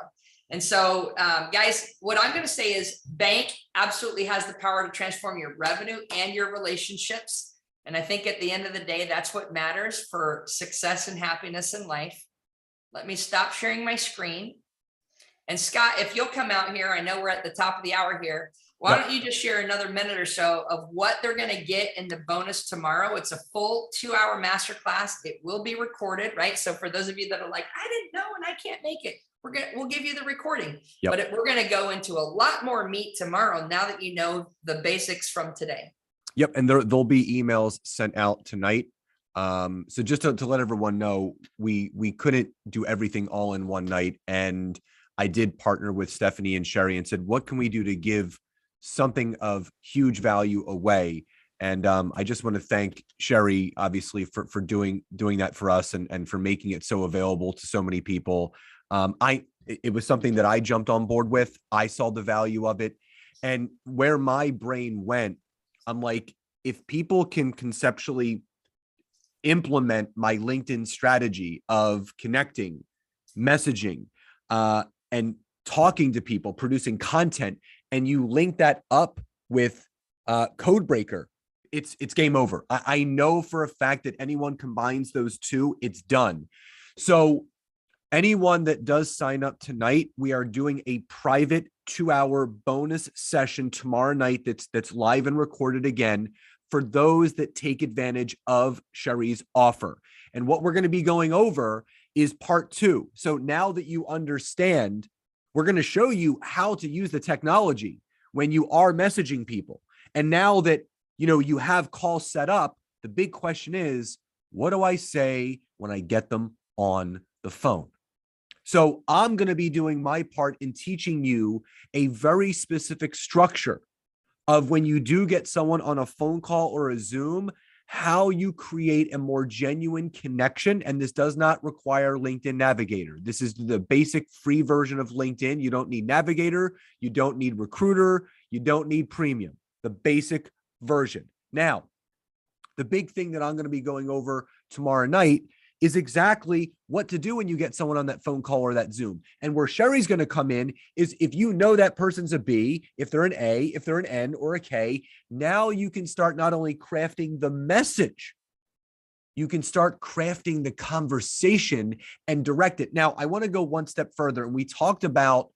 And so, guys, what I'm going to say is Bank absolutely has the power to transform your revenue and your relationships. And I think at the end of the day, that's what matters for success and happiness in life. Let me stop sharing my screen. And Scott, if you'll come out here, I know we're at the top of the hour here. Why don't you just share another minute or so of what they're going to get in the bonus tomorrow? It's a full 2-hour masterclass. It will be recorded, right? So for those of you that are like, I didn't know and I can't make it, we'll give you the recording. But we're going to go into a lot more meat tomorrow now that you know the basics from today. Yep. And there'll be emails sent out tonight. So just to let everyone know, we couldn't do everything all in one night. And I did partner with Stephanie and Cheri and said, what can we do to give something of huge value away? And I just want to thank Cheri, obviously, for doing that for us and for making it so available to so many people. It was something that I jumped on board with. I saw the value of it. And where my brain went, I'm like, if people can conceptually implement my LinkedIn strategy of connecting, messaging, and talking to people, producing content, and you link that up with Codebreaker, it's game over. I know for a fact that anyone combines those two, it's done. So anyone that does sign up tonight, we are doing a private 2-hour bonus session tomorrow night that's live and recorded again for those that take advantage of Cheri's offer. And what we're going to be going over is part 2. So now that you understand, we're going to show you how to use the technology when you are messaging people. And now that you have calls set up, the big question is, what do I say when I get them on the phone? So I'm going to be doing my part in teaching you a very specific structure of when you do get someone on a phone call or a Zoom, how you create a more genuine connection. And this does not require LinkedIn Navigator. This is the basic free version of LinkedIn. You don't need Navigator. You don't need Recruiter. You don't need Premium, the basic version. Now, the big thing that I'm going to be going over tomorrow night is exactly what to do when you get someone on that phone call or that Zoom. And where Cheri's going to come in is if you know that person's a B, if they're an A, if they're an N or a K, now you can start not only crafting the message, you can start crafting the conversation and direct it. Now, I want to go one step further. And we talked about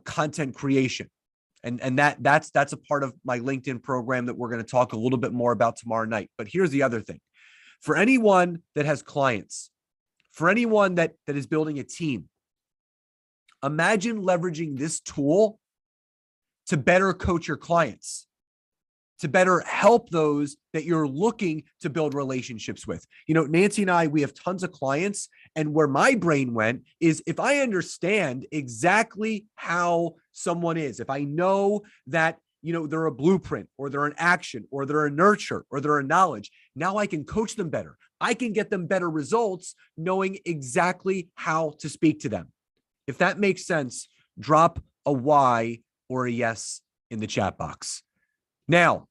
content creation. And that's a part of my LinkedIn program that we're going to talk a little bit more about tomorrow night. But here's the other thing. For anyone that has clients, for anyone that is building a team, imagine leveraging this tool to better coach your clients, to better help those that you're looking to build relationships with. Nancy and I, we have tons of clients, and where my brain went is if I understand exactly how someone is, if I know that they're a blueprint or they're an action or they're a nurture or they're a knowledge. Now I can coach them better. I can get them better results knowing exactly how to speak to them. If that makes sense, drop a Y or a yes in the chat box. Now,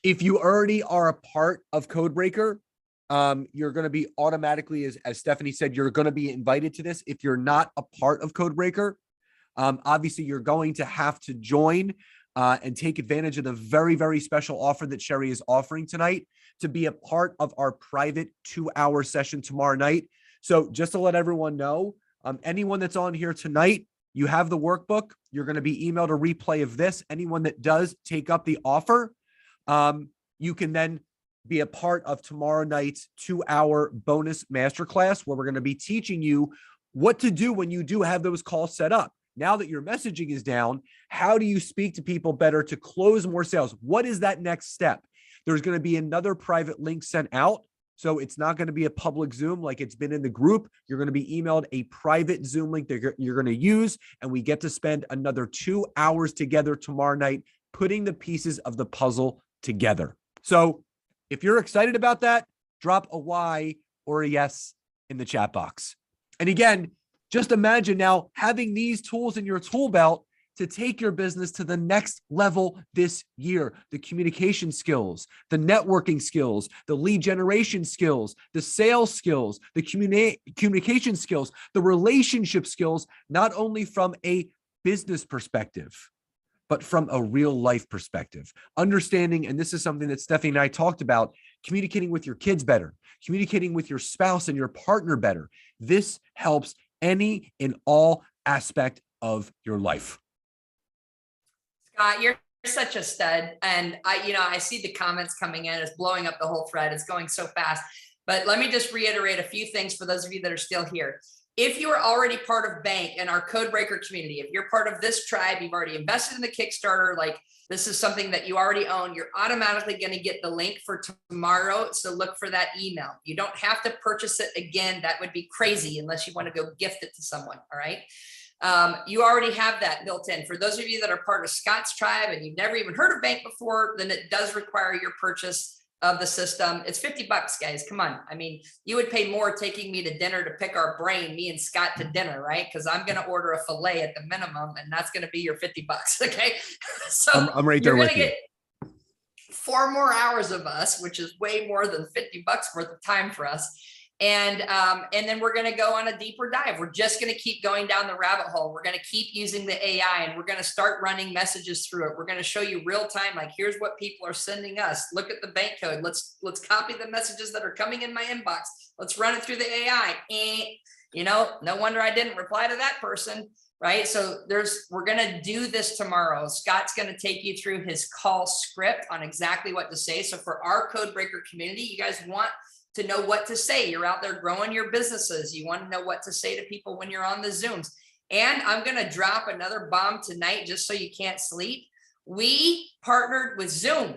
if you already are a part of Codebreaker, you're going to be automatically, as Stephanie said, you're going to be invited to this. If you're not a part of Codebreaker, obviously you're going to have to join and take advantage of the very, very special offer that Cheri is offering tonight to be a part of our private 2-hour session tomorrow night. So just to let everyone know, anyone that's on here tonight, you have the workbook. You're going to be emailed a replay of this. Anyone that does take up the offer, you can then be a part of tomorrow night's 2-hour bonus masterclass where we're going to be teaching you what to do when you do have those calls set up. Now that your messaging is down, how do you speak to people better to close more sales? What is that next step? There's going to be another private link sent out. So it's not going to be a public Zoom like it's been in the group. You're going to be emailed a private Zoom link that you're going to use. And we get to spend another 2 hours together tomorrow night, putting the pieces of the puzzle together. So if you're excited about that, drop a Y or a yes in the chat box. And again, just imagine now having these tools in your tool belt to take your business to the next level this year. The communication skills, the networking skills, the lead generation skills, the sales skills, the communication skills, the relationship skills, not only from a business perspective, but from a real life perspective. Understanding, and this is something that Stephanie and I talked about, communicating with your kids better, communicating with your spouse and your partner better. This helps any and all aspect of your life. Scott, you're such a stud. And I see the comments coming in. It's blowing up the whole thread. It's going so fast. But let me just reiterate a few things for those of you that are still here. if you are already part of Bank and our code breaker community, if you're part of this tribe, you've already invested in the Kickstarter, like this is something that you already own, you're automatically going to get the link for tomorrow. So look for that email. You don't have to purchase it again. That would be crazy unless you want to go gift it to someone. All right. You already have that built in. For those of you that are part of Scott's tribe and you've never even heard of Bank before, then it does require your purchase of the system. It's $50, guys. Come on. I mean, you would pay more taking me to dinner to pick our brain, me and Scott to dinner, right? Because I'm going to order a filet at the minimum, and that's going to be your $50. Okay. So I'm right there you're with going to you. get 4 more hours of us, which is way more than $50 worth of time for us. And then we're going to go on a deeper dive. We're just going to keep going down the rabbit hole. We're going to keep using the AI, and we're going to start running messages through it. We're going to show you real time, like here's what people are sending us. Look at the bank code. Let's copy the messages that are coming in my inbox. Let's run it through the AI. No wonder I didn't reply to that person. Right. So we're going to do this tomorrow. Scott's going to take you through his call script on exactly what to say. So for our code breaker community, you guys want to know what to say. You're out there growing your businesses. You want to know what to say to people when you're on the Zooms. And I'm going to drop another bomb tonight just so you can't sleep. We partnered with Zoom.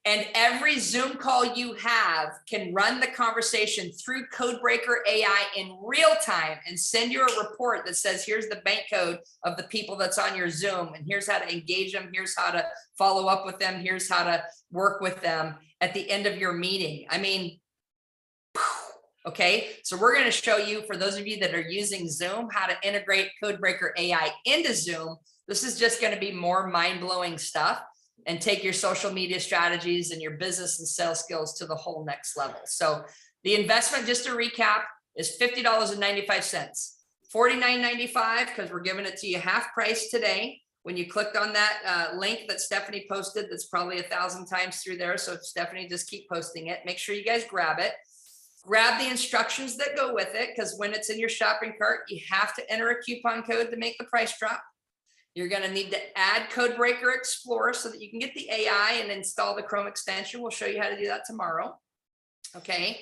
And every Zoom call you have can run the conversation through Codebreaker AI in real time and send you a report that says, here's the bank code of the people that's on your Zoom, and here's how to engage them. Here's how to follow up with them. Here's how to work with them at the end of your meeting. I mean, okay. So we're going to show you, for those of you that are using Zoom, how to integrate Codebreaker AI into Zoom. This is just going to be more mind-blowing stuff, and take your social media strategies and your business and sales skills to the whole next level. So the investment, just to recap, is $50.95, $49.95, because we're giving it to you half price today. When you clicked on that link that Stephanie posted, that's probably 1,000 times through there. So Stephanie, just keep posting it. Make sure you guys grab it. Grab the instructions that go with it, because when it's in your shopping cart, you have to enter a coupon code to make the price drop. You're going to need to add Codebreaker Explorer so that you can get the AI and install the Chrome extension. We'll show you how to do that tomorrow. Okay.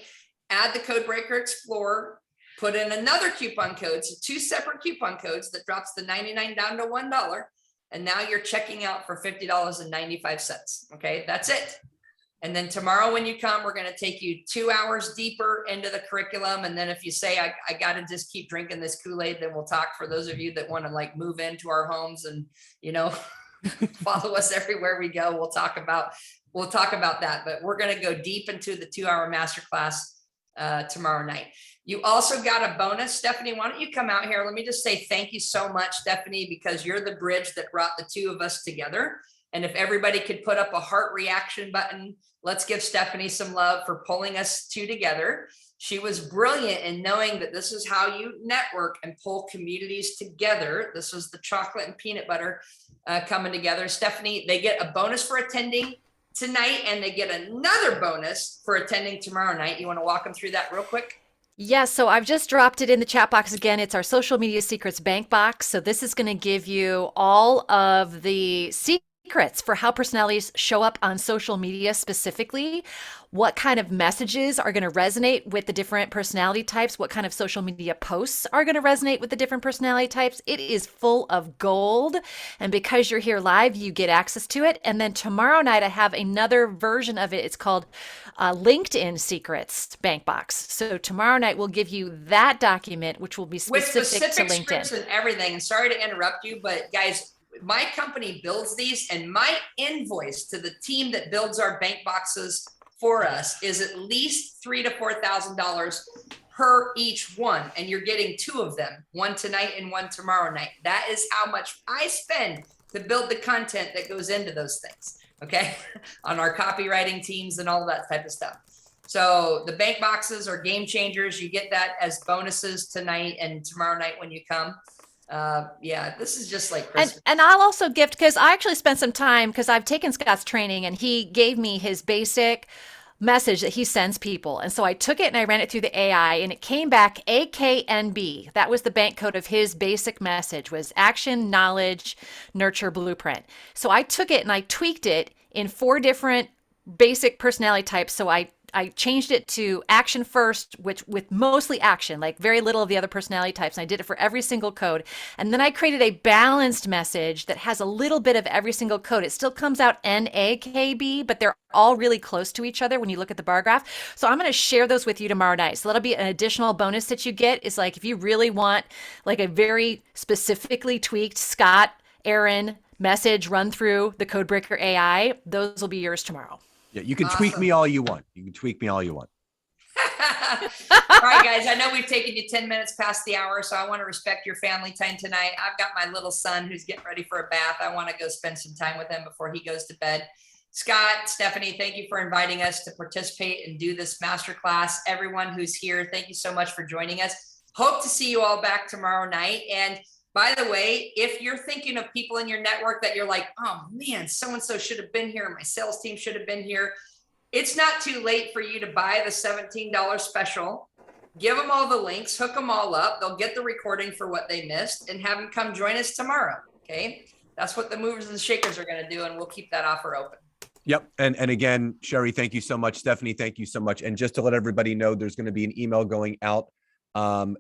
Add the Codebreaker Explorer, put in another coupon code. So 2 separate coupon codes that drops the $99 down to $1. And now you're checking out for $50.95. Okay. That's it. And then tomorrow when you come, we're going to take you 2 hours deeper into the curriculum. And then if you say, I got to just keep drinking this Kool-Aid, then we'll talk. For those of you that want to like move into our homes and, follow us everywhere we go, we'll talk about that. But we're going to go deep into the 2-hour masterclass tomorrow night. You also got a bonus. Stephanie, why don't you come out here? Let me just say thank you so much, Stephanie, because you're the bridge that brought the two of us together. And if everybody could put up a heart reaction button, let's give Stephanie some love for pulling us two together. She was brilliant in knowing that this is how you network and pull communities together. This was the chocolate and peanut butter coming together. Stephanie, they get a bonus for attending tonight, and they get another bonus for attending tomorrow night. You want to walk them through that real quick? Yes, so I've just dropped it in the chat box again. It's our Social Media Secrets Bank box. So this is going to give you all of the secrets for how personalities show up on social media specifically, what kind of messages are going to resonate with the different personality types, what kind of social media posts are going to resonate with the different personality types. It is full of gold. And because you're here live, you get access to it. And then tomorrow night, I have another version of it. It's called LinkedIn Secrets Bank Box. So tomorrow night, we'll give you that document, which will be specific to LinkedIn. Scripts and everything. And sorry to interrupt you, but guys, my company builds these, and my invoice to the team that builds our bank boxes for us is at least $3,000 to $4,000 per each one. And you're getting 2 of them, one tonight and one tomorrow night. That is how much I spend to build the content that goes into those things. Okay. On our copywriting teams and all that type of stuff. So the bank boxes are game changers. You get that as bonuses tonight and tomorrow night when you come. Yeah, this is just like Christmas. And I'll also gift, because I actually spent some time, because I've taken Scott's training, and he gave me his basic message that he sends people. And so I took it and I ran it through the AI, and it came back AKNB. That was the bank code of his basic message, was action, knowledge, nurture, blueprint. So I took it and I tweaked it in 4 different basic personality types. So I I changed it to action first, which with mostly action, like very little of the other personality types. And I did it for every single code. And then I created a balanced message that has a little bit of every single code. It still comes out NAKB, but they're all really close to each other when you look at the bar graph. So I'm going to share those with you tomorrow night. So that'll be an additional bonus that you get, is like if you really want like a very specifically tweaked Scott, Aaron message run through the Codebreaker AI, those will be yours tomorrow. Yeah, you can tweak me all you want. You can tweak me all you want. All right, guys, I know we've taken you 10 minutes past the hour, so I want to respect your family time tonight. I've got my little son who's getting ready for a bath. I want to go spend some time with him before he goes to bed. Scott, Stephanie, thank you for inviting us to participate and do this masterclass. Everyone who's here, thank you so much for joining us. Hope to see you all back tomorrow night. And by the way, if you're thinking of people in your network that you're like, oh man, so-and-so should have been here, my sales team should have been here, it's not too late for you to buy the $17 special. Give them all the links, hook them all up. They'll get the recording for what they missed and have them come join us tomorrow. Okay. That's what the movers and the shakers are going to do. And we'll keep that offer open. Yep. And again, Cheri, thank you so much. Stephanie, thank you so much. And just to let everybody know, there's going to be an email going out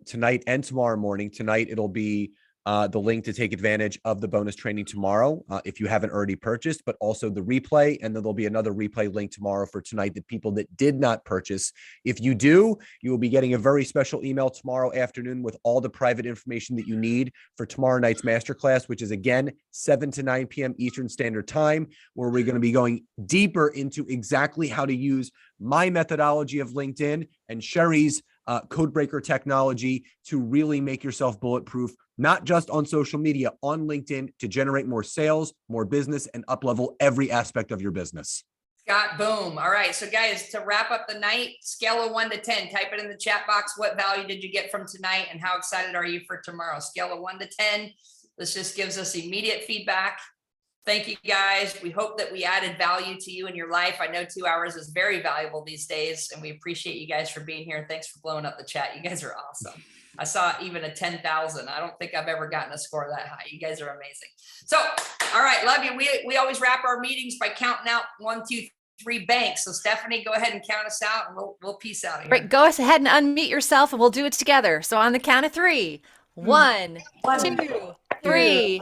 tonight and tomorrow morning. Tonight, it'll be the link to take advantage of the bonus training tomorrow, if you haven't already purchased, but also the replay. And then there'll be another replay link tomorrow for tonight, the people that did not purchase. If you do, you will be getting a very special email tomorrow afternoon with all the private information that you need for tomorrow night's masterclass, which is again, 7 to 9 p.m. Eastern Standard Time, where we're going to be going deeper into exactly how to use my methodology of LinkedIn and Cheri's Codebreaker technology to really make yourself bulletproof, not just on social media, on LinkedIn, to generate more sales, more business, and up-level every aspect of your business. Scott, boom. All right. So guys, to wrap up the night, scale of 1 to 10, type it in the chat box. What value did you get from tonight and how excited are you for tomorrow? Scale of 1 to 10. This just gives us immediate feedback. Thank you guys. We hope that we added value to you in your life. I know 2 hours is very valuable these days, and we appreciate you guys for being here. Thanks for blowing up the chat. You guys are awesome. I saw even a 10,000. I don't think I've ever gotten a score that high. You guys are amazing. So, all right, love you. We always wrap our meetings by counting out 1, 2, 3 banks. So Stephanie, go ahead and count us out, and we'll peace out here. Right, go ahead and unmute yourself, and we'll do it together. So on the count of 3, 1, 2, 3.